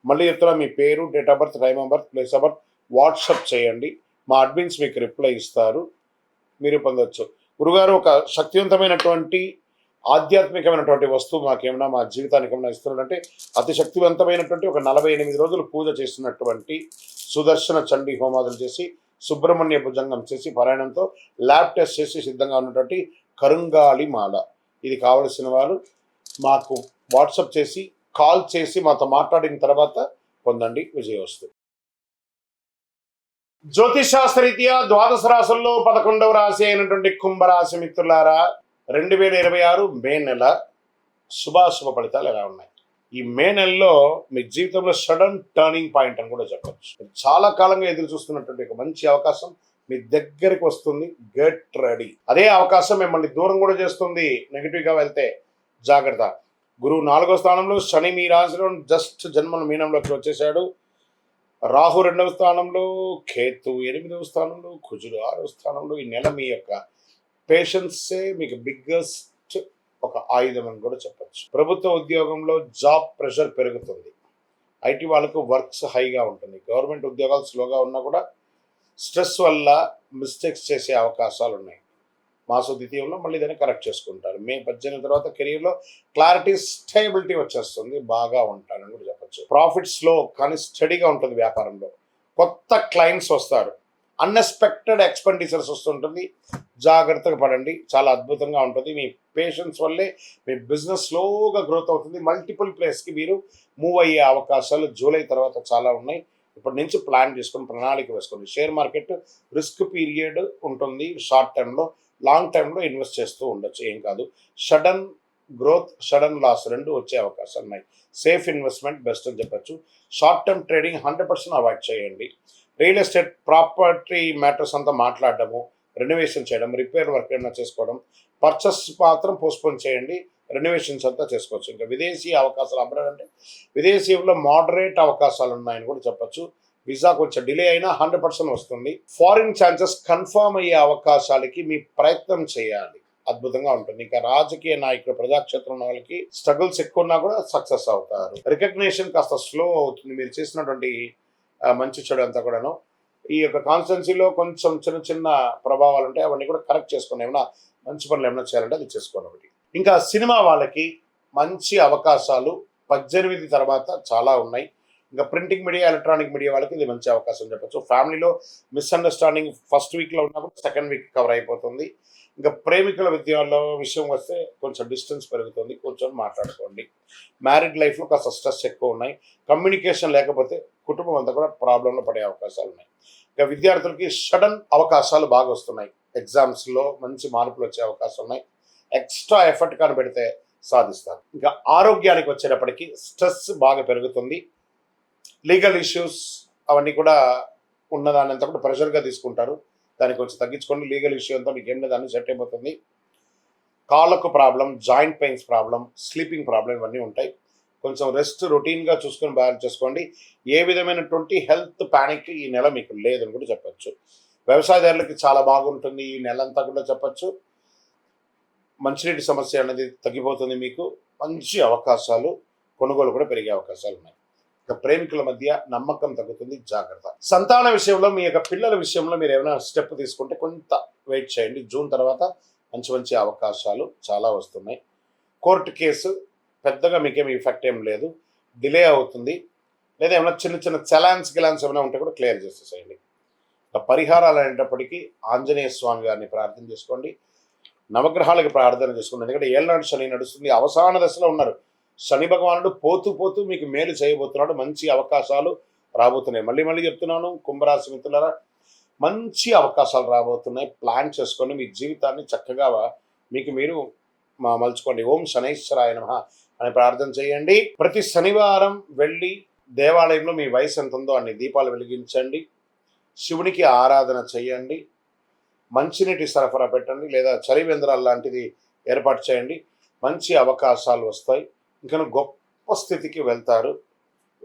మళ్ళీ చెప్తున్నా, మీ పేరు, date of birth, time of birth, place of birth WhatsApp చేయండి. మా అడ్మిన్స్ మీకు రిప్లై ఇస్తారు, మీరు పొందవచ్చు. గురుగారు ఒక శక్తివంతమైనటువంటి ఆధ్యాత్మికమైనటువంటి వస్తువు మాకేమైనా మా జీవితానికి ఏమైనా ఇస్తున్నారంటే అతి శక్తివంతమైనటువంటి ఒక 48 రోజులు పూజ చేస్తున్నటువంటి సుదర్శన చండీ హోమాదులు చేసి, సుబ్రహ్మణ్య భుజంగం చేసి, పారాయణంతో ల్యాబ్ టెస్ట్ చేసి సిద్ధంగా ఉన్నటువంటి కరుంగాళి మాల. ఇది కావలసిన వారు మాకు వాట్సప్ చేసి, కాల్ చేసి మాతో మాట్లాడిన తర్వాత పొందండి. విజయోస్తు. జ్యోతిషాస్త్రరీత్యా ద్వాదశ రాశుల్లో 11వ రాశి అయినటువంటి కుంభరాశి మిత్రులారా, 2026 మే నెల శుభాశుభ ఫలితాలు ఎలా ఉన్నాయి? ఈ మే నెలలో మీ జీవితంలో సడన్ టర్నింగ్ పాయింట్ అని కూడా చెప్పచ్చు. చాలా కాలంగా ఎదురు చూస్తున్నటువంటి ఒక మంచి అవకాశం మీ దగ్గరికి వస్తుంది. Get ready. అదే అవకాశం మిమ్మల్ని దూరం కూడా చేస్తుంది నెగిటివ్గా వెళ్తే. జాగ్రత్త. గురువు 4వ స్థానంలో, శని మీ రాశిలో జస్ట్ జన్మల మీనంలోకి వచ్చేసాడు. రాహు 2వ స్థానంలో, కేతు 8వ స్థానంలో, కుజుడు 6వ స్థానంలో. ఈ నెల మీ యొక్క పేషెన్సే మీకు బిగ్గెస్ట్ ఒక ఆయుధం అని కూడా చెప్పచ్చు. ప్రభుత్వ ఉద్యోగంలో జాబ్ ప్రెషర్ పెరుగుతుంది. ఐటీ వాళ్ళకు వర్క్స్ హైగా ఉంటుంది. గవర్నమెంట్ ఉద్యోగాలు స్లోగా ఉన్నా కూడా స్ట్రెస్ వల్ల మిస్టేక్స్ చేసే అవకాశాలు ఉన్నాయి. మాస ద్వితీయంలో మళ్ళీ దాన్ని కరెక్ట్ చేసుకుంటారు. మే 18 తర్వాత కెరీర్లో క్లారిటీ, స్టేబిలిటీ వచ్చేస్తుంది. బాగా ఉంటారని కూడా చెప్పచ్చు. ప్రాఫిట్ స్లో కానీ స్టడీగా ఉంటుంది. వ్యాపారంలో కొత్త క్లయింట్స్ వస్తారు. అన్ఎక్స్పెక్టెడ్ ఎక్స్పెండిచర్స్ వస్తుంటుంది. జాగ్రత్తగా పడండి. చాలా అద్భుతంగా ఉంటుంది. మీ పేషెన్స్ వల్లే మీ బిజినెస్ స్లోగా గ్రోత్ అవుతుంది. మల్టిపుల్ ప్లేస్కి మీరు మూవ్ అయ్యే అవకాశాలు జూలై తర్వాత చాలా ఉన్నాయి. ఇప్పటి నుంచి ప్లాన్ చేసుకొని ప్రణాళిక వేసుకోండి. షేర్ మార్కెట్ రిస్క్ పీరియడ్ ఉంటుంది. షార్ట్ టర్మ్లో, లాంగ్ టర్మ్లో ఇన్వెస్ట్ చేస్తూ ఉండొచ్చు. ఏం కాదు. సడన్ గ్రోత్, సడన్ లాస్ రెండు వచ్చే అవకాశాలు ఉన్నాయి. సేఫ్ ఇన్వెస్ట్మెంట్ బెస్ట్ అని చెప్పచ్చు. షార్ట్ టర్మ్ ట్రేడింగ్ 100% అవాయిడ్ చేయండి. రియల్ ఎస్టేట్, ప్రాపర్టీ మ్యాటర్స్ అంతా మాట్లాడడము, రెనోవేషన్ చేయడం, రిపేర్ వర్క్ ఏమైనా చేసుకోవడం, పర్చేస్ మాత్రం పోస్ట్పోన్ చేయండి. రెనోవేషన్స్ అంతా చేసుకోవచ్చు. ఇంకా విదేశీ అవకాశాలు అవ్వాలంటే విదేశీయంలో మోడరేట్ అవకాశాలు ఉన్నాయని కూడా చెప్పచ్చు. వీసా కొంచెం డిలే అయినా 100% వస్తుంది. ఫారిన్ ఛాన్సెస్ కన్ఫర్మ్ అయ్యే అవకాశాలకి మీ ప్రయత్నం చేయాలి. అద్భుతంగా ఉంటుంది. ఇంకా రాజకీయ నాయకులు, ప్రజాక్షేత్రం ఉన్న వాళ్ళకి స్ట్రగుల్స్ ఎక్కువ ఉన్నా కూడా సక్సెస్ అవుతారు. రికగ్నిషన్ కాస్త స్లో అవుతుంది. మీరు చేసినటువంటి మంచి చెడు అంతా కూడాను. ఈ యొక్క కాన్స్టెన్సీలో కొంచెం చిన్న చిన్న ప్రభావాలు ఉంటాయి. అవన్నీ కూడా కరెక్ట్ చేసుకోండి. ఏమైనా మంచి పనులు ఏమైనా చేయాలంటే అది చేసుకోండి. ఒకటి. ఇంకా సినిమా వాళ్ళకి మంచి అవకాశాలు 18 తర్వాత చాలా ఉన్నాయి. ఇంకా ప్రింటింగ్ మీడియా, ఎలక్ట్రానిక్ మీడియా వాళ్ళకి ఇది మంచి అవకాశం చెప్పచ్చు. ఫ్యామిలీలో మిస్అండర్స్టాండింగ్ ఫస్ట్ వీక్లో ఉన్నా కూడా సెకండ్ వీక్ కవర్ అయిపోతుంది. ఇంకా ప్రేమికుల విషయం వస్తే కొంచెం డిస్టెన్స్ పెరుగుతుంది. కూర్చొని మాట్లాడుకోండి. మ్యారీడ్ లైఫ్లో కాస్త స్ట్రెస్ ఎక్కువ ఉన్నాయి. కమ్యూనికేషన్ లేకపోతే కుటుంబం అంతా కూడా ప్రాబ్లంలో పడే అవకాశాలు ఉన్నాయి. ఇంకా విద్యార్థులకి సడన్ అవకాశాలు బాగా వస్తున్నాయి. ఎగ్జామ్స్లో మంచి మార్పులు వచ్చే అవకాశం ఉన్నాయి. ఎక్స్ట్రా ఎఫర్ట్ కానీ పెడితే సాధిస్తారు. ఇంకా ఆరోగ్యానికి వచ్చేటప్పటికి స్ట్రెస్ బాగా పెరుగుతుంది. లీగల్ ఇష్యూస్ అవన్నీ కూడా ఉన్నదానంతా కూడా ప్రెషర్గా తీసుకుంటారు. దాన్ని కొంచెం తగ్గించుకోండి. లీగల్ ఇష్యూ అంతా మీకు ఏం లేదు, అన్ని సెట్ అయిపోతుంది. కాళ్ళకు problem, joint pains problem, sleeping problem ఇవన్నీ ఉంటాయి. కొంచెం రెస్ట్ రొటీన్గా చూసుకొని బ్యాలెన్స్ చేసుకోండి. ఏ విధమైనటువంటి హెల్త్ ప్యానిక్ ఈ నెల మీకు లేదని కూడా చెప్పచ్చు. వ్యవసాయదారులకి చాలా బాగుంటుంది ఈ నెల అంతా కూడా చెప్పచ్చు. మంచినీటి సమస్య అనేది తగ్గిపోతుంది. మీకు మంచి అవకాశాలు, కొనుగోలు కూడా పెరిగే అవకాశాలు ఉన్నాయి. ఇక ప్రేమికుల మధ్య నమ్మకం తగ్గుతుంది. జాగ్రత్త. సంతాన విషయంలో, మీ యొక్క పిల్లల విషయంలో మీరు ఏమైనా స్టెప్ తీసుకుంటే కొంత వెయిట్ చేయండి. జూన్ తర్వాత మంచి మంచి అవకాశాలు చాలా వస్తున్నాయి. కోర్టు కేసు పెద్దగా మీకేం ఎఫెక్ట్ ఏం లేదు. డిలే అవుతుంది. లేదా ఏమైనా చిన్న చిన్న చలాన్స్ ఏమైనా ఉంటే కూడా క్లియర్ చేసేసేయండి. ఇక పరిహారాలు అనేటప్పటికీ ఆంజనేయ స్వామి గారిని ప్రార్థన చేసుకోండి. నవగ్రహాలకి ప్రార్థన చేసుకోండి. ఎందుకంటే ఏళ్ళనాడు శని నడుస్తుంది. అవసాన దశలో ఉన్నారు. శని భగవానుడు పోతూ పోతూ మీకు మేలు చేయబోతున్నాడు. మంచి అవకాశాలు రాబోతున్నాయి. మళ్ళీ చెప్తున్నాను, కుంభరాశి మిత్రులారా, మంచి అవకాశాలు రాబోతున్నాయి. ప్లాన్ చేసుకొని మీ జీవితాన్ని చక్కగా మీకు మీరు మలుచుకోండి. ఓం శనైశ్వరాయ నమః అని ప్రార్థన చేయండి. ప్రతి శనివారం వెళ్ళి దేవాలయంలో మీ వయసు ఎంత ఉందో అన్ని దీపాలు వెలిగించండి. శివునికి ఆరాధన చేయండి. మంచినీటి సరఫరా పెట్టండి, లేదా చలివేంద్రాలు లాంటిది ఏర్పాటు చేయండి. మంచి అవకాశాలు వస్తాయి. ఇంకా గొప్ప స్థితికి వెళ్తారు.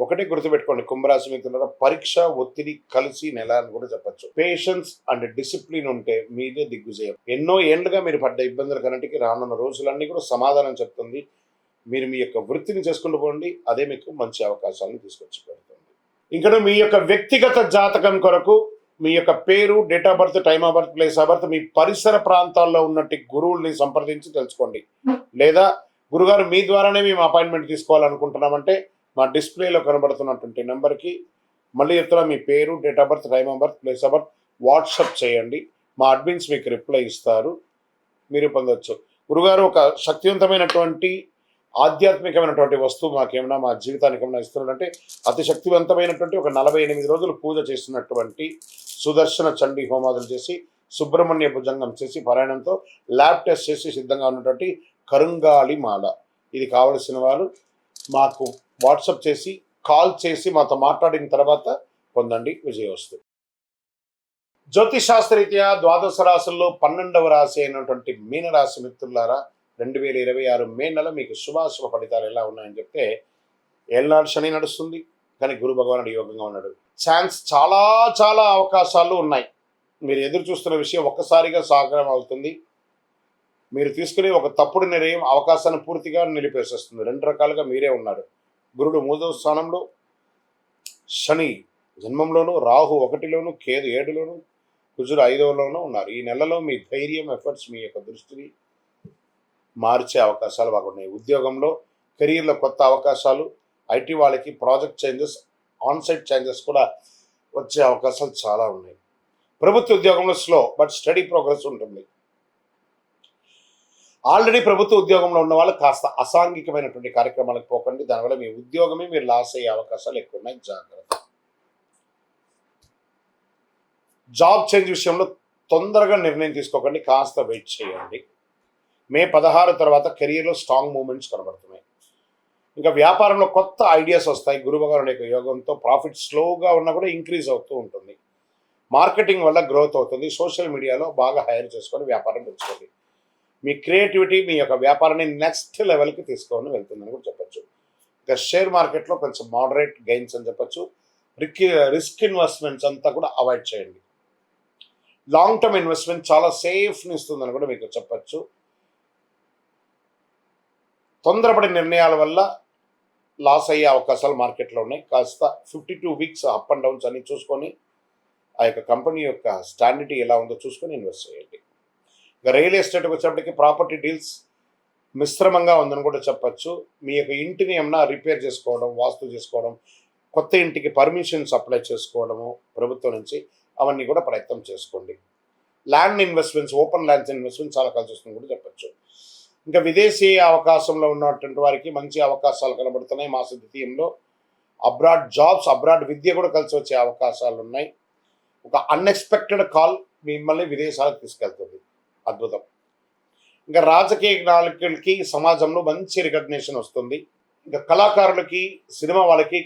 ఒకటే గుర్తుపెట్టుకోండి కుంభరాశి మిత్రులారా, పరీక్ష ఒత్తిడి కలిసి నెల అని కూడా చెప్పచ్చు. పేషెన్స్ అండ్ డిసిప్లిన్ ఉంటే మీదే దిగ్విజయం. ఎన్నో ఏళ్లుగా మీరు పడ్డ ఇబ్బందుల కన్నిటికీ రానున్న రోజులన్నీ కూడా సమాధానం చెప్తుంది. మీరు మీ యొక్క వృత్తిని చేసుకుంటూ పోండి. అదే మీకు మంచి అవకాశాలను తీసుకొచ్చి పెడుతుంది. ఇంకా మీ యొక్క వ్యక్తిగత జాతకం కొరకు మీ యొక్క పేరు, date of birth, time of birth, place of birth, మీ పరిసర ప్రాంతాల్లో ఉన్నట్టు గురువుల్ని సంప్రదించి తెలుసుకోండి. లేదా గురుగారు మీ ద్వారానే మేము అపాయింట్మెంట్ తీసుకోవాలనుకుంటున్నామంటే మా డిస్ప్లేలో కనబడుతున్నటువంటి నెంబర్కి మళ్ళీ చెప్తున్నా, మీ పేరు, date of birth, time of birth, place of birth WhatsApp చేయండి. మా అడ్మిన్స్ మీకు రిప్లై ఇస్తారు. మీరు పొందవచ్చు. గురుగారు ఒక శక్తివంతమైనటువంటి ఆధ్యాత్మికమైనటువంటి వస్తువు మాకేమైనా మా జీవితానికి ఏమైనా ఇస్తున్నాడంటే అతి శక్తివంతమైనటువంటి ఒక 48 రోజులు పూజ చేస్తున్నటువంటి సుదర్శన చండీ హోమాదులు చేసి, సుబ్రహ్మణ్య భుజంగం చేసి, పారాయణంతో ల్యాబ్ టెస్ట్ చేసి సిద్ధంగా ఉన్నటువంటి కరుంగాళి మాల. ఇది కావలసిన వారు మాకు వాట్సాప్ చేసి, కాల్ చేసి మాతో మాట్లాడిన తర్వాత పొందండి. విజయోస్తు. జ్యోతిషాస్త్రరీత్యా ద్వాదశ రాశుల్లో 12వ రాశి అయినటువంటి మీనరాశి మిత్రులారా, 2026 మే నెల మీకు శుభాశుభ ఫలితాలు ఎలా ఉన్నాయని చెప్తే, ఏళ్ళనాడు శని నడుస్తుంది, కానీ గురు భగవానుడు యోగంగా ఉన్నాడు. చాలా చాలా అవకాశాలు ఉన్నాయి. మీరు ఎదురు చూస్తున్న విషయం ఒక్కసారిగా సాకారం అవుతుంది. మీరు తీసుకునే ఒక తప్పుడు నిర్ణయం అవకాశాన్ని పూర్తిగా నిలిపేసేస్తుంది. 2 రకాలుగా మీరే ఉన్నారు. గురుడు 3వ స్థానంలో, శని జన్మంలోను, రాహు 1లోను, కేతు 7లోను, కుజుడు 5లోనూ ఉన్నారు. ఈ నెలలో మీ ధైర్యం, ఎఫర్ట్స్, మీ యొక్క దృష్టిని మార్చే అవకాశాలు బాగున్నాయి. ఉద్యోగంలో, కెరీర్లో కొత్త అవకాశాలు, ఐటీ వాళ్ళకి ప్రాజెక్ట్ చేంజెస్, ఆన్సైట్ చేంజెస్ కూడా వచ్చే అవకాశాలు చాలా ఉన్నాయి. ప్రభుత్వ ఉద్యోగంలో స్లో బట్ స్టడీ ప్రోగ్రెస్ ఉంటుంది. ఆల్రెడీ ప్రభుత్వ ఉద్యోగంలో ఉన్న వాళ్ళు కాస్త అసాంఘికమైనటువంటి కార్యక్రమాలకు పోకండి. దానివల్ల మీ ఉద్యోగమే మీరు లాస్ అయ్యే అవకాశాలు ఎక్కువ ఉన్నాయి. జాగ్రత్త. జాబ్ చేంజ్ విషయంలో తొందరగా నిర్ణయం తీసుకోకండి, కాస్త వెయిట్ చేయండి. మే 16 తర్వాత కెరీర్లో స్ట్రాంగ్ మూమెంట్స్ కనబడుతున్నాయి. ఇంకా వ్యాపారంలో కొత్త ఐడియాస్ వస్తాయి. గురు భగవానుడి యొక్క యోగంతో ప్రాఫిట్ స్లోగా ఉన్నా కూడా ఇంక్రీజ్ అవుతూ ఉంటుంది. మార్కెటింగ్ వల్ల గ్రోత్ అవుతుంది. సోషల్ మీడియాలో బాగా హైర్ చేసుకొని వ్యాపారం పెంచుకోండి. మీ క్రియేటివిటీ మీ యొక్క వ్యాపారాన్ని నెక్స్ట్ లెవెల్కి తీసుకొని వెళ్తుందని కూడా చెప్పచ్చు. ఇక షేర్ మార్కెట్లో కొంచెం మోడరేట్ గెయిన్స్ అని చెప్పచ్చు. రిస్క్ ఇన్వెస్ట్మెంట్స్ అంతా కూడా అవాయిడ్ చేయండి. లాంగ్ టర్మ్ ఇన్వెస్ట్మెంట్ చాలా సేఫ్ని ఇస్తుందని కూడా మీకు చెప్పచ్చు. తొందరపడి నిర్ణయాల వల్ల లాస్ అయ్యే అవకాశాలు మార్కెట్లో ఉన్నాయి. కాస్త 52 వీక్స్ అప్ అండ్ డౌన్స్ అన్ని చూసుకొని ఆ యొక్క కంపెనీ యొక్క స్టాండర్డ్ ఎలా ఉందో చూసుకొని ఇన్వెస్ట్ చేయండి. ఇక రియల్ ఎస్టేట్కి వచ్చేప్పటికి ప్రాపర్టీ డీల్స్ మిశ్రమంగా ఉందని కూడా చెప్పచ్చు. మీ యొక్క ఇంటిని ఏమన్నా రిపేర్ చేసుకోవడం, వాస్తు చేసుకోవడం, కొత్త ఇంటికి పర్మిషన్స్ అప్లై చేసుకోవడము ప్రభుత్వం నుంచి, అవన్నీ కూడా ప్రయత్నం చేసుకోండి. Land investments, open lands investment చాలా కలిసి వస్తుంది కూడా చెప్పచ్చు. ఇంకా విదేశీ అవకాశంలో ఉన్నటువంటి వారికి మంచి అవకాశాలు కనబడుతున్నాయి. మాస ద్వితీయంలో అబ్రాడ్ జాబ్స్, అబ్రాడ్ విద్య కూడా కలిసి వచ్చే అవకాశాలు ఉన్నాయి. ఒక అన్ఎక్స్పెక్టెడ్ కాల్ మిమ్మల్ని విదేశాలకు తీసుకెళ్తుంది. అద్భుతం. ఇంకా రాజకీయ నాయకులకి సమాజంలో మంచి రికగ్నిషన్ వస్తుంది. ఇంకా కళాకారులకి, సినిమా వాళ్ళకి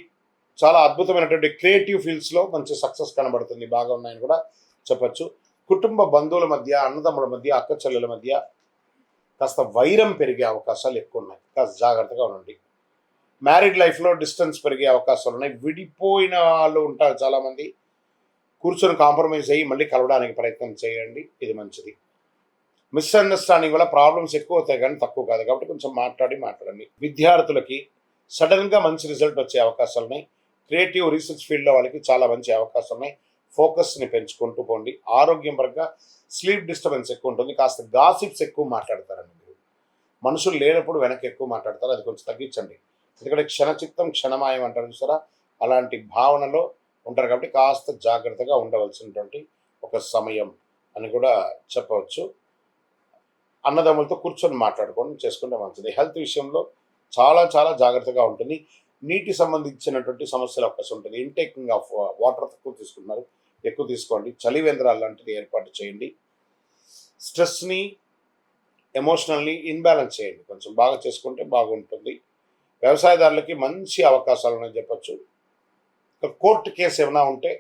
చాలా అద్భుతమైనటువంటి క్రియేటివ్ ఫీల్డ్స్లో మంచి సక్సెస్ కనబడుతుంది. బాగా ఉన్నాయని కూడా చెప్పచ్చు. కుటుంబ బంధువుల మధ్య, అన్నదమ్ముల మధ్య, అక్క చెల్లెల మధ్య కాస్త వైరం పెరిగే అవకాశాలు ఎక్కువ ఉన్నాయి. కాస్త జాగ్రత్తగా ఉండండి. మ్యారీడ్ లైఫ్లో డిస్టెన్స్ పెరిగే అవకాశాలు ఉన్నాయి. విడిపోయిన వాళ్ళు ఉంటారు చాలామంది. కూర్చొని కాంప్రమైజ్ అయ్యి మళ్ళీ కలవడానికి ప్రయత్నం చేయండి, ఇది మంచిది. మిస్అండర్స్టాండింగ్ వల్ల ప్రాబ్లమ్స్ ఎక్కువ అవుతాయి కానీ తక్కువ కాదు, కాబట్టి కొంచెం మాట్లాడండి. విద్యార్థులకి సడన్గా మంచి రిజల్ట్ వచ్చే అవకాశాలు ఉన్నాయి. క్రియేటివ్ రీసెర్చ్ ఫీల్డ్లో వాళ్ళకి చాలా మంచి అవకాశాలు ఉన్నాయి. ఫోకస్ని పెంచుకుంటూ పోండి. ఆరోగ్యం పరంగా స్లీప్ డిస్టర్బెన్స్ ఎక్కువ ఉంటుంది. కాస్త గాసిప్స్ ఎక్కువ మాట్లాడతారండి. మీరు మనుషులు లేనప్పుడు వెనక్కి ఎక్కువ మాట్లాడతారు, అది కొంచెం తగ్గించండి. ఎందుకంటే క్షణచిత్తం క్షణమాయం అంటారు చూసారా, అలాంటి భావనలో ఉంటారు. కాబట్టి కాస్త జాగ్రత్తగా ఉండవలసినటువంటి ఒక సమయం అని కూడా చెప్పవచ్చు. అన్నదమ్ములతో కూర్చొని మాట్లాడుకోవడం చేసుకుంటే మంచిది. హెల్త్ విషయంలో చాలా చాలా జాగ్రత్తగా ఉంటుంది. నీటి సంబంధించినటువంటి సమస్యలు అవకాశం ఉంటుంది. ఇంటేకింగ్ ఆఫ్ వాటర్ తక్కువ తీసుకుంటున్నారు, ఎక్కువ తీసుకోండి. చలివేంద్రాలు లాంటిది ఏర్పాటు చేయండి. స్ట్రెస్ని, ఎమోషనల్ని ఇన్బ్యాలెన్స్ చేయండి. కొంచెం బాగా చేసుకుంటే బాగుంటుంది. వ్యవసాయదారులకి మంచి అవకాశాలు ఉన్నాయని చెప్పచ్చు. కోర్టు కేసు ఏమైనా ఉంటే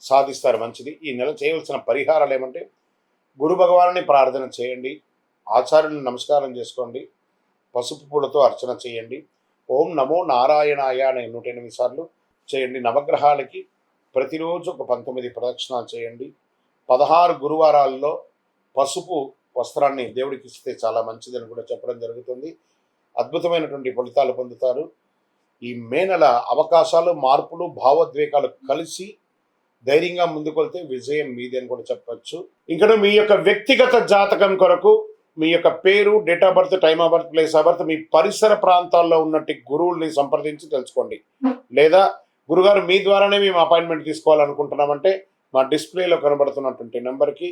సాధిస్తారు, మంచిది. ఈ నెల చేయవలసిన పరిహారాలు ఏమంటే, గురు భగవాన్ని ప్రార్థన చేయండి, ఆచార్యులను నమస్కారం చేసుకోండి, పసుపు పూలతో అర్చన చేయండి, ఓం నమో నారాయణాయ అనే 108 సార్లు చేయండి. నవగ్రహాలకి ప్రతిరోజు ఒక 19 ప్రదక్షిణాలు చేయండి. 16 గురువారాల్లో పసుపు వస్త్రాన్ని దేవుడికి ఇస్తే చాలా మంచిదని కూడా చెప్పడం జరుగుతుంది. అద్భుతమైనటువంటి ఫలితాలు పొందుతారు. ఈ మే నెల అవకాశాలు, మార్పులు, భావోద్వేగాలు కలిసి ధైర్యంగా ముందుకెళ్తే విజయం మీది అని కూడా చెప్పచ్చు. ఇంకా మీ యొక్క వ్యక్తిగత జాతకం కొరకు మీ యొక్క పేరు, date of birth, time of birth, place of birth, మీ పరిసర ప్రాంతాల్లో ఉన్నట్టు గురువుల్ని సంప్రదించి తెలుసుకోండి. లేదా గురుగారు మీ ద్వారానే మేము అపాయింట్మెంట్ తీసుకోవాలనుకుంటున్నామంటే మా డిస్ప్లేలో కనబడుతున్నటువంటి నెంబర్కి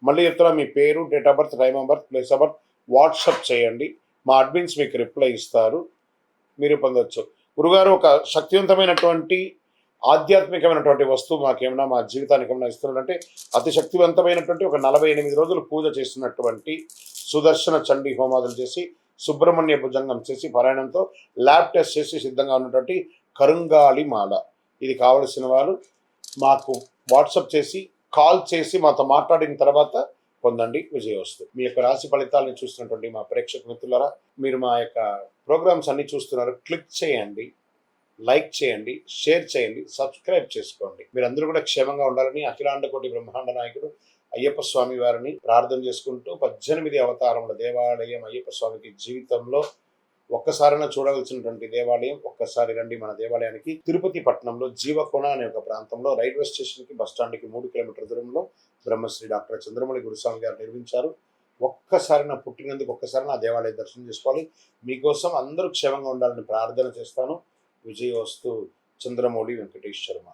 మళ్ళీ చెప్తున్నా, మీ పేరు, date of birth, time of birth, place of birth WhatsApp చేయండి. మా అడ్మిన్స్ మీకు రిప్లై ఇస్తారు, మీరు పొందవచ్చు. గురుగారు ఒక శక్తివంతమైనటువంటి ఆధ్యాత్మికమైనటువంటి వస్తువు మాకేమైనా మా జీవితానికి ఏమైనా ఇస్తున్నాడంటే, అతి శక్తివంతమైనటువంటి ఒక 48 రోజులు పూజ చేసినటువంటి సుదర్శన చండీ హోమాదులు చేసి, సుబ్రహ్మణ్య భుజంగం చేసి, పారాయణంతో ల్యాబ్ టెస్ట్ చేసి సిద్ధంగా ఉన్నటువంటి కరుంగాళి మాల, ఇది కావలసిన వారు మాకు వాట్సాప్ చేసి కాల్ చేసి మాతో మాట్లాడిన తర్వాత పొందండి విజయోస్తు. మీ యొక్క రాశి ఫలితాలను చూస్తున్నటువంటి మా ప్రేక్షక మిత్రులారా, మీరు మా యొక్క ప్రోగ్రామ్స్ అన్ని చూస్తున్నారు, క్లిక్ చేయండి, లైక్ చేయండి, షేర్ చేయండి, సబ్స్క్రైబ్ చేసుకోండి. మీరందరూ కూడా క్షేమంగా ఉండాలని అఖిలాండ కోటి బ్రహ్మాండ నాయకుడు అయ్యప్ప స్వామి వారిని ప్రార్థన చేసుకుంటూ 18 అవతారముల దేవాలయం అయ్యప్ప స్వామికి జీవితంలో ఒక్కసారైనా చూడవలసినటువంటి దేవాలయం. ఒక్కసారి రండి మన దేవాలయానికి. తిరుపతి పట్టణంలో జీవకోణ అనే ఒక ప్రాంతంలో రైల్వే స్టేషన్ కి బస్ స్టాండ్ కి 3 కిలోమీటర్ల దూరంలో బ్రహ్మశ్రీ డాక్టర్ చంద్రమౌళి గురుస్వామి గారు నిర్మించారు. ఒక్కసారి నా పుట్టినందుకు ఒక్కసారి నా దేవాలయ దర్శనం చేసుకోవాలి. మీకోసం అందరూ క్షేమంగా ఉండాలని ప్రార్థన చేస్తాను. విజయోస్తు. చంద్రమౌళి వెంకటేష్ శర్మ.